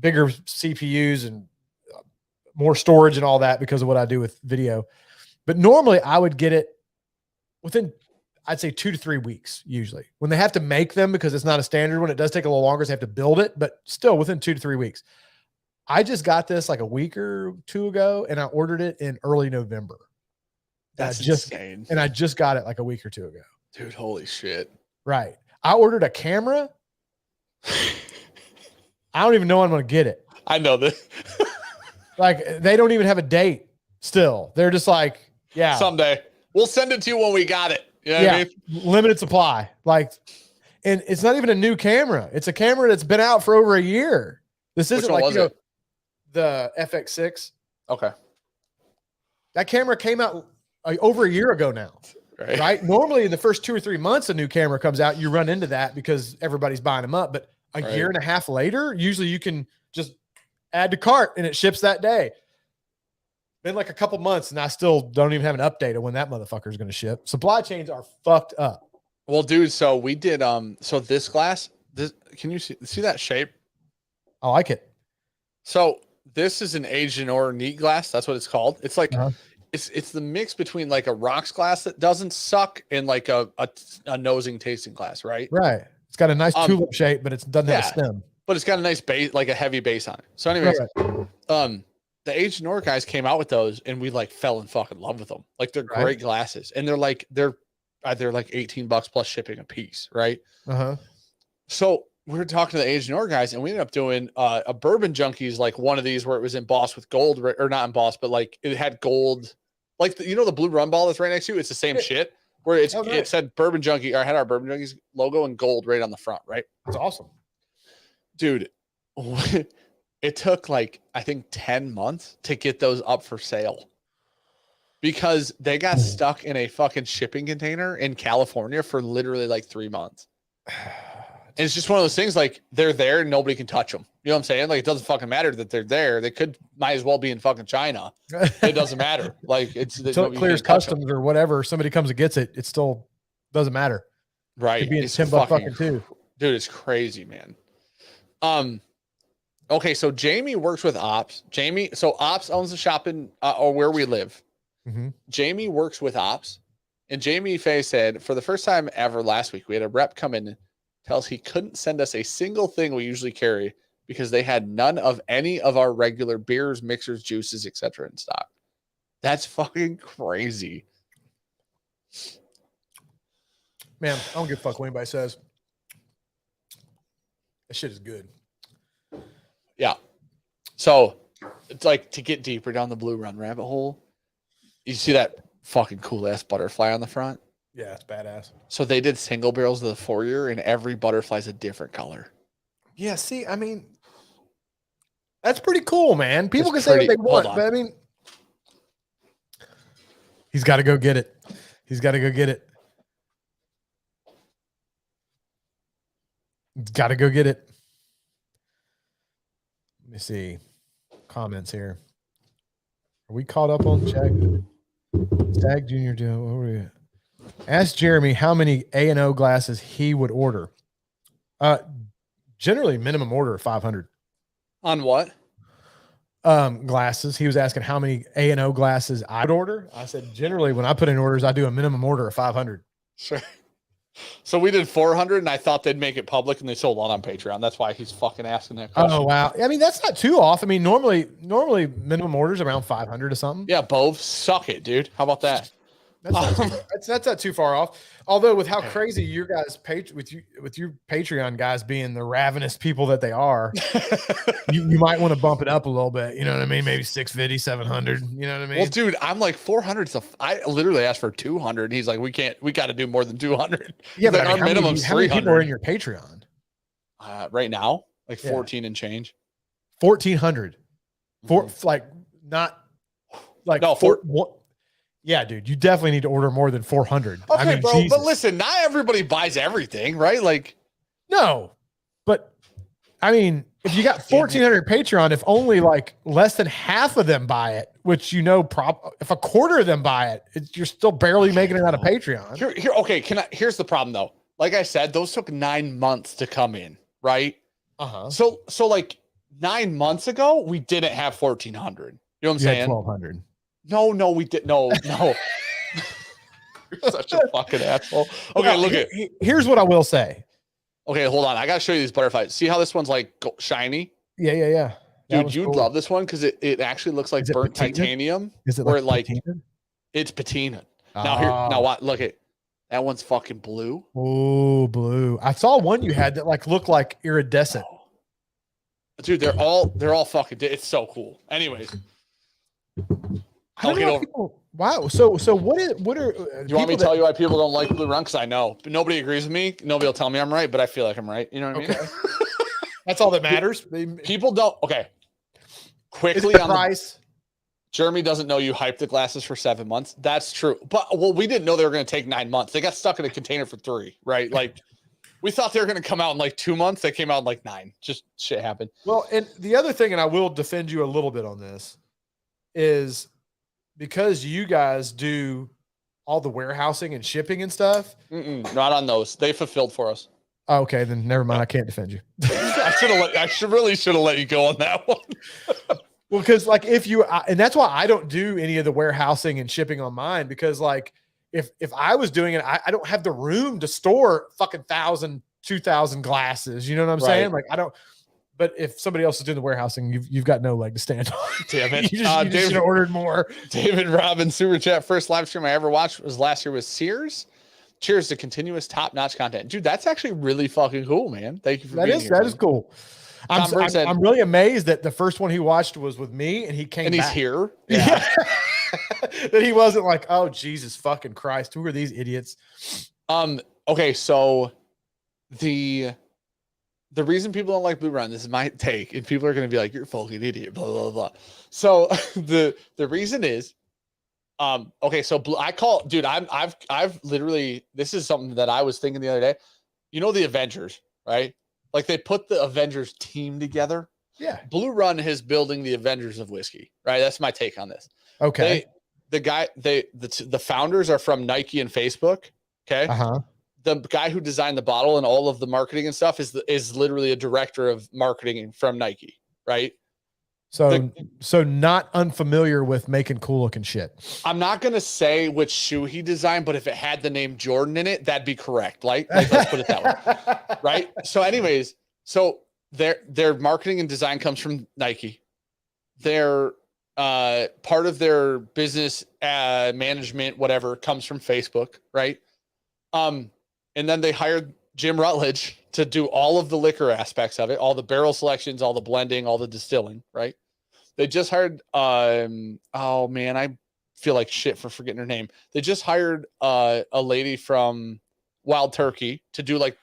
bigger CPUs and more storage and all that because of what I do with video. But normally I would get it within, I'd say 2 to 3 weeks, usually. When they have to make them, because it's not a standard one, it does take a little longer, so they have to build it, but still within 2 to 3 weeks. I just got this like a week or two ago, and I ordered it in early November. That's insane. And I just got it like a week or two ago. Dude, holy shit. Right. I ordered a camera. I don't even know when I'm going to get it. I know this. Like, they don't even have a date still. They're just like, yeah. Someday. We'll send it to you when we got it. You know what I mean? Limited supply. Like, and it's not even a new camera. It's a camera that's been out for over a year. This isn't like, the FX6. Okay. That camera came out over a year ago now. Right? Normally in the first 2 or 3 months, a new camera comes out, you run into that because everybody's buying them up. But a year and a half later, usually you can just add to cart and it ships that day. Been like a couple months and I still don't even have an update of when that motherfucker is going to ship. Supply chains are fucked up. Well, dude, so we did, so this glass, can you see that shape? I like it. So this is an aged or neat glass. That's what it's called. It's like, it's the mix between like a rocks glass that doesn't suck and like a nosing tasting glass, right? Right. It's got a nice tulip shape, but it doesn't have a stem. But it's got a nice base, like a heavy base on it. So anyways, the aged Nor guys came out with those and we like fell in fucking love with them. Like they're great glasses. And they're like 18 bucks plus shipping a piece. Right. So we were talking to the aged Nor guys and we ended up doing a Bourbon Junkies, like one of these where it was embossed with gold, or not embossed, but like it had gold, like the blue rum ball that's right next to you. It's the same shit where it said Bourbon Junkie, or had our Bourbon Junkies logo in gold right on the front. Right. That's awesome. Dude, it took like, I think 10 months to get those up for sale because they got stuck in a fucking shipping container in California for literally like 3 months. And it's just one of those things, like they're there and nobody can touch them. You know what I'm saying? Like it doesn't fucking matter that they're there. They might as well be in fucking China. It doesn't matter. Like until it clears customs or whatever, somebody comes and gets it. It still doesn't matter. Right. It'd be in $10 fucking too. Dude, it's crazy, man. Okay, so Jamie works with Ops. So Ops owns the shop in or where we live. Jamie works with Ops, and Jamie Faye said for the first time ever last week, we had a rep come in and tell us he couldn't send us a single thing we usually carry because they had none of any of our regular beers, mixers, juices, etc. in stock. That's fucking crazy. Man, I don't give a fuck what anybody says. That shit is good. Yeah. So it's like, to get deeper down the Blue Run rabbit hole, you see that fucking cool ass butterfly on the front? Yeah, it's badass. So they did single barrels of the 4-year and every butterfly's a different color. Yeah, see, I mean, that's pretty cool, man. People can say what they want, but I mean, he's got to go get it. He's got to go get it. Got to go get it. Let me see. Comments here. Are we caught up on Stag Junior doing? What were we at? Ask Jeremy how many A&O glasses he would order. Generally minimum order of 500. On what? Glasses. He was asking how many A&O glasses I'd order. I said, generally when I put in orders, I do a minimum order of 500. Sure. So we did 400 and I thought they'd make it public and they sold out on Patreon. That's why he's fucking asking that question. Oh, wow. I mean, that's not too off. I mean, normally minimum orders around 500 or something. Yeah, both suck it, dude. How about that? That's not too far off. Although with how crazy your guys with your Patreon guys being the ravenous people that they are, you might want to bump it up a little bit. You know what I mean? Maybe 650, 700. You know what I mean? Well, dude, I'm like 400. I literally asked for 200. And he's like, we got to do more than 200. Yeah, but like, our minimum's 300. How many people are in your Patreon? Right now, like 14 and change. 1,400. Yeah, dude, you definitely need to order more than 400. Okay, I mean, bro, Jesus. but listen, not everybody buys everything, right? Like, no, but I mean, if you got 1,400 Patreon, if only like less than half of them buy it, which if a quarter of them buy it, you're still barely making it out of Patreon. Okay, here's the problem though. Like I said, those took 9 months to come in, right? So like 9 months ago, we didn't have 1,400. You know what I'm saying? 1,200. No, we didn't. No. You're such a fucking asshole. Okay, look at. Here's what I will say. Okay, hold on. I gotta show you these butterflies. See how this one's like shiny? Yeah. Dude, you'd love this one because it actually looks like burnt titanium. Is it like it's patina? Now what? Look at that one's fucking blue. Oh, blue. I saw one you had that like looked like iridescent. Oh. Dude, they're all fucking. It's so cool. Anyways, wow. So what are? You want me to tell you why people don't like Blue Run? Because I know, but nobody agrees with me. Nobody will tell me I'm right, but I feel like I'm right. You know what I mean? That's all that matters. People don't. Okay. Quickly on price. Jeremy doesn't know you hyped the glasses for 7 months. That's true. But we didn't know they were going to take 9 months. They got stuck in a container for 3, right? Like we thought they were going to come out in like 2 months. They came out in like 9. Just shit happened. Well, and the other thing, and I will defend you a little bit on this, is because you guys do all the warehousing and shipping and stuff. Not on those. They fulfilled for us. Oh, okay, then never mind. I can't defend you. I should have let you go on that one. Well, because like and that's why I don't do any of the warehousing and shipping on mine, because like if I was doing it, I don't have the room to store fucking 1,000, 2,000 glasses. You know what I'm saying? Like I don't. But if somebody else is doing the warehousing, you've got no leg to stand on. Damn it! you just should have ordered more. David Robbins super chat. First live stream I ever watched was last year with Siers. Cheers to continuous top-notch content, dude. That's actually really fucking cool, man. Thank you for being here. That is cool. I'm really amazed that the first one he watched was with me, and he came and back. He's here. Yeah. That he wasn't like, oh Jesus fucking Christ, who are these idiots? Okay, so the reason people don't like Blue Run, this is my take, and people are going to be like, you're a fucking idiot, blah blah blah. So the reason is, okay, so I've literally, this is something that I was thinking the other day. You know the Avengers, right? Like they put the Avengers team together. Yeah. Blue Run is building the Avengers of whiskey, right? That's my take on this. Okay. The founders are from Nike and Facebook. Okay. The guy who designed the bottle and all of the marketing and stuff is literally a director of marketing from Nike, right? So not unfamiliar with making cool looking shit. I'm not going to say which shoe he designed, but if it had the name Jordan in it, that'd be correct. Like let's put it that way. Right. So anyways, their marketing and design comes from Nike. Their part of their business management, whatever, comes from Facebook. Right. And then they hired Jim Rutledge to do all of the liquor aspects of it, all the barrel selections, all the blending, all the distilling, right? They just hired, oh man, I feel like shit for forgetting her name. They just hired a lady from Wild Turkey to do like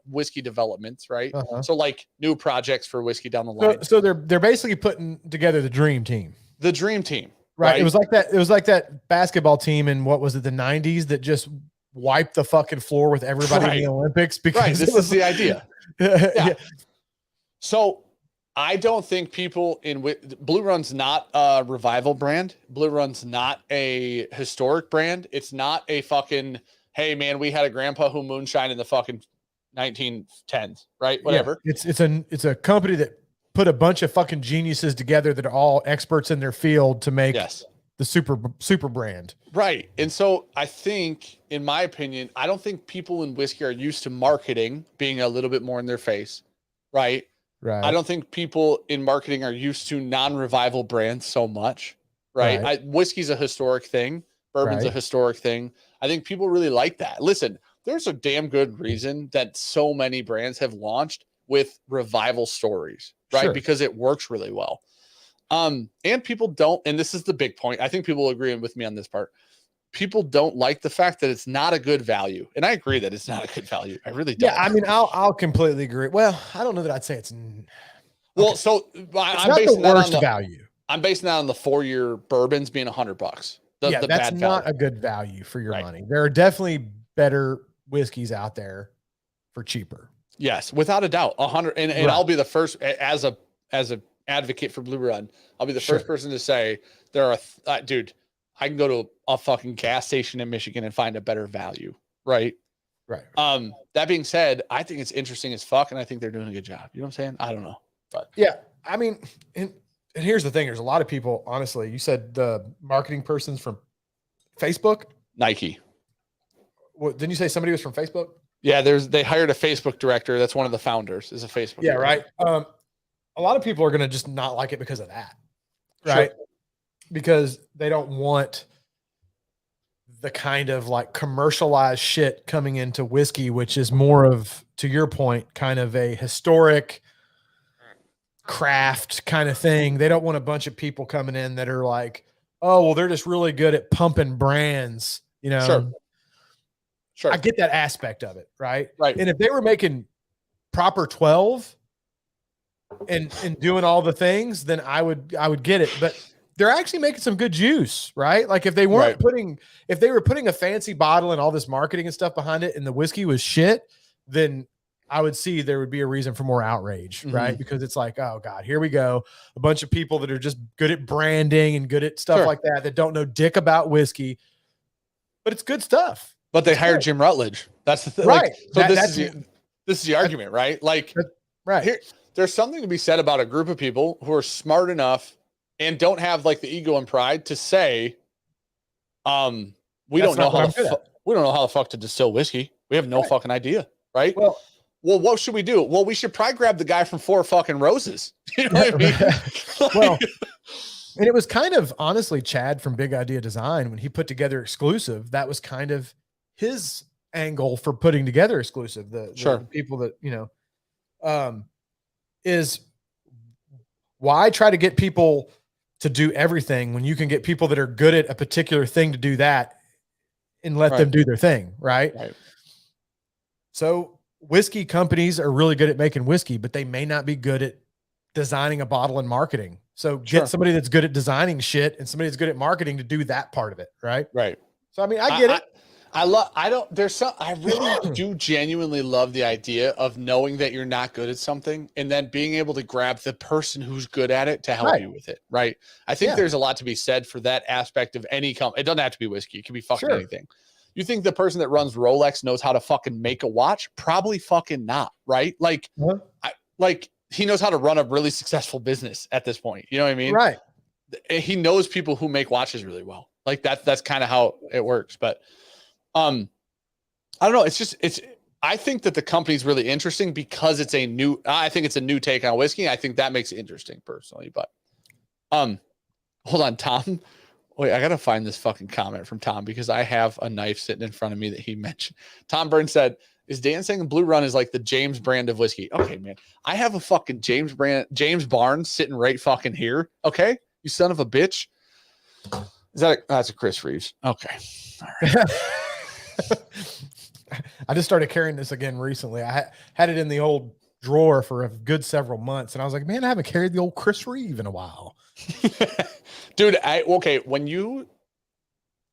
whiskey developments, right? So like new projects for whiskey down the line. So they're basically putting together the dream team. The dream team. Right. It was like that basketball team in what was it, the 90s that just wiped the fucking floor with everybody in the Olympics because this is the idea. Yeah. So I don't think people Blue Run's not a revival brand. Blue Run's not a historic brand. It's not a fucking, hey man, we had a grandpa who moonshined in the fucking 1910s, right? Whatever. Yeah. It's a company that put a bunch of fucking geniuses together that are all experts in their field to make the super brand. Right. And so I think, in my opinion, I don't think people in whiskey are used to marketing being a little bit more in their face. Right. Right. I don't think people in marketing are used to non-revival brands so much. Right. Whiskey's a historic thing. Bourbon's a historic thing. I think people really like that. Listen, there's a damn good reason that so many brands have launched with revival stories, right? Sure. Because it works really well. And people don't, and this is the big point. I think people agree with me on this part. People don't like the fact that it's not a good value. And I agree that it's not a good value. I really don't. Yeah, I mean, I'll completely agree. Well, I don't know that I'd say it's well, so I'm basing that on the value. I'm basing that on the 4-year bourbons being $100. That's not a good value for your money. There are definitely better whiskeys out there for cheaper. Yes, without a doubt, 100. And I'll be the first as a advocate for Blue Run. I'll be the first person to say there are, dude. I can go to a fucking gas station in Michigan and find a better value, right? Right. That being said, I think it's interesting as fuck, and I think they're doing a good job. You know what I'm saying? I don't know, but yeah, I mean, and here's the thing: there's a lot of people. Honestly, you said the marketing person's from Facebook, Nike. What, didn't you say somebody was from Facebook? Yeah, they hired a Facebook director. That's one of the founders. Is a Facebook. Yeah, director. right. A lot of people are going to just not like it because of that, right? Sure. Because they don't want the kind of like commercialized shit coming into whiskey, which is more of, to your point, kind of a historic craft kind of thing. They don't want a bunch of people coming in that are like, oh, well, they're just really good at pumping brands, you know? Sure. I get that aspect of it. Right. Right. And if they were making proper 12 and doing all the things, then I would get it. But they're actually making some good juice, right? Like if they weren't if they were putting a fancy bottle and all this marketing and stuff behind it and the whiskey was shit, then I would see there would be a reason for more outrage, right? Because it's like, oh God, here we go. A bunch of people that are just good at branding and good at stuff like that don't know dick about whiskey, but it's good stuff. But they hired Jim Rutledge. That's the thing. Right. Like, so this is the argument, right? Like, right. There's something to be said about a group of people who are smart enough and don't have like the ego and pride to say, we don't know how the fuck to distill whiskey. We have no fucking idea, right? Well, what should we do? Well, we should probably grab the guy from Four Fucking Roses. You know what I mean? Well, and it was kind of honestly Chad from Big Idea Design when he put together Exclusive. That was kind of his angle for putting together Exclusive. The people that, you know, is why try to get people to do everything when you can get people that are good at a particular thing to do that and let them do their thing. Right. So whiskey companies are really good at making whiskey, but they may not be good at designing a bottle and marketing. So get somebody that's good at designing shit and somebody that's good at marketing to do that part of it. Right. Right. So, I mean, I get it. I really do genuinely love the idea of knowing that you're not good at something and then being able to grab the person who's good at it to help you with it. Right. I think there's a lot to be said for that aspect of any company. It doesn't have to be whiskey. It can be fucking anything. You think the person that runs Rolex knows how to fucking make a watch? Probably fucking not. Right. Like, he knows how to run a really successful business at this point. You know what I mean? Right. He knows people who make watches really well. Like that's kind of how it works. But, I don't know. I think that the company's really interesting because I think it's a new take on whiskey. I think that makes it interesting personally, but, hold on, Tom. Wait, I got to find this fucking comment from Tom because I have a knife sitting in front of me that he mentioned. Tom Burns said, is Dan saying Blue Run is like the James brand of whiskey? Okay, man. I have a fucking James Barnes sitting right fucking here. Okay. You son of a bitch. That's a Chris Reeves. Okay. All right. I just started carrying this again recently. I had it in the old drawer for a good several months, and I was like, man, I haven't carried the old Chris Reeve in a while. Dude, when you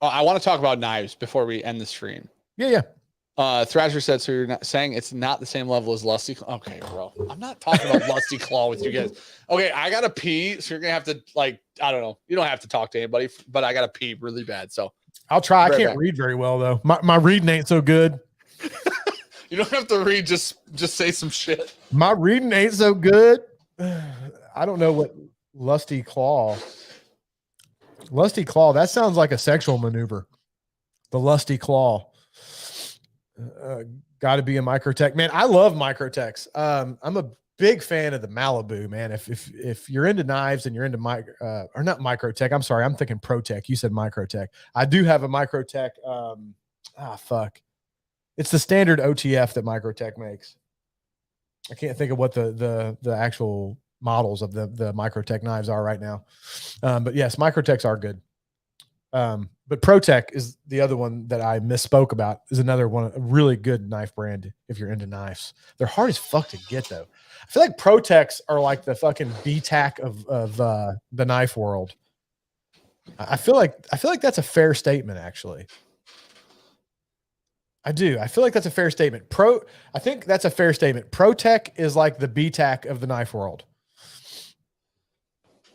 I want to talk about knives before we end the stream. Yeah. Thrasher said, so you're not saying it's not the same level as Lusty Claw? Okay, bro. I'm not talking about Lusty Claw with you guys. Okay, I gotta pee, so you're gonna have to, like, I don't know. You don't have to talk to anybody, but I gotta pee really bad. So I'll try. I can't read very well though. My reading ain't so good. You don't have to read, just say some shit. My reading ain't so good. I don't know what Lusty Claw. Lusty Claw, that sounds like a sexual maneuver. The Lusty Claw. Got to be a Microtech. Man, I love Microtechs. I'm a big fan of the Malibu, man. If you're into knives and you're into or not Microtech, I'm sorry, I'm thinking ProTech. You said Microtech. I do have a Microtech. Fuck. It's the standard OTF that Microtech makes. I can't think of what the actual models of the Microtech knives are right now. But yes, Microtechs are good. But ProTech is the other one that I misspoke about, is another one, a really good knife brand if you're into knives. They're hard as fuck to get though. I feel like ProTechs are like the fucking BTAC of the knife world. I feel like that's a fair statement actually. I do. I feel like that's a fair statement. I think that's a fair statement. ProTech is like the BTAC of the knife world.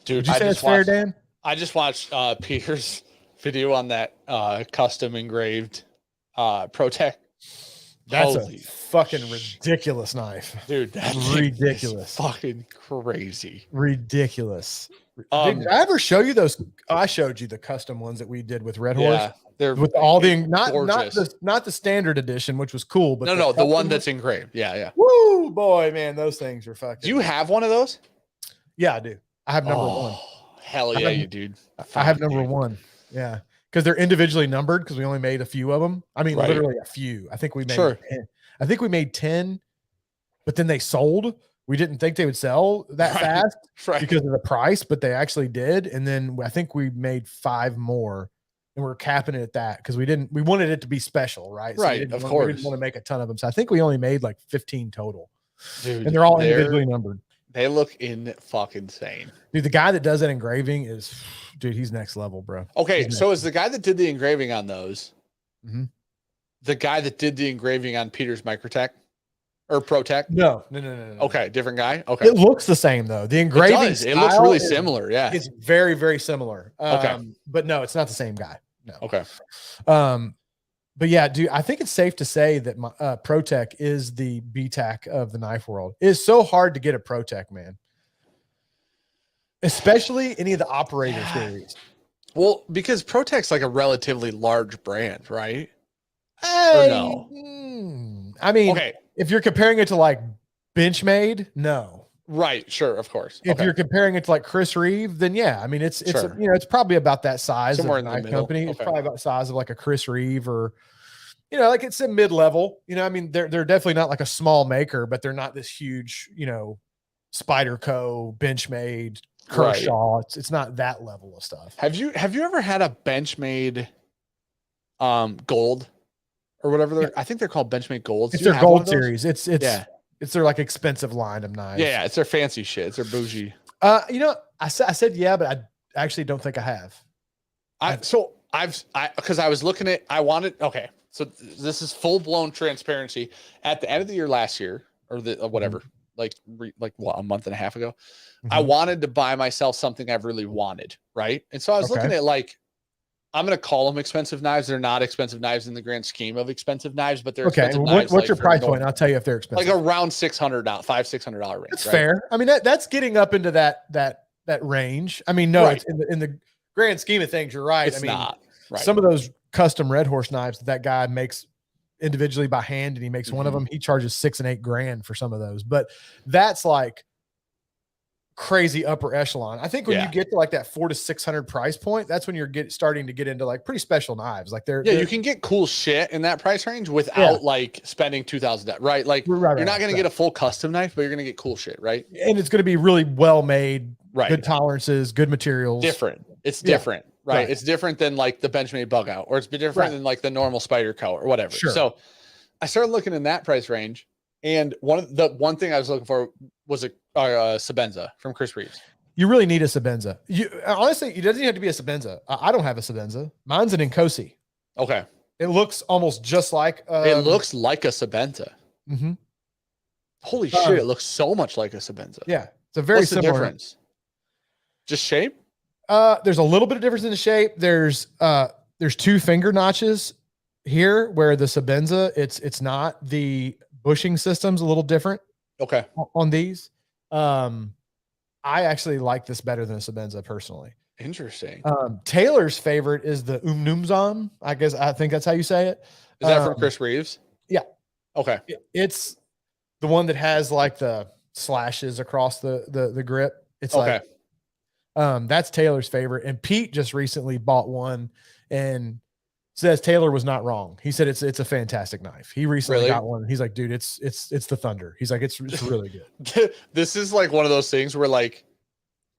Dude, Would you say that's fair, Dan? I just watched Peter's video on that custom engraved ProTech. That's a fucking ridiculous knife. Dude, that's ridiculous. Fucking crazy. Ridiculous. Did I ever show you those? Oh, I showed you the custom ones that we did with Red Horse. They're with all the not the standard edition, which was cool, but the one that's engraved. Yeah. Woo, boy, man, those things are fucking. Do you have one of those? Yeah, I do. I have number one. Hell yeah, you dude. I have number one. Yeah, because they're individually numbered because we only made a few of them. I mean, literally a few. I think we made 10. I think we made 10, but then they sold. We didn't think they would sell that fast because of the price, but they actually did. And then I think we made 5 more, and we're capping it at that because we wanted it to be special, right? So of course. We didn't want to make a ton of them. So I think we only made like 15 total. Dude, and they're all individually numbered. They look fucking insane. Dude, the guy that does that engraving he's next level, bro. Okay, so is the guy that did the engraving on those the guy that did the engraving on Peter's Microtech or ProTech? No. Okay, different guy. Okay. It looks the same though. The engraving it looks really similar. Yeah. It's very, very similar. Okay. But no, it's not the same guy. No. Okay. But yeah, dude, I think it's safe to say that my ProTech is the BTAC of the knife world. It is so hard to get a ProTech, man. Especially any of the operator series. Well, because ProTech's like a relatively large brand, right? Hey, no? I mean, if you're comparing it to like Benchmade, no. Right, sure, of course. If you're comparing it to like Chris Reeve, then yeah. I mean, it's it's probably about that size. Somewhere of in a the knife middle. company. It's probably about the size of like a Chris Reeve or like it's a mid-level. I mean, they're definitely not like a small maker, but they're not this huge, Spyderco, Benchmade, Kershaw. It's not that level of stuff. Have you ever had a Benchmade gold or whatever I think they're called Benchmade golds? It's their gold series. It's their like expensive line of knives. Yeah, it's their fancy shit. It's their bougie. I said yeah, but I actually don't think I have. Because I was looking at so this is full-blown transparency. At the end of the year last year, or whatever, a month and a half ago, I wanted to buy myself something I've really wanted, right? And so I was looking at I'm going to call them expensive knives. They're not expensive knives in the grand scheme of expensive knives, but they're expensive knives. What's your price point? I'll tell you if they're expensive. Like around $600 range. That's fair. I mean, that's getting up into that range. I mean, no, it's in the grand scheme of things, you're right. It's not. Right. Some of those custom Red Horse knives that guy makes individually by hand, and he makes one of them, he charges $6,000 and $8,000 for some of those. But that's like crazy upper echelon. I think when you get to like that $400 to $600 price point, that's when you're starting to get into like pretty special knives. Like you can get cool shit in that price range without like spending $2,000, right? Like you're not going to get a full custom knife, but you're going to get cool shit, right? And it's going to be really well made, good tolerances, good materials. It's different, right? It's different than like the Benchmade bug out, or it's different than like the normal Spyderco or whatever. So I started looking in that price range, and one thing I was looking for was a Sabenza from Chris Reeves. You really need a Sabenza. Honestly, it doesn't even have to be a Sabenza. I don't have a Sabenza. Mine's an Nkosi. Okay. It looks almost just like it looks like a Sabenza. Holy shit, it looks so much like a Sabenza. Yeah. It's a very similar difference. Just shape? There's a little bit of difference in the shape. There's 2 finger notches here where the Sabenza, it's not. The bushing system's a little different. Okay. On these. I actually like this better than a Sabenza personally. Interesting. Taylor's favorite is the Numzam. I think that's how you say it. Is that from Chris Reeves? Yeah. Okay. It's the one that has like the slashes across the grip. It's okay. That's Taylor's favorite. And Pete just recently bought one and says Taylor was not wrong. He said it's a fantastic knife. He recently got one. He's like, dude, it's the Thunder. He's like, it's really good. This is like one of those things where like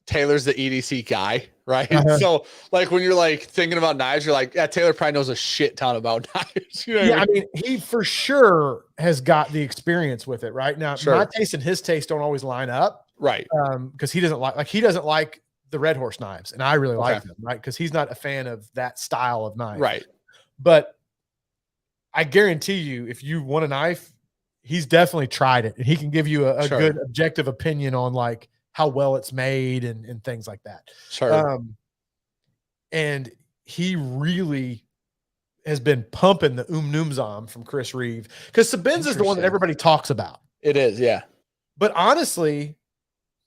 Taylor's the EDC guy, right? So like when you're like thinking about knives, you're like, yeah, Taylor probably knows a shit ton about knives. You know what I mean? He for sure has got the experience with it right now. My taste and his taste don't always line up, right? Because he doesn't like the Red Horse knives, and I really like them, right? Because he's not a fan of that style of knife, right? But I guarantee you, if you want a knife, he's definitely tried it, and he can give you a Sure. good objective opinion on like how well it's made and things like that. Sure. And he really has been pumping the Noomzam from Chris Reeve, because Sabenza is the one that everybody talks about. It is, yeah. But honestly,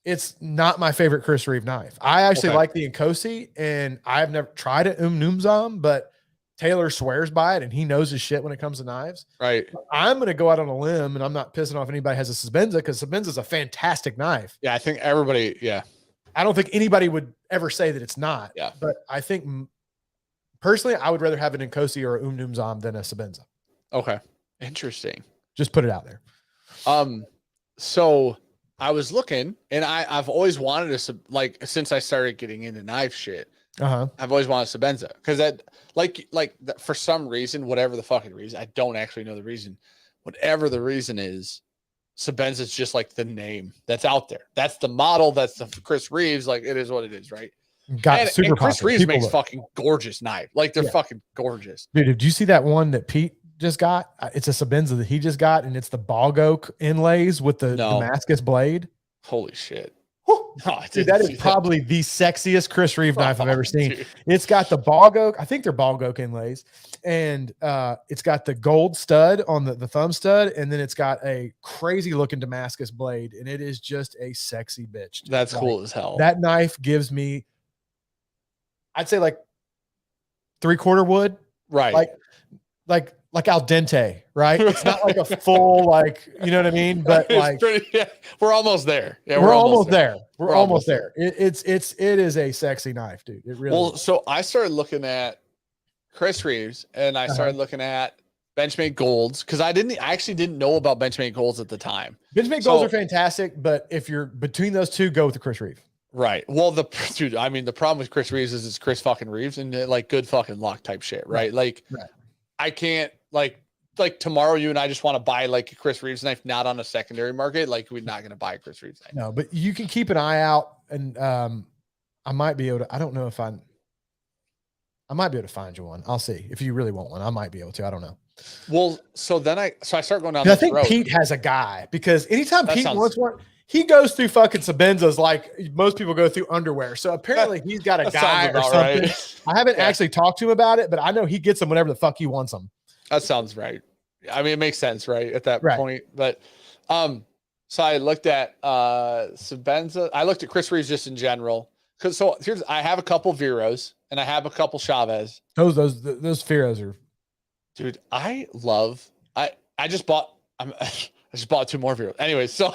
it's not my favorite Chris Reeve knife. I actually like the Nkosi, and I've never tried it Noomzam, but Taylor swears by it, and he knows his shit when it comes to knives. Right. I'm going to go out on a limb, and I'm not pissing off anybody who has a Sabenza, because Sabenza is a fantastic knife. Yeah, I think everybody, yeah. I don't think anybody would ever say that it's not. Yeah. But I think personally, I would rather have an Nkosi or a Noomzam than a Sabenza. Okay. Interesting. Just put it out there. So I was looking, and I've always wanted to, like, since I started getting into knife shit, I've always wanted Sabenza, because that, like for some reason, whatever the fucking reason, I don't actually know the reason. Whatever the reason is, Sabenza is just like the name that's out there. That's the model. That's the Chris Reeves. Like, it is what it is, right? And Chris Reeves makes fucking gorgeous knife. Like, they're fucking gorgeous. Dude, did you see that one that Pete just got? It's a Sabenza that he just got, and it's the bog oak inlays with the Damascus blade. Holy shit. Oh, dude, that is probably the sexiest Chris Reeve knife I've ever seen. Dude. It's got the bog oak. I think they're bog oak inlays, and it's got the gold stud on the thumb stud, and then it's got a crazy looking Damascus blade, and it is just a sexy bitch. Dude. That's cool as hell. That knife gives me, I'd say, like 3/4 wood, right? Like al dente, right? It's not like a full, like, you know what I mean? But like, we're almost there. Yeah, we're almost there. We're almost there. It is a sexy knife, dude. It really. Well, so I started looking at Chris Reeves, and I started looking at Benchmade Golds, because I actually didn't know about Benchmade Golds at the time. Benchmade Golds are fantastic, but if you're between those two, go with the Chris Reeve. Right. Well, the problem with Chris Reeves is it's Chris fucking Reeves, and like good fucking luck type shit, right? Like, I can't like tomorrow you and I just want to buy like a Chris Reeves knife, not on a secondary market. Like, we're not going to buy a Chris Reeves knife. No, but you can keep an eye out, and I might be able to. I don't know if I might be able to find you one. I'll see if you really want one. I might be able to. I don't know. Well, so I start going down. I think Pete has a guy, because anytime Pete wants one, he goes through fucking Sabenzas like most people go through underwear. So apparently he's got a guy or something. Right. I haven't actually talked to him about it, but I know he gets them whenever the fuck he wants them. That sounds right. I mean, it makes sense, right, at that point. But so I looked at Sabenza. I looked at Chris Reeves just in general. I have a couple Veros and I have a couple Chavez. Those Veros are, dude. I just bought. I just bought 2 more Veros. Anyway, so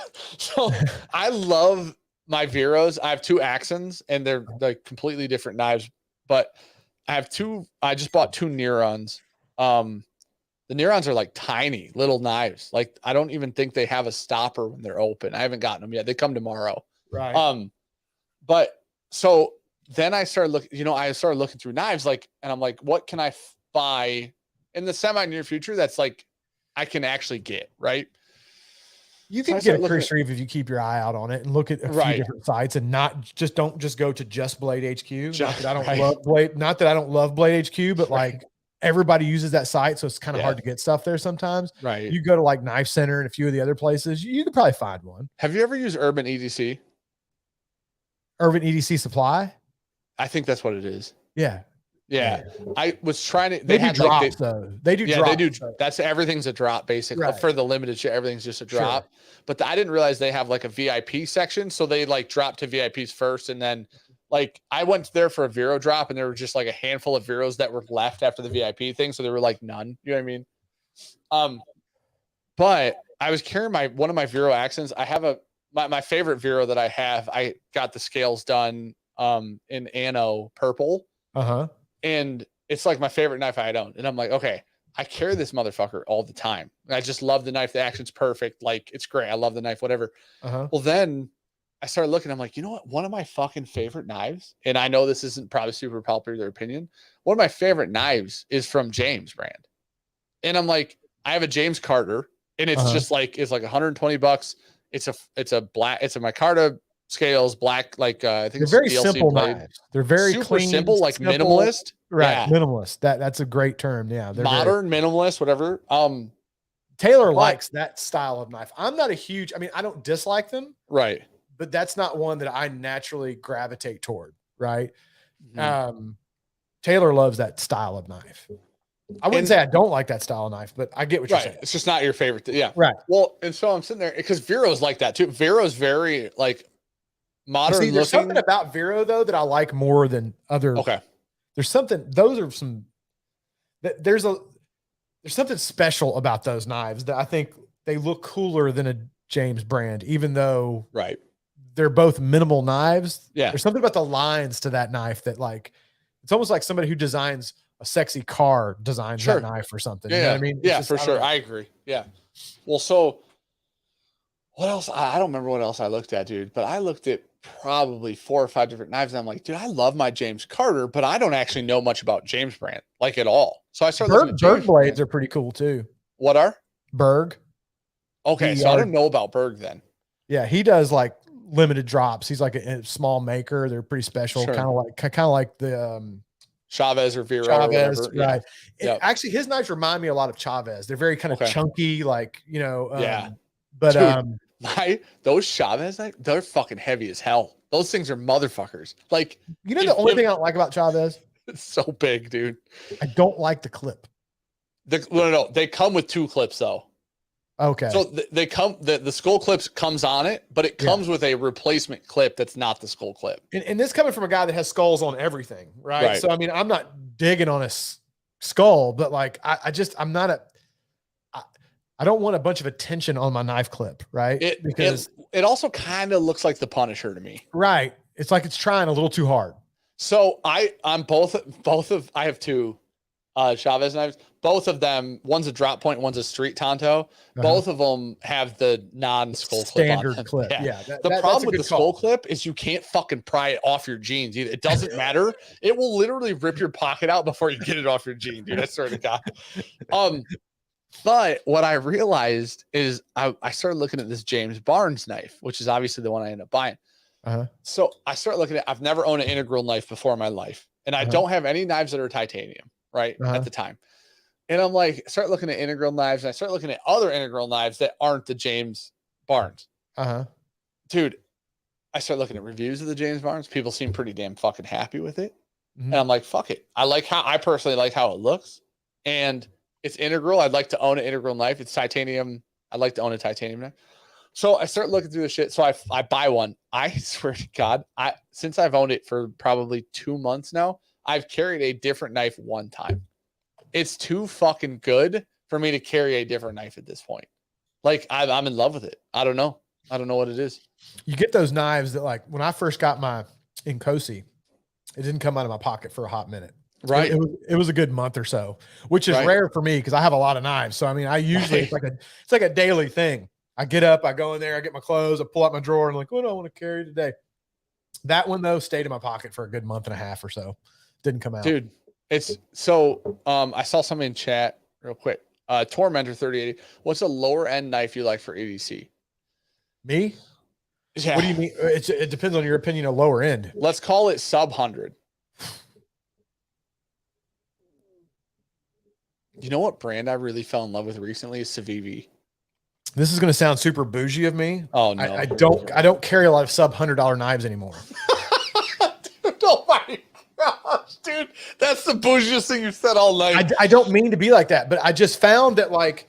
I love my Veros. I have 2 Axons, and they're like completely different knives. But I just bought 2 Nerons. The Nerons are like tiny little knives. Like, I don't even think they have a stopper when they're open. I haven't gotten them yet. They come tomorrow. Right. But so then I started looking through knives, like, and I'm like, what can I buy in the semi near future that's like I can actually get, right? You can get a Chris Reeve if you keep your eye out on it and look at a few different sites, and don't just go to just Blade HQ. Not that I don't love Blade. Not that I don't love Blade HQ, but like everybody uses that site, so it's kind of hard to get stuff there sometimes. Right. You go to like Knife Center and a few of the other places, you could probably find one. Have you ever used Urban EDC? Urban EDC Supply? I think that's what it is. Yeah. Yeah. I was trying to. They do drops, though. They do drops. They do. That's everything's a drop, basically. For the limited shit, everything's just a drop. But I didn't realize they have like a VIP section, so they like drop to VIPs first, and then like I went there for a Vero drop, and there were just like a handful of Veros that were left after the VIP thing, so there were like none. You know what I mean? But I was carrying one of my Vero accents. I have my favorite Vero that I have. I got the scales done in Anno purple. And it's like my favorite knife I own. And I'm like, okay, I carry this motherfucker all the time. I just love the knife. The action's perfect. Like, it's great. I love the knife, whatever. Well, then I started looking. I'm like, you know what? One of my fucking favorite knives, and I know this isn't probably super popular opinion, one of my favorite knives is from James brand. And I'm like, I have a James Carter, and it's just like, it's like $120. It's a Micarta scales, black, like I think They're it's very DLC simple blade. knives. They're very Super clean, simple, like simple, minimalist. right? Yeah. Minimalist. That's a great term. Yeah, they're Modern minimalist, whatever. Taylor But- likes that style of knife. I'm not a huge. I mean, I don't dislike them, right. but that's not one that I naturally gravitate toward. Right. Mhm. Taylor loves that style of knife. I wouldn't say I don't like that style of knife, but I get what you're Right. saying. It's just not your favorite. Yeah. Right. Well, and so I'm sitting there because Vero's like that too. Vero's very like modern See, there's looking. something about Vero though that I like more than other. Okay. There's something. Those are some. There's something special about those knives that I think they look cooler than a James brand, even though Right. they're both minimal knives. Yeah. There's something about the lines to that knife that like, it's almost like somebody who designs a sexy car designs Sure. that knife or something. Yeah. You know what I mean? It's Yeah, just- for I don't sure. know. I agree. Yeah. Well, so what else? I don't remember what else I looked at, dude, but I looked at probably 4 or 5 different knives. And I'm like, dude, I love my James Carter, but I don't actually know much about James brand like at all. So I started looking at Berg James blades brand. are pretty cool too. What are? Berg. Okay. So I don't know about Berg then. Yeah, he does like limited drops. He's like a small maker. They're pretty special, Sure. kind of like the Chavez or Vero Chavez, or whatever. right? Yep. Actually, his knives remind me a lot of Chavez. They're very kind of Okay. chunky, like Yeah. But Dude, those Chavez knives, they're fucking heavy as hell. Those things are motherfuckers. Like, the only thing I don't like about Chavez, it's so big, dude. I don't like the clip. No, they come with 2 clips though. Okay. So they come, the skull clips comes on it, but it comes with a replacement clip that's not the skull clip. And this coming from a guy that has skulls on everything, right? Right. So I mean, I'm not digging on a skull, but like I'm not I don't want a bunch of attention on my knife clip, right? Because it also kind of looks like the Punisher to me. Right. It's like it's trying a little too hard. So I'm both of I have 2 Chavez knives. Both of them, one's a drop point, one's a street Tonto. Both of them have the non-skull clip on Standard them. clip. Yeah. Yeah. The problem with the skull call. clip is you can't fucking pry it off your jeans either. It doesn't matter. It will literally rip your pocket out before you get it off your jeans, dude. I swear to God. But what I realized is I started looking at this James Barnes knife, which is obviously the one I ended up buying. So I started looking at, I've never owned an integral knife before in my life. And I don't have any knives that are titanium, right? At the time. And I'm like, start looking at integral knives, and I start looking at other integral knives that aren't the James Barnes. Dude, I start looking at reviews of the James Barnes. People seem pretty damn fucking happy with it. And I'm like, fuck it. I personally like how it looks. And it's integral. I'd like to own an integral knife. It's titanium. I'd like to own a titanium knife. So I start looking through the shit. So I buy one. I swear to God, since I've owned it for probably 2 months now, I've carried a different knife one time. It's too fucking good for me to carry a different knife at this point. Like I'm in love with it. I don't know what it is. You get those knives that, like, when I first got my Incosi, it didn't come out of my pocket for a hot minute. Right. It was a good month or so, which is rare for me because I have a lot of knives. So I mean, I usually it's like a daily thing. I get up, I go in there, I get my clothes, I pull out my drawer, and I'm like, what do I want to carry today? That one though stayed in my pocket for a good month and a half or so. Didn't come out. Dude, it's so I saw something in chat real quick. Tormentor 3080. What's a lower end knife you like for EDC? Me? Yeah. What do you mean? It depends on your opinion of lower end. Let's call it sub 100. You know what brand I really fell in love with recently is Civivi. This is going to sound super bougie of me. Oh no, I don't carry a lot of sub $100 knives anymore. Dude, oh my gosh, dude, that's the bougiest thing you've said all night. I don't mean to be like that, but I just found that, like,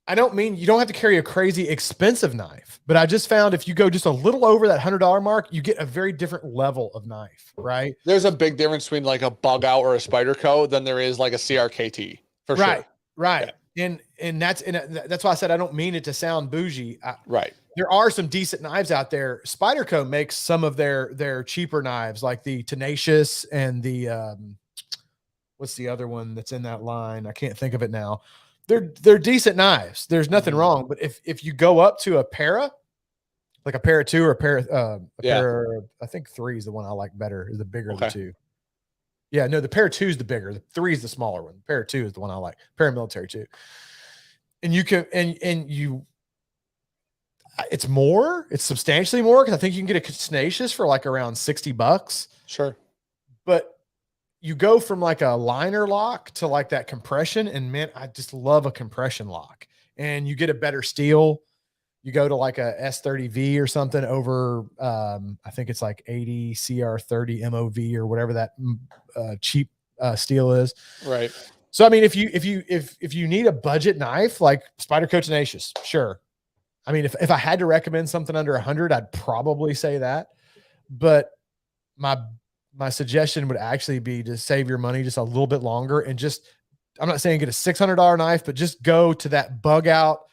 I don't mean you don't have to carry a crazy expensive knife, but I just found if you go just a little over that $100 mark, you get a very different level of knife, right? There's a big difference between like a bug out or a Spyderco than there is like a CRKT for sure. Right. Yeah. And that's why I said I don't mean it to sound bougie. Right. There are some decent knives out there. Spyderco makes some of their cheaper knives, like the Tenacious and the what's the other one that's in that line? I can't think of it now. They're decent knives. There's nothing wrong. But if you go up to a para, like a para 2 or a para, I think 3 is the one I like better. Is the bigger of the 2. Yeah, no, the para 2 is the bigger. The 3 is the smaller one. The para 2 is the one I like. Paramilitary 2. And you can It's more. It's substantially more because I think you can get a Tenacious for like around $60. Sure. But you go from like a liner lock to like that compression, and man, I just love a compression lock. And you get a better steel. You go to like a S30V or something over, I think it's like 80 CR30 MOV or whatever that cheap steel is. Right. So I mean, if you need a budget knife like Spyderco Tenacious, sure. I mean, if I had to recommend something under 100, I'd probably say that. But my suggestion would actually be to save your money just a little bit longer and just, I'm not saying get a $600 knife, but just go to that bug out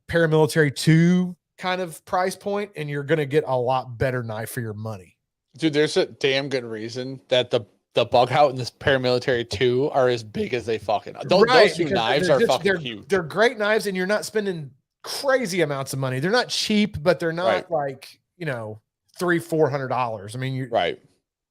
paramilitary 2 kind of price point, and you're going to get a lot better knife for your money. Dude, there's a damn good reason that the bug out and this paramilitary 2 are as big as they fucking are. Those two knives are fucking huge. They're great knives, and you're not spending crazy amounts of money. They're not cheap, but they're not like, $300-$400. I mean,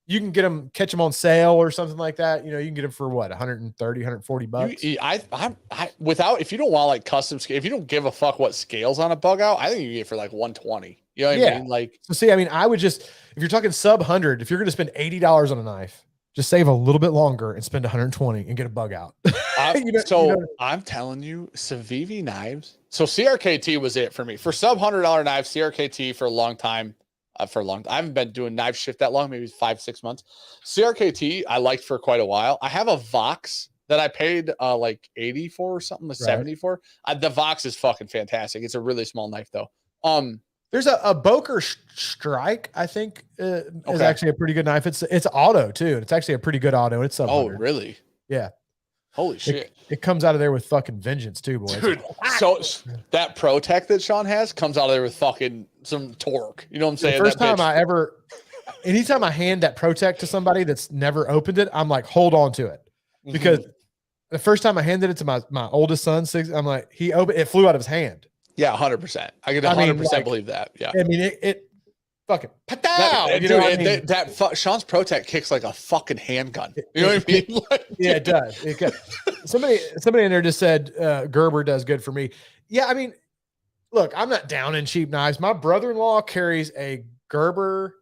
you can get them, catch them on sale or something like that. You can get them for what, $130, $140. Without, if you don't want like custom scale, if you don't give a fuck what scales on a bug out, I think you can get it for like 120. You know what I mean? Like, so see, I mean, I would just, if you're talking sub 100, if you're going to spend $80 on a knife, just save a little bit longer and spend 120 and get a bug out. I'm telling you, Civivi knives. So CRKT was it for me. For sub $100 knives, CRKT for a long time. I haven't been doing knife shift that long, maybe 5-6 months. CRKT I liked for quite a while. I have a Vox that I paid like 80 for or something, 70 for. The Vox is fucking fantastic. It's a really small knife though. There's a Boker Strike, I think, is actually a pretty good knife. It's auto too. It's actually a pretty good auto. It's sub 100. Oh, really? Yeah. Holy shit. It comes out of there with fucking vengeance too, boys. Dude, so that ProTech that Sean has comes out of there with fucking some torque. You know what I'm saying? Anytime I hand that ProTech to somebody that's never opened it, I'm like, hold on to it. Because the first time I handed it to my oldest son, I'm like, it flew out of his hand. Yeah, 100%. I could 100% believe that. Yeah. I mean, it fucking Sean's ProTech kicks like a fucking handgun. You know what I mean? Yeah, it does. Somebody in there just said Gerber does good for me. Yeah, I mean, look, I'm not down in cheap knives. My brother-in-law carries a Gerber.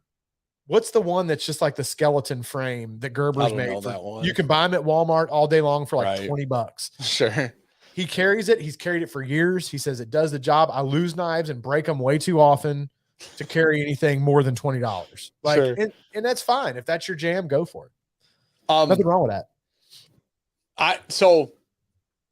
What's the one that's just like the skeleton frame that Gerber's made? You can buy them at Walmart all day long for like $20. Sure. He carries it. He's carried it for years. He says it does the job. I lose knives and break them way too often to carry anything more than $20. Like, and that's fine. If that's your jam, go for it. Nothing wrong with that. So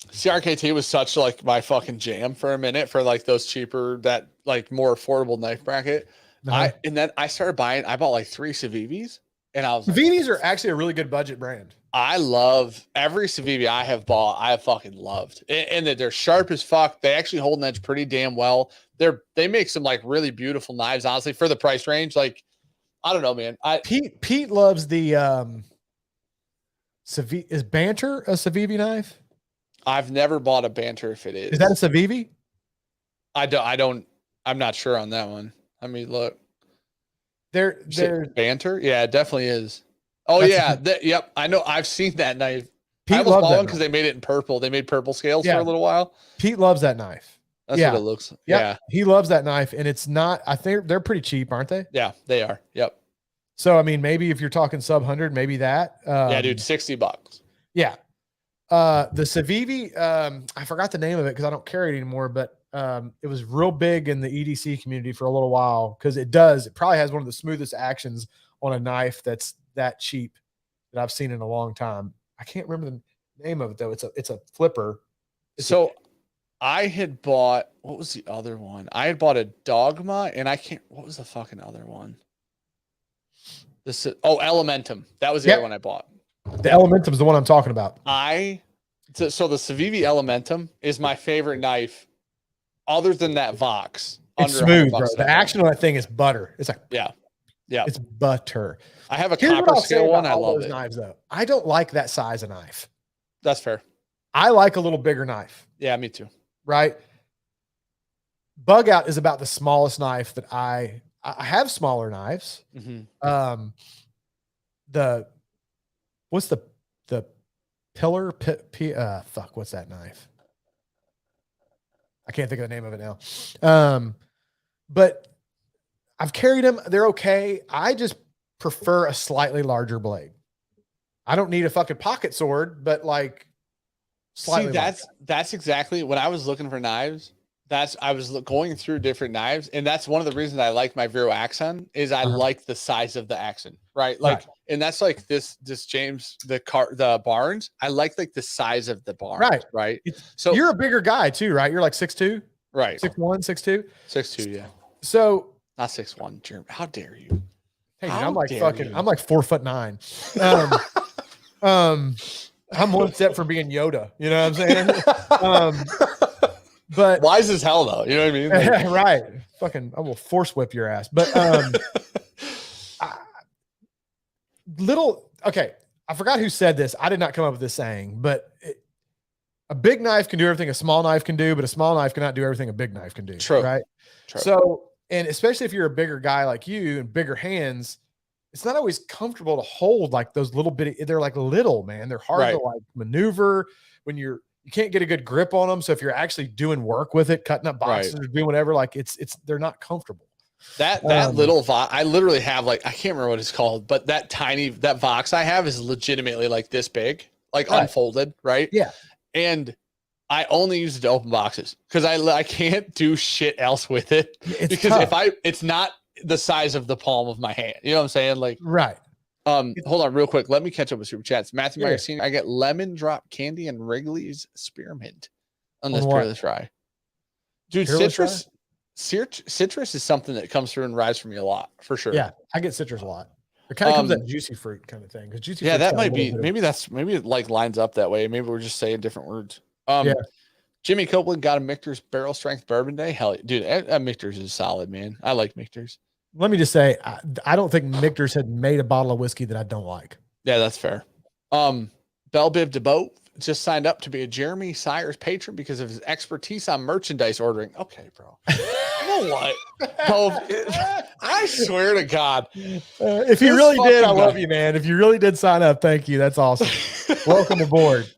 CRKT was such like my fucking jam for a minute for like those cheaper, that like more affordable knife bracket. And then I started buying, I bought like 3 Civivis, and I was like, Civivis are actually a really good budget brand. I love every Civivi I have bought. I have fucking loved, and that they're sharp as fuck. They actually hold an edge pretty damn well. They make some like really beautiful knives, honestly, for the price range. Like, I don't know, man. Pete loves the Civivi. Is Banter a Civivi knife? I've never bought a Banter. If it is that a Civivi? I'm not sure on that one. I mean, look, they're Banter. Yeah, it definitely is. Oh, yep. I know. I've seen that knife. Pete I almost bought one because they made it in purple. They made purple scales for a little while. Pete loves that knife. That's what it looks like. Yeah. He loves that knife, and it's not, I think they're pretty cheap, aren't they? Yeah, they are. Yep. So, I mean, maybe if you're talking sub 100, maybe that. Yeah, dude, $60. Yeah. The Civivi, I forgot the name of it because I don't carry it anymore, but it was real big in the EDC community for a little while because it probably has one of the smoothest actions on a knife that's that cheap that I've seen in a long time. I can't remember the name of it though. It's a flipper. I had bought, what was the other one? I had bought a Dogma, and what was the fucking other one? Elementum. That was the other one I bought. The Elementum is the one I'm talking about. So the Civivi Elementum is my favorite knife, other than that Vox. It's smooth, bro. The action on that thing is butter. It's like, yeah, it's butter. I have a copper scale one. I love it. Knives though, I don't like that size of knife. That's fair. I like a little bigger knife. Yeah, me too. Right. Bug out is about the smallest knife that I have smaller knives. Mm-hmm. What's the pillar? What's that knife? I can't think of the name of it now. but I've carried them. They're okay. I just prefer a slightly larger blade. I don't need a fucking pocket sword, but like slightly. See, that's exactly when I was looking for knives. I was going through different knives, and that's one of the reasons I like my Vero Axon is I like the size of the Axon, right? Like, and that's like this James the Barnes. I like the size of the Barnes, right? So you're a bigger guy too, right? You're like 6'2", right? 6'1", 6'2", 6'2", yeah. So not 6'1", Jeremy. How dare you? Hey, dude, I'm like I'm like 4'9". I'm one step from being Yoda. You know what I'm saying? But wise as hell though. You know what I mean? Like, right. Fucking, I will force whip your ass. But okay. I forgot who said this. I did not come up with this saying, but a big knife can do everything a small knife can do, but a small knife cannot do everything a big knife can do. True. Right. True. So, and especially if you're a bigger guy like you and bigger hands, it's not always comfortable to hold like those little bitty. They're like little, man. They're hard to like maneuver when you can't get a good grip on them. So if you're actually doing work with it, cutting up boxes or doing whatever, like they're not comfortable. That little I literally have I can't remember what it's called, but that Vox I have is legitimately like this big, like unfolded, right? Yeah. And I only use it to open boxes because I can't do shit else with it because tough. It's not the size of the palm of my hand. You know what I'm saying? Like, right. Hold on real quick. Let me catch up with super chats. Matthew Meyer Senior, I get lemon drop candy and Wrigley's spearmint on this Peerless Rye. Dude, citrus is something that comes through and rides for me a lot for sure. Yeah, I get citrus a lot. It kind of comes that juicy fruit kind of thing. Because juicy fruit. Yeah, that might be maybe it like lines up that way. Maybe we're just saying different words. Jimmy Copeland got a Michter's barrel strength bourbon day. Hell, dude, Michter's is solid, man. I like Michter's. Let me just say, I don't think Michter's had made a bottle of whiskey that I don't like. Yeah, that's fair. Belle Biv DeBoat just signed up to be a Jeremy Siers patron because of his expertise on merchandise ordering. Okay, bro. You know what? I swear to God. If you really did, I love you, man. If you really did sign up, thank you. That's awesome. Welcome aboard.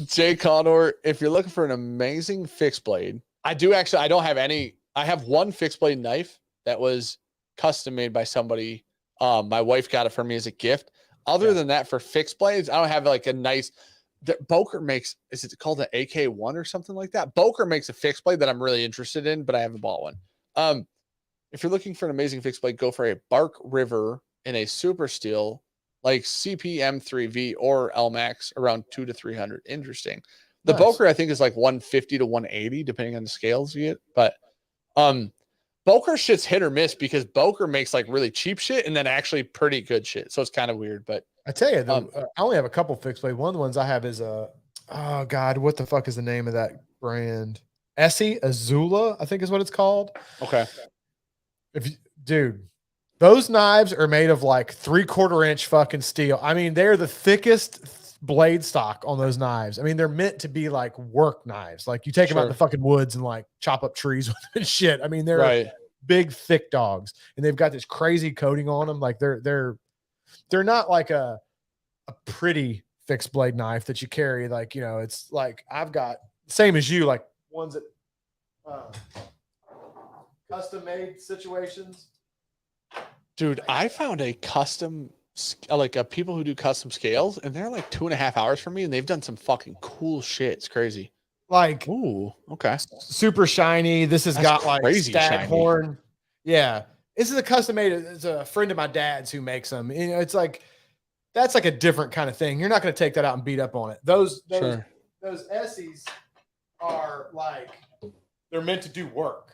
Jay Connor, if you're looking for an amazing fixed blade, I don't have any. I have one fixed blade knife that was custom made by somebody. My wife got it for me as a gift. Other than that, for fixed blades, I don't have like a nice. Boker makes, is it called an AK1 or something like that? Boker makes a fixed blade that I'm really interested in, but I haven't bought one. If you're looking for an amazing fixed blade, go for a Bark River in a super steel like CPM3V or LMAX around 200 to 300. Interesting. The Boker I think is like 150 to 180 depending on the scales you get, but Boker shit's hit or miss because Boker makes like really cheap shit and then actually pretty good shit. So it's kind of weird, but I tell you, I only have a couple fixed blade. One of the ones I have is oh God, what the fuck is the name of that brand? Essie Azula, I think is what it's called. Okay. Dude, those knives are made of like 3/4 inch fucking steel. I mean, they're the thickest blade stock on those knives. I mean, they're meant to be like work knives. Like you take them out in the fucking woods and like chop up trees with and shit. I mean, they're big, thick dogs, and they've got this crazy coating on them. Like they're not like a pretty fixed blade knife that you carry. Like, you know, it's like I've got same as you, like ones that custom made situations. Dude, I found a custom, like people who do custom scales, and they're like 2.5 hours for me, and they've done some fucking cool shit. It's crazy. Like, ooh, okay, super shiny. This has got like staghorn. Yeah, this is a custom made. It's a friend of my dad's who makes them. You know, it's like that's like a different kind of thing. You're not going to take that out and beat up on it. Those Essies are like they're meant to do work.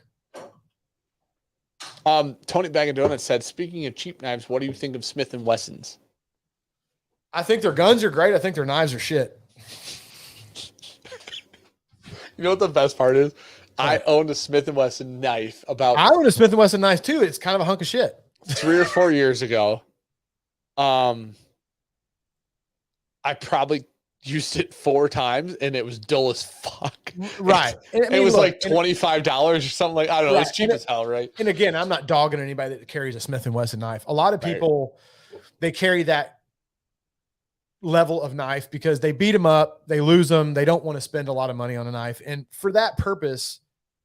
Tony Bag of Donuts said, speaking of cheap knives, what do you think of Smith & Wessons? I think their guns are great. I think their knives are shit. You know what the best part is? I owned a Smith & Wesson knife I owned a Smith & Wesson knife too. It's kind of a hunk of shit. 3 or 4 years ago. I probably used it 4 times and it was dull as fuck. Right. It was like $25 or something like, I don't know. It's cheap as hell, right? And again, I'm not dogging anybody that carries a Smith & Wesson knife. A lot of people, they carry that level of knife because they beat them up, they lose them, they don't want to spend a lot of money on a knife. And for that purpose,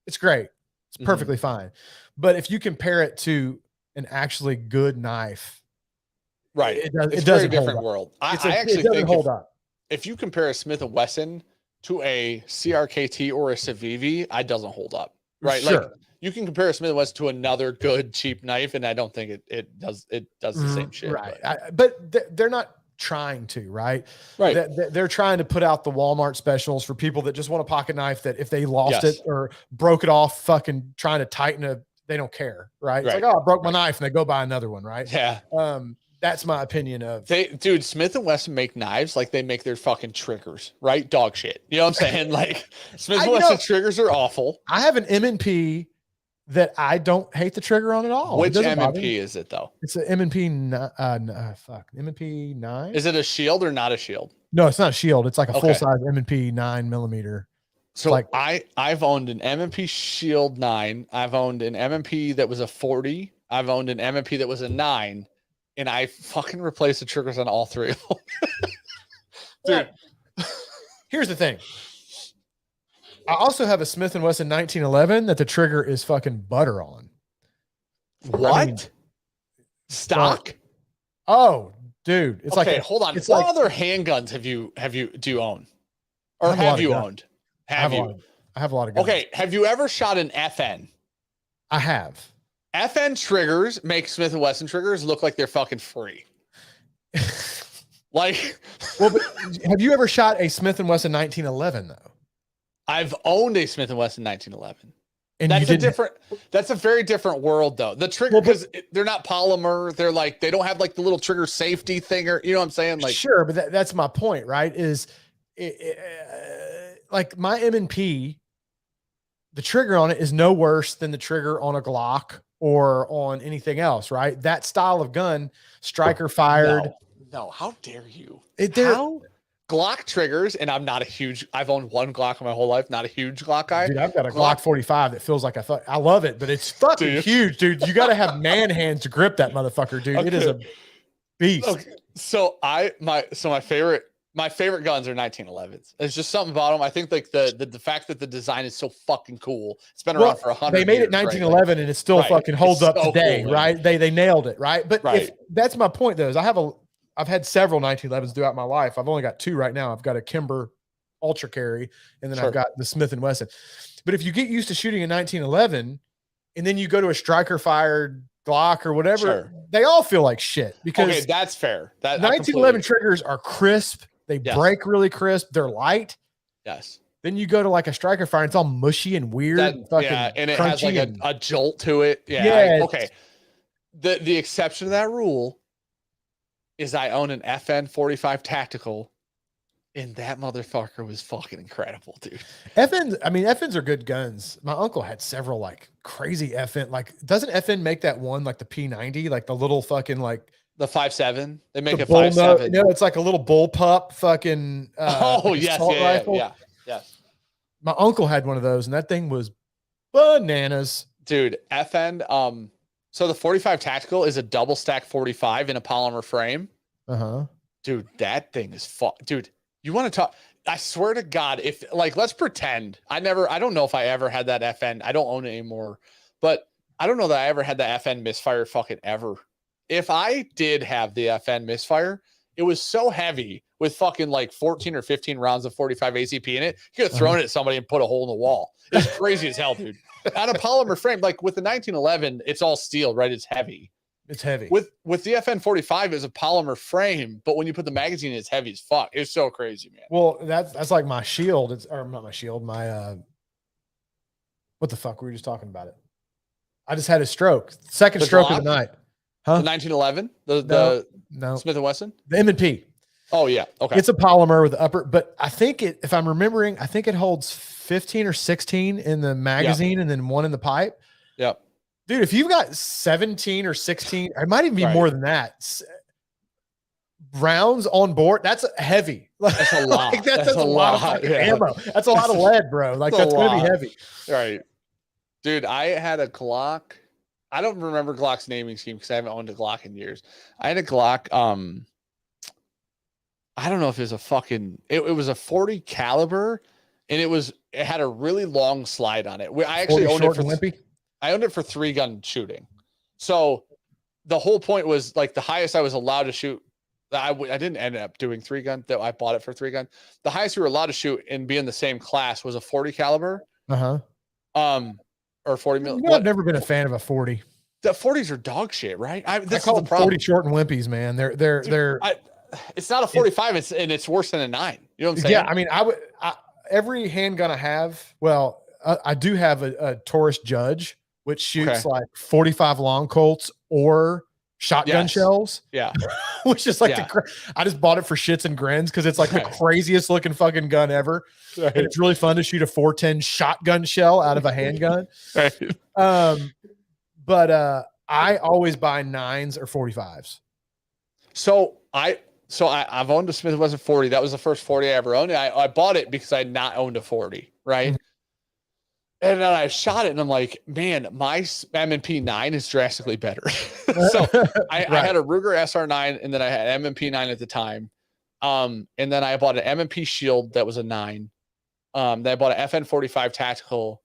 it's great. It's perfectly fine. But if you compare it to an actually good knife, right, it it's a doesn't very different hold up. world. I It actually doesn't think hold up. if you compare a Smith & Wesson to a CRKT or a Civivi, it doesn't hold up, right? Sure. Like you can compare a Smith & Wesson to another good cheap knife, and I don't think it does the same shit. Right. But they're not trying to, right? Right. They're trying to put out the Walmart specials for people that just want a pocket knife that if they lost it or broke it off, fucking trying to tighten they don't care, right? It's like, oh, I broke my knife, and they go buy another one, right? Yeah. That's my opinion of dude, Smith & Wesson make knives like they make their fucking triggers, right? Dog shit. You know what I'm saying? Like Smith & Wesson triggers are awful. I have an M&P that I don't hate the trigger on at all. Which M&P is it though? It's an M&P M&P 9. Is it a shield or not a shield? No, it's not a shield. It's like a full size M&P 9mm. So like I've owned an M&P Shield 9. I've owned an M&P that was a 40. I've owned an M&P that was a 9, and I fucking replaced the triggers on all three of them. Dude, here's the thing. I also have a Smith & Wesson 1911 that the trigger is fucking butter on. What? I mean, stock? Oh, dude. It's okay, hold on. What other handguns do you own? Or have you owned? I have a lot of guns. Okay. Have you ever shot an FN? I have. FN triggers make Smith & Wesson triggers look like they're fucking free. Like, well, but have you ever shot a Smith & Wesson 1911 though? I've owned a Smith & Wesson 1911. And that's a very different world though. The trigger, because they're not polymer. They're like, they don't have like the little trigger safety thing, or you know what I'm saying? Like, sure, but that's my point, right? Is like my M&P, the trigger on it is no worse than the trigger on a Glock or on anything else, right? That style of gun, striker fired. No, how dare you? How? Glock triggers, and I've owned one Glock my whole life, not a huge Glock guy. Dude, I've got a Glock 45 that feels like I love it, but it's fucking huge, dude. You got to have man hands to grip that motherfucker, dude. It is a beast. Okay. So my favorite guns are 1911s. There's just something about them. I think like the fact that the design is so fucking cool. It's been around for 100 years. They made it 1911 right? And it still fucking holds up today, cool, right? They nailed it, right? But that's my point though, is I've had several 1911s throughout my life. I've only got two right now. I've got a Kimber Ultra Carry, and then I've got the Smith & Wesson. But if you get used to shooting a 1911 and then you go to a striker fired Glock or whatever, they all feel like shit because that's fair. That 1911 triggers are crisp. They break really crisp. They're light. Yes. Then you go to like a striker fire, and it's all mushy and weird. And it has like a jolt to it. Yeah. Okay. The exception to that rule is I own an FN 45 tactical, and that motherfucker was fucking incredible, dude. FNs are good guns. My uncle had several like crazy FN. Like, doesn't FN make that one like the P90, like the little fucking like the 5.7? They make a 5.7. No, it's like a little bullpup fucking. Rifle. Yeah. My uncle had one of those, and that thing was bananas, dude. FN. So the 45 tactical is a double stack 45 in a polymer frame. Dude, that thing is fun. Dude, you want to talk? I swear to God, if like, let's pretend I don't know if I ever had that FN. I don't own it anymore, but I don't know that I ever had the FN misfire fucking ever. If I did have the FN misfire, it was so heavy with fucking like 14 or 15 rounds of 45 ACP in it. You could have thrown it at somebody and put a hole in the wall. It's crazy as hell, dude. On a polymer frame, like with the 1911, it's all steel, right? It's heavy. It's heavy. With the FN 45 is a polymer frame, but when you put the magazine in, it's heavy as fuck. It's so crazy, man. Well, that's like my shield. Or not my shield. My what the fuck were we just talking about it? I just had a stroke. Second stroke of the night. Huh? The 1911? The Smith & Wesson? The M&P. Oh, yeah. Okay. It's a polymer with the upper, but I think if I'm remembering, I think it holds 15 or 16 in the magazine and then one in the pipe. Yep. Dude, if you've got 17 or 16, it might even be more than that. Rounds on board, that's heavy. That's a lot. Like, that's a lot of ammo. That's a lot of lead, bro. Like, that's going to be heavy. Right. Dude, I had a Glock. I don't remember Glock's naming scheme because I haven't owned a Glock in years. I had a Glock. I don't know if it was a fucking. It was a 40 caliber, and it had a really long slide on it. I actually owned it for I owned it for 3-gun shooting. So the whole point was like the highest I was allowed to shoot. I didn't end up doing 3-gun. That I bought it for 3-gun. The highest we were allowed to shoot and be in the same class was a 40 caliber. Or 40 mil. I've never been a fan of a 40. The 40s are dog shit, right? This is the problem. 40 short and wimpy, man. They're. It's not a 45. It's worse than a 9. You know what I'm saying? Yeah, I mean, every handgun I have. Well, I do have a Taurus Judge, which shoots like 45 long Colts or shotgun shells. Yeah, which is like I just bought it for shits and grins because it's like the craziest looking fucking gun ever. Right. And it's really fun to shoot a 410 shotgun shell out of a handgun. Right. But I always buy 9s or 45s. So I've owned a Smith & Wesson 40. That was the first 40 I ever owned. I bought it because I had not owned a 40, right? And then I shot it, and I'm like, man, my M&P 9 is drastically better. So I had a Ruger SR9, and then I had M&P 9 at the time. And then I bought an M&P Shield that was a 9. Then I bought an FN45 Tactical.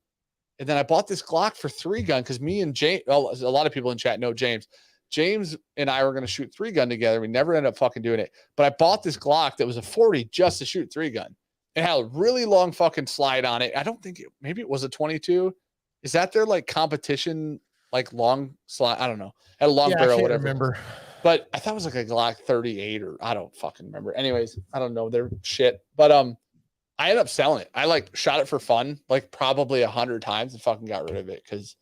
And then I bought this Glock for 3-gun because me and James, a lot of people in chat know James. James and I were going to shoot 3-gun together. We never ended up fucking doing it. But I bought this Glock that was a 40 just to shoot 3-gun. It had a really long fucking slide on it. I don't think maybe it was a 22. Is that their like competition, like long slide? I don't know. Had a long barrel, whatever. Remember. But I thought it was like a Glock 38 or I don't fucking remember. Anyways, I don't know. They're shit. But I ended up selling it. I like shot it for fun, like probably 100 times and fucking got rid of it because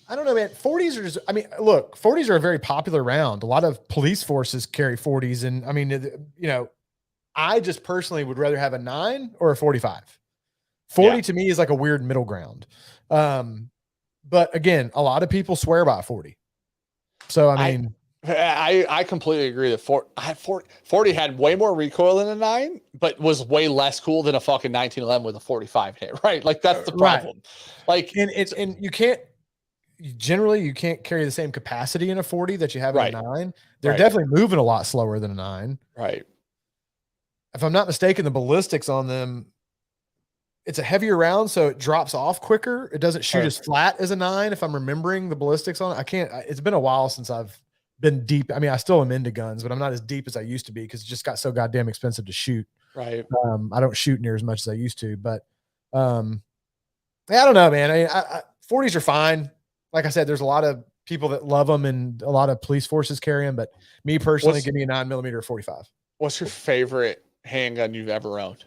I don't know, man. 40s are just, I mean, look, 40s are a very popular round. A lot of police forces carry 40s. And I mean, you know, I just personally would rather have a 9 or a 45. 40 to me is like a weird middle ground. But again, a lot of people swear by 40. So, I mean, I completely agree that 40 had way more recoil than a 9, but was way less cool than a fucking 1911 with a 45 hit, right? Like that's the problem. Like, and you can't carry the same capacity in a 40 that you have in a 9. They're definitely moving a lot slower than a 9. Right. If I'm not mistaken, the ballistics on them, it's a heavier round, so it drops off quicker. It doesn't shoot as flat as a 9. If I'm remembering the ballistics on it, it's been a while since I've been deep. I mean, I still am into guns, but I'm not as deep as I used to be because it just got so goddamn expensive to shoot. Right. I don't shoot near as much as I used to, but I don't know, man. I mean, 40s are fine. Like I said, there's a lot of people that love them and a lot of police forces carry them, but me personally, give me a 9mm 45. What's your favorite handgun you've ever owned?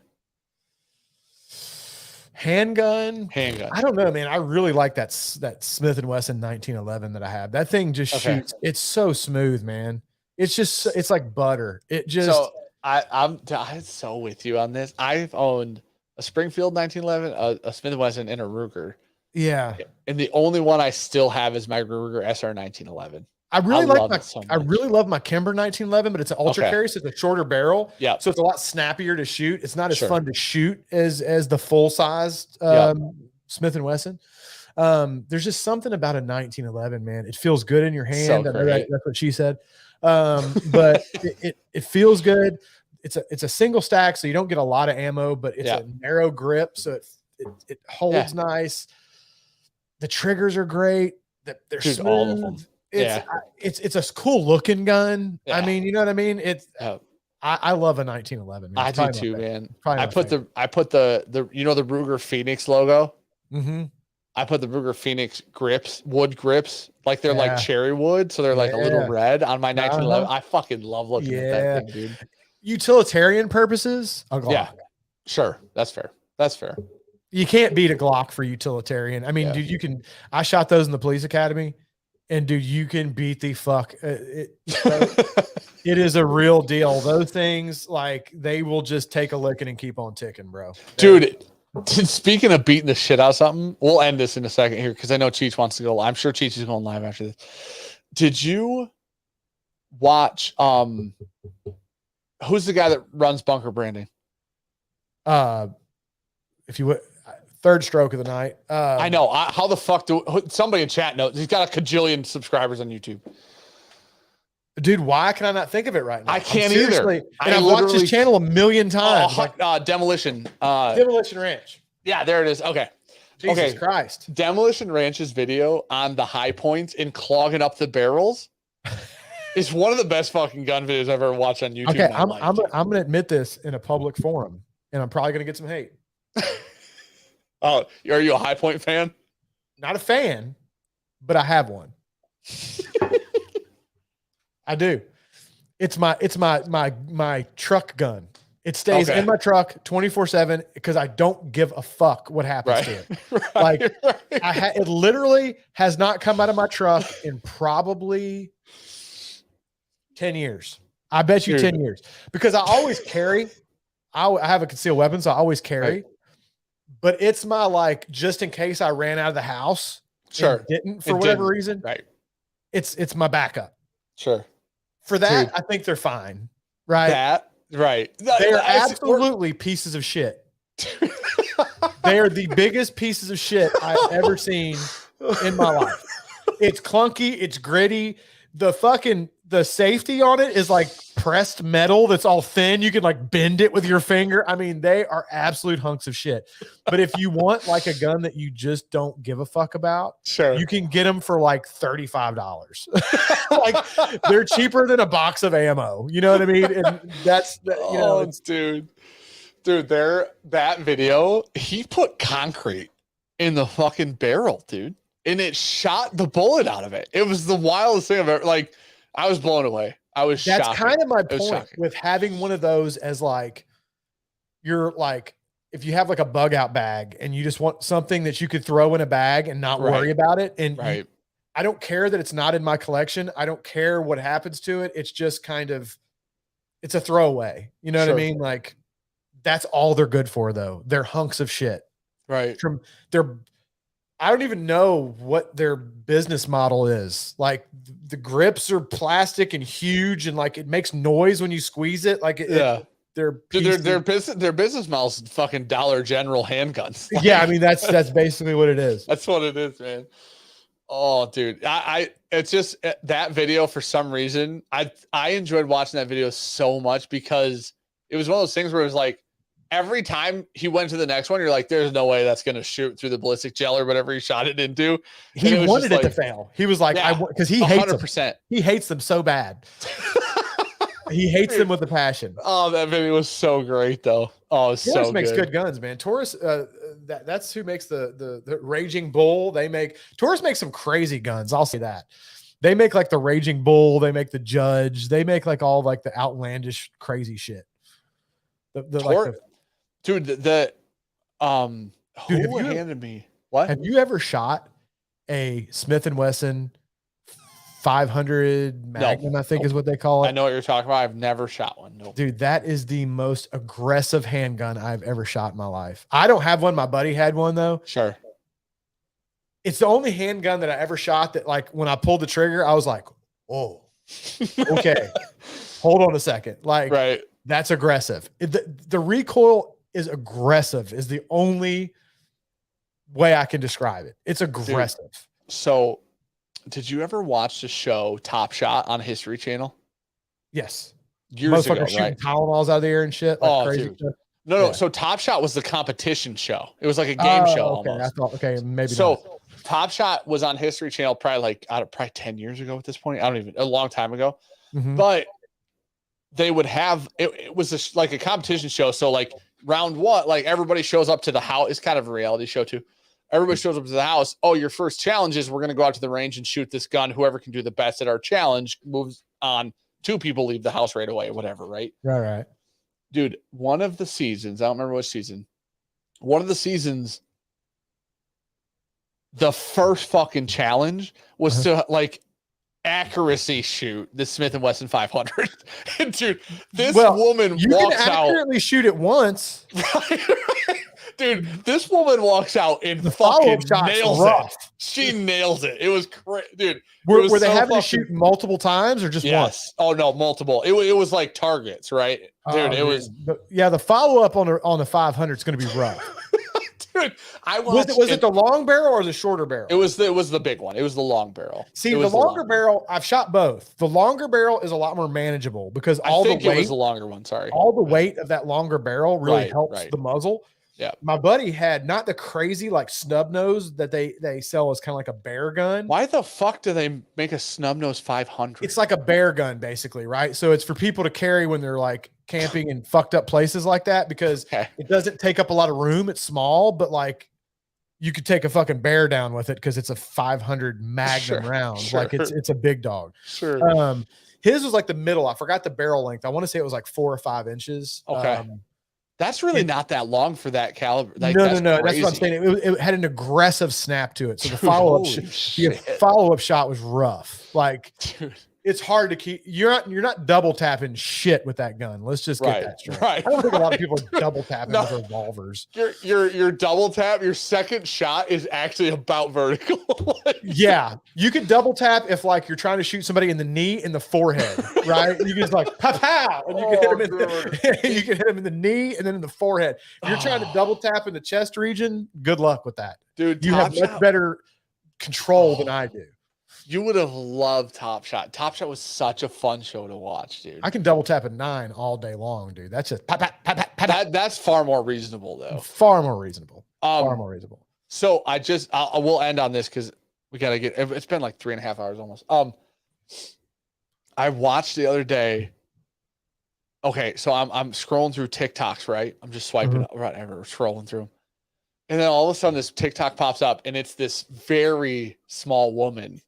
Handgun. I don't know, man. I really like that Smith & Wesson 1911 that I have. That thing just shoots. It's so smooth, man. It's like butter. It just. So I'm so with you on this. I've owned a Springfield 1911, a Smith & Wesson, and a Ruger. Yeah. And the only one I still have is my Ruger SR 1911. I really love my Kimber 1911, but it's an ultra carry, so it's a shorter barrel. Yeah. So it's a lot snappier to shoot. It's not as fun to shoot as the full sized Smith & Wesson. There's just something about a 1911, man. It feels good in your hand. I know that's what she said. But it feels good. It's a single stack, so you don't get a lot of ammo, but it's a narrow grip, so it holds nice. The triggers are great. They're smooth. All of them. It's a cool looking gun. Yeah. I mean, you know what I mean? I love a 1911. I do too, man. I put the you know the Ruger Phoenix logo. Mm-hmm. I put the Ruger Phoenix wood grips, like they're like cherry wood, so they're like a little red on my 1911. I fucking love looking at that thing, dude. Utilitarian purposes, a Glock. Yeah, sure, that's fair. You can't beat a Glock for utilitarian. I mean, dude, I shot those in the police academy. And dude, you can beat the fuck. It is a real deal. Those things, like, they will just take a licking and keep on ticking, bro. Dude, speaking of beating the shit out of something, we'll end this in a second here because I know Cheech wants to go. I'm sure Cheech is going live after this. Did you watch? Who's the guy that runs Bunker Branding? If you would. Third stroke of the night. I know. How the fuck somebody in chat knows? He's got a cajillion subscribers on YouTube. Dude, why can I not think of it right now? I can't either. And I've watched his channel a million times. Demolition. Demolition Ranch. Yeah, there it is. Okay. Jesus Christ. Demolition Ranch's video on the high points and clogging up the barrels is one of the best fucking gun videos I've ever watched on YouTube. Okay, I'm gonna admit this in a public forum, and I'm probably gonna get some hate. Oh, are you a High Point fan? Not a fan, but I have one. I do. It's my truck gun. It stays in my truck 24/7 because I don't give a fuck what happens to it. It literally has not come out of my truck in probably 10 years. I bet you 10 years, because I always carry. I have a concealed weapon, so I always carry. Right. But it's my just in case I ran out of the house. Sure. Didn't for whatever reason. Right. It's my backup. Sure. For that, I think they're fine. Right. Right. They are absolutely pieces of shit. They are the biggest pieces of shit I've ever seen in my life. It's clunky. It's gritty. The safety on it is like pressed metal that's all thin. You can bend it with your finger. I mean, they are absolute hunks of shit. But if you want a gun that you just don't give a fuck about, sure, you can get them for $35. They're cheaper than a box of ammo. You know what I mean? And that's dude, that video, he put concrete in the fucking barrel, dude, and it shot the bullet out of it. It was the wildest thing I've ever I was blown away. That's kind of my point with having one of those as you're if you have a bug out bag and you just want something that you could throw in a bag and not worry about it. And I don't care that it's not in my collection. I don't care what happens to it. It's just it's a throwaway. You know what I mean? That's all they're good for though. They're hunks of shit. Right. I don't even know what their business model is. The grips are plastic and huge, and it makes noise when you squeeze it. Their business model is fucking Dollar General handguns. Yeah, I mean that's basically what it is. That's what it is, man. Oh, dude, it's just that video for some reason. I enjoyed watching that video so much because it was one of those things where it was every time he went to the next one, you're like, there's no way that's going to shoot through the ballistic gel or whatever he shot it into. He wanted it to fail. He was because he hates 100%. Them. He hates them so bad. He hates them with a passion. Oh, that video was so great, though. Oh, it's Taurus so makes good guns, man. Taurus, that's who makes the Raging Bull. Taurus makes some crazy guns. I'll say that. They make the Raging Bull. They make the Judge. They make all the outlandish, crazy shit. Dude, who handed me what? Have you ever shot a Smith & Wesson 500 Magnum? I think is what they call it. I know what you're talking about. I've never shot one. Nope. Dude, that is the most aggressive handgun I've ever shot in my life. I don't have one. My buddy had one though. Sure. It's the only handgun that I ever shot that when I pulled the trigger, I was like, oh, okay. Hold on a second. Right. That's aggressive. The recoil is aggressive is the only way I can describe it. It's aggressive. Dude, so did you ever watch the show Top Shot on History Channel? Yes. Years ago, shooting Tylenol's out of the air and shit. Crazy dude. Stuff. No. So Top Shot was the competition show. It was like a game show okay. almost. I thought, maybe so not. Top Shot was on History Channel probably probably 10 years ago at this point. A long time ago. Mm-hmm. But they would have it was a competition show. So round one, everybody shows up to the house. It's kind of a reality show too. Everybody shows up to the house. Oh, your first challenge is we're going to go out to the range and shoot this gun. Whoever can do the best at our challenge moves on. 2 people leave the house right away, whatever, right? Right. Dude, one of the seasons, I don't remember which season. One of the seasons, the first fucking challenge was to accuracy shoot the Smith & Wesson 500. And dude, this woman walks out. You can accurately shoot it once. Right. Dude, this woman walks out and fucking nails it. She nails it. It was crazy, dude. Were they having to shoot multiple times or just once? Oh no, multiple. It was targets, right? Dude, it was. The follow up on the 500 is going to be rough. Dude, I Was watched it the long barrel or the shorter barrel? It was the big one. It was the long barrel. See, the longer barrel, I've shot both. The longer barrel is a lot more manageable because it was the longer one. Sorry. All the weight of that longer barrel really helps the muzzle. Yeah. My buddy had not the crazy like snub nose that they sell as kind of like a bear gun. Why the fuck do they make a snub nose 500? It's like a bear gun basically, right? So it's for people to carry when they're like camping in fucked up places like that because it doesn't take up a lot of room. It's small, but like you could take a fucking bear down with it because it's a 500 Magnum round. Like it's a big dog. Sure. His was like the middle. I forgot the barrel length. I want to say it was like 4 or 5 inches. Okay. That's really not that long for that caliber. Like, no. That's what I'm saying. It had an aggressive snap to it. So the follow-up shot was rough. Like, dude. It's hard to keep. You're not double tapping shit with that gun. Let's just get that straight. Right. I don't think a lot of people are double tapping with revolvers. Your double tap. Your second shot is actually about vertical. Yeah, you could double tap if like you're trying to shoot somebody in the knee and the forehead, right? You can just like pow pow, and you can hit him you can hit him in the knee and then in the forehead. If you're trying to double tap in the chest region, good luck with that, dude. You have much better control than I do. You would have loved Top Shot. Top Shot was such a fun show to watch, dude. I can double tap a 9 all day long, dude. That's just that's far more reasonable, though. Far more reasonable. Far more reasonable. So I will end on this because we gotta get. It's been like 3.5 hours almost. I watched the other day. Okay, so I'm scrolling through TikToks, right? I'm just swiping whatever, scrolling through, and then all of a sudden this TikTok pops up, and it's this very small woman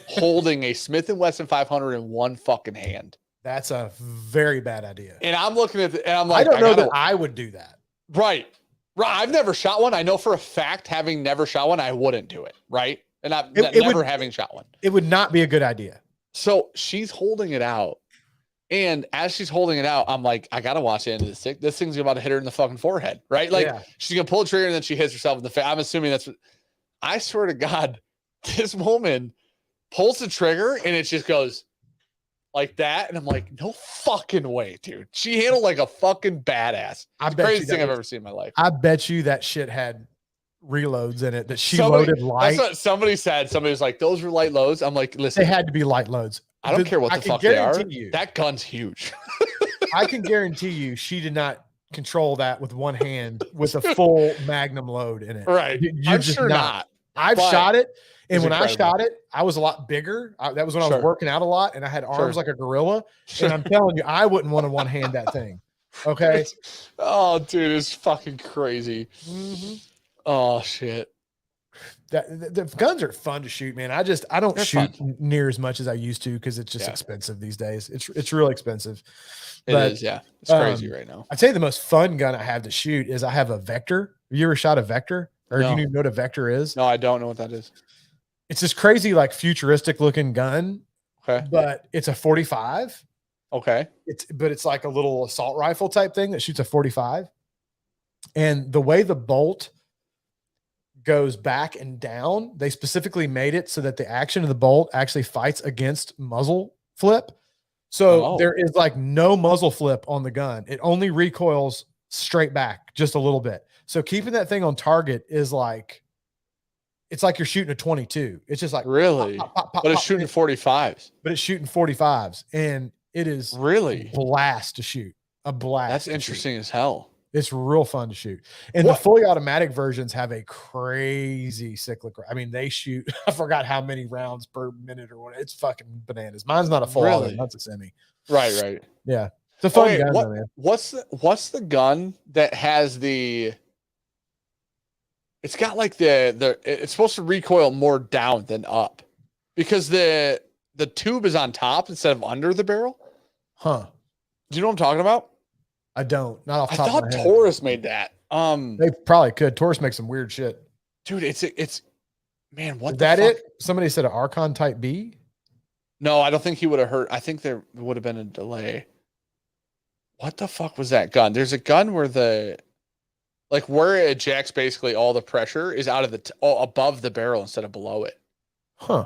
holding a Smith & Wesson 500 in one fucking hand. That's a very bad idea. And I'm looking at it, and I'm like, I don't know that I would do that. Right. I've never shot one. I know for a fact, having never shot one, I wouldn't do it. Right. And having shot one. It would not be a good idea. So she's holding it out. And as she's holding it out, I'm like, I got to watch the end of this thing. This thing's about to hit her in the fucking forehead. Right. Like she's going to pull the trigger and then she hits herself in the face. I'm assuming that's what I swear to God, this woman pulls the trigger and it just goes like that. And I'm like, no fucking way, dude. She handled like a fucking badass. It's the craziest thing I've ever seen in my life. I bet you that shit had reloads in it that loaded light. That's what somebody said. Somebody was like, those were light loads. I'm like, listen. They had to be light loads. I don't care what the fuck they are. That gun's huge. I can guarantee you she did not control that with one hand with a full Magnum load in it. Right. I'm sure not. I've shot it. And when I shot it, I was a lot bigger. That was when I was working out a lot and I had arms like a gorilla. And I'm telling you, I wouldn't want to one hand that thing. Okay. Oh, dude, it's fucking crazy. Oh, shit. The guns are fun to shoot, man. I don't shoot near as much as I used to because it's just expensive these days. It's really expensive. It is, yeah. It's crazy right now. I'd say the most fun gun I have to shoot is I have a Vector. Have you ever shot a Vector? Or do you even know what a Vector is? No, I don't know what that is. It's this crazy, like futuristic looking gun. Okay. But it's a 45. Okay. It's like a little assault rifle type thing that shoots a 45. And the way the bolt goes back and down, they specifically made it so that the action of the bolt actually fights against muzzle flip. So there is like no muzzle flip on the gun. It only recoils straight back just a little bit. So keeping that thing on target is like, it's like you're shooting a 22. It's just like really, pop, pop, pop, but it's shooting 45s. But it's shooting 45s, and it is really a blast to shoot. A blast. That's interesting as hell. It's real fun to shoot. And the fully automatic versions have a crazy cyclic. I mean, they shoot, I forgot how many rounds per minute or what. It's fucking bananas. Mine's not a full auto, that's a semi. Right. Yeah. It's a fun gun, man. What's the gun that has it's got like it's supposed to recoil more down than up because the tube is on top instead of under the barrel. Huh. Do you know what I'm talking about? I don't. Not off the top of my head. I thought Taurus made that. They probably could. Taurus makes some weird shit. Dude, it's man, what is that fuck? It? Somebody said an Archon Type B? No, I don't think he would have hurt. I think there would have been a delay. What the fuck was that gun? There's a gun where where it ejects basically all the pressure is out of above the barrel instead of below it. Huh.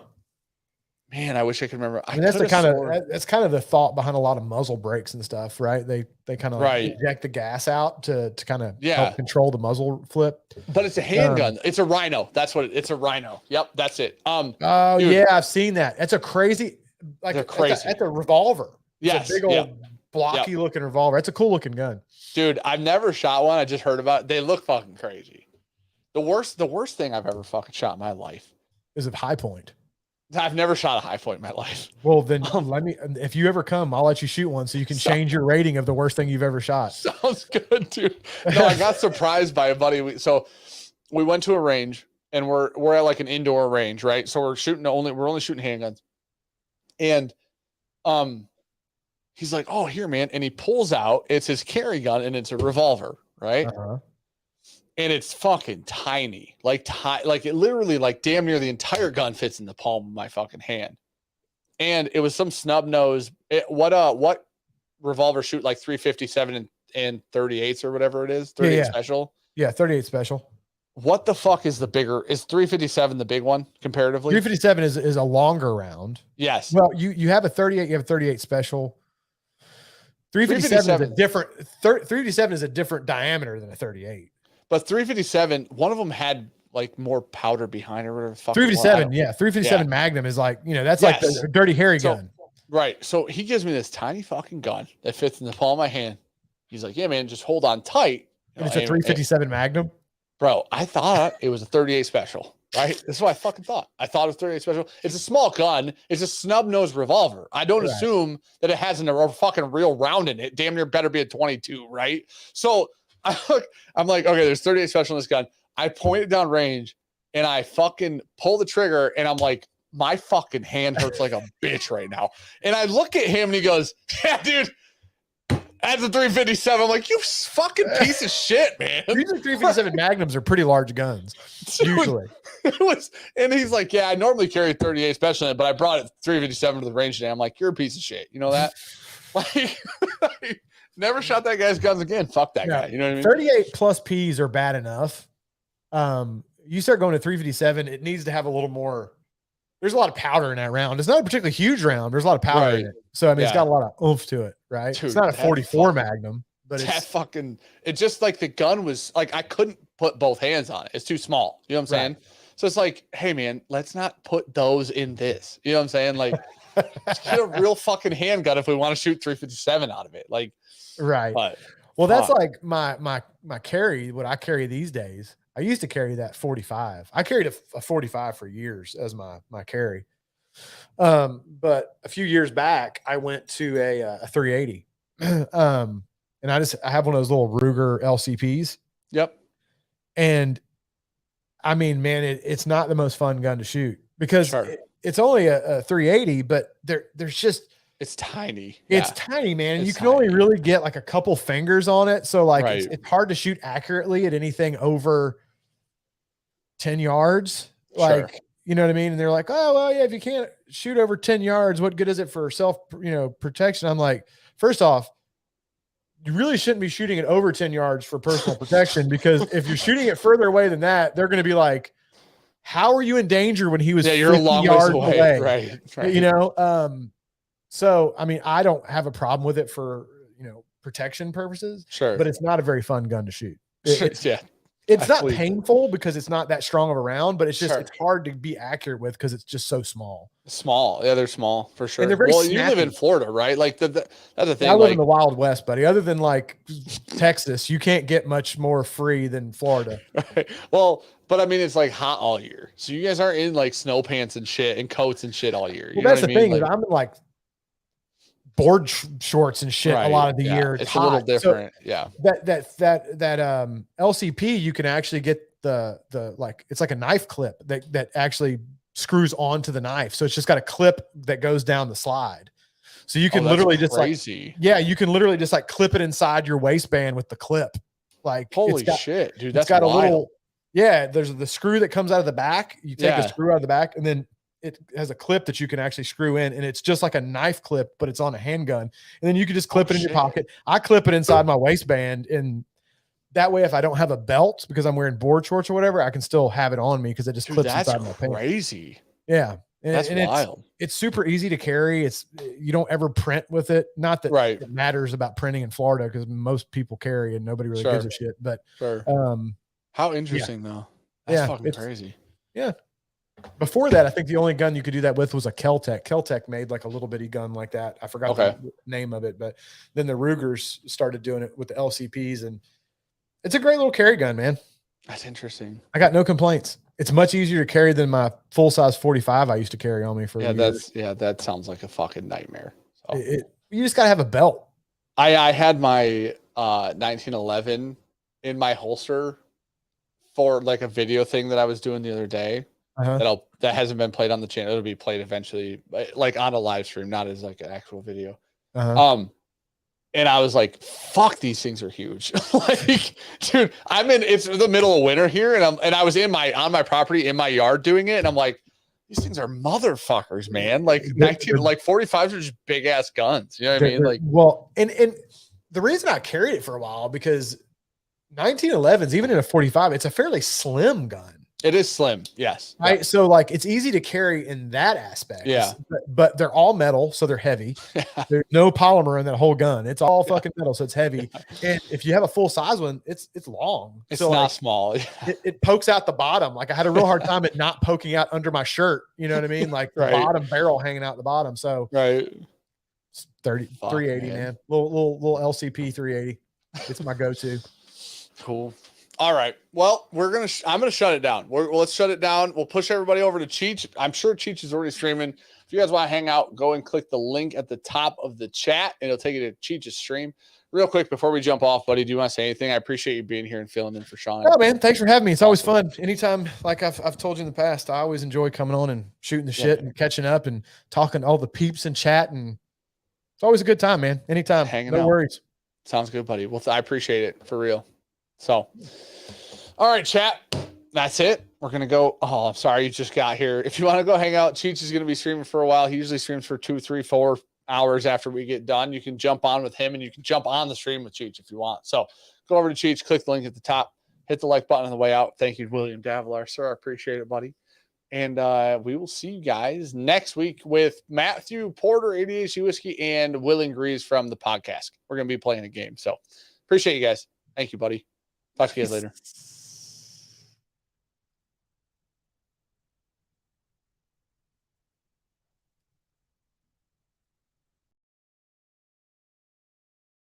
Man, I wish I could remember. I mean, that's kind of the thought behind a lot of muzzle brakes and stuff, right? They kind of like eject the gas out to kind of help control the muzzle flip. But it's a handgun. It's a Rhino. That's what it's a Rhino. Yep, that's it. Oh dude, yeah, I've seen that. It's a crazy, like it's a revolver. It's a big old blocky looking revolver. It's a cool looking gun. Dude, I've never shot one. I just heard about it. They look fucking crazy. The worst thing I've ever fucking shot in my life is a high point. I've never shot a high point in my life. Well, then if you ever come, I'll let you shoot one so you can change your rating of the worst thing you've ever shot. Sounds good, dude. No, I got surprised by a buddy. So we went to a range and we're at like an indoor range, right? So we're only shooting handguns. And he's like, "Oh, here, man." And he pulls out, it's his carry gun and it's a revolver, right? Uh-huh. And it's fucking tiny, like it literally, like damn near the entire gun fits in the palm of my fucking hand. And it was some snub nose. What revolver shoot like 357 and 38s or whatever it is, 38 special. Yeah, 38 special. What the fuck is the bigger? Is 357 the big one comparatively? 357 is a longer round. Yes. Well, you have a 38. You have a 38 special. 357 is a different. 357 is a different diameter than a 38. But 357, one of them had like more powder behind or whatever. 357, yeah. 357 Magnum is like, that's like the Dirty Harry gun. Right. So he gives me this tiny fucking gun that fits in the palm of my hand. He's like, "Yeah, man, just hold on tight." And it's a 357 Magnum? Bro, I thought it was a 38 special, right? This is what I fucking thought. I thought it was 38 special. It's a small gun. It's a snub-nosed revolver. I don't assume that it has a fucking real round in it. Damn near better be a 22, right? So I'm like, okay, there's 38 special in this gun. I point it down range and I fucking pull the trigger and I'm like, my fucking hand hurts like a bitch right now. And I look at him and he goes, "Yeah, dude, that's a 357. I'm like, "You fucking piece of shit, man." Usually 357 Magnums are pretty large guns. Usually. And he's like, "Yeah, I normally carry 38 special, but I brought it 357 to the range today." I'm like, "You're a piece of shit. You know that?" Like, never shot that guy's guns again. Fuck that guy. You know what I mean? 38 plus Ps are bad enough. You start going to 357, it needs to have a little more. There's a lot of powder in that round. It's not a particularly huge round. There's a lot of powder in it. So, I mean, it's got a lot of oomph to it, right? Dude, it's not a 44 Magnum, but it's just like the gun was like, I couldn't put both hands on it. It's too small. You know what I'm saying? So it's like, hey, man, let's not put those in this. You know what I'm saying? Like, let's get a real fucking handgun if we want to shoot 357 out of it. Like, right. But, well, that's like my carry, what I carry these days. I used to carry that 45. I carried a 45 for years as my carry. But a few years back, I went to a 380. And I have one of those little Ruger LCPs. Yep. And I mean, man, it's not the most fun gun to shoot because it's only a 380, but there's just, it's tiny. It's tiny, man. And you can only really get like a couple fingers on it. So like it's hard to shoot accurately at anything over 10 yards. Like, you know what I mean? And they're like, "Oh, well, yeah, if you can't shoot over 10 yards, what good is it for self, protection?" I'm like, first off, you really shouldn't be shooting it over 10 yards for personal protection, because if you're shooting it further away than that, they're going to be like, "How are you in danger when he was 50 you're a long yards away?" Right. So, I mean, I don't have a problem with it for, protection purposes, but it's not a very fun gun to shoot. It's not painful because it's not that strong of a round, but it's just, it's hard to be accurate with because it's just so small. Yeah, they're small for sure. And they're very snappy. You live in Florida, right? Like that's the thing. I live in the Wild West, buddy. Other than like Texas, you can't get much more free than Florida. Right. Well, but I mean, it's like hot all year. So you guys aren't in like snow pants and shit and coats and shit all year. Well, that's the thing, is I'm in like board shorts and shit a lot of the year. It's a little different. So that LCP, you can actually get the like, it's like a knife clip that actually screws onto the knife. So it's just got a clip that goes down the slide. So you can literally just you can literally just like clip it inside your waistband with the clip. Like, holy shit, dude. That's got wild. A little, there's the screw that comes out of the back. You take the screw out of the back, and then it has a clip that you can actually screw in, and it's just like a knife clip, but it's on a handgun. And then you can just clip it in your pocket. I clip it inside my waistband, and that way, if I don't have a belt because I'm wearing board shorts or whatever, I can still have it on me because it just clips inside my pants. Crazy. Yeah, That's wild. It's super easy to carry. You don't ever print with it. Not that it matters about printing in Florida because most people carry and nobody really gives a shit. But how interesting though. That's fucking crazy. Yeah. Before that, I think the only gun you could do that with was a Keltec. Keltec made like a little bitty gun like that. I forgot the name of it, but then the Rugers started doing it with the LCPs, and it's a great little carry gun, man. That's interesting. I got no complaints. It's much easier to carry than my full size 45 I used to carry on me for that sounds like a fucking nightmare. So. You just gotta have a belt. I had my 1911 in my holster for like a video thing that I was doing the other day. That hasn't been played on the channel. It'll be played eventually, like on a live stream, not as like an actual video. And I was like, fuck, these things are huge. Like, dude, it's the middle of winter here, and I was on my property in my yard doing it, and I'm like, these things are motherfuckers, man. Like 45s are just big ass guns. You know what I mean? Like, well, and the reason I carried it for a while because 1911s, even in a 45, it's a fairly slim gun. It is slim, yes. Right. So like it's easy to carry in that aspect. Yeah. But they're all metal, so they're heavy. There's no polymer in that whole gun. It's all fucking metal, so it's heavy. And if you have a full size one, it's long. It's so not like, small. It pokes out the bottom. Like I had a real hard time at not poking out under my shirt. You know what I mean? Like the bottom barrel hanging out the bottom. So 380, man. Little LCP 380. It's my go-to. Cool. All right. Well, I'm going to shut it down. Let's shut it down. We'll push everybody over to Cheech. I'm sure Cheech is already streaming. If you guys want to hang out, go and click the link at the top of the chat, and it'll take you to Cheech's stream. Real quick, before we jump off, buddy, do you want to say anything? I appreciate you being here and filling in for Sean. Oh, man. Thanks for having me. It's always fun. Anytime, like I've told you in the past, I always enjoy coming on and shooting the shit and catching up and talking to all the peeps and chat. And it's always a good time, man. Anytime. Hanging no out. worries. Sounds good, buddy. Well, I appreciate it for real. So, all right, chat. That's it. We're going to go. Oh, I'm sorry. You just got here. If you want to go hang out, Cheech is going to be streaming for a while. He usually streams for 2, 3, 4 hours after we get done. You can jump on with him and you can jump on the stream with Cheech if you want. So go over to Cheech, click the link at the top, hit the like button on the way out. Thank you, William Davilar, sir. I appreciate it, buddy. And we will see you guys next week with Matthew Porter, ADHD Whiskey, and Will and Grease from the podcast. We're going to be playing a game. So appreciate you guys. Thank you, buddy. Talk to you guys later.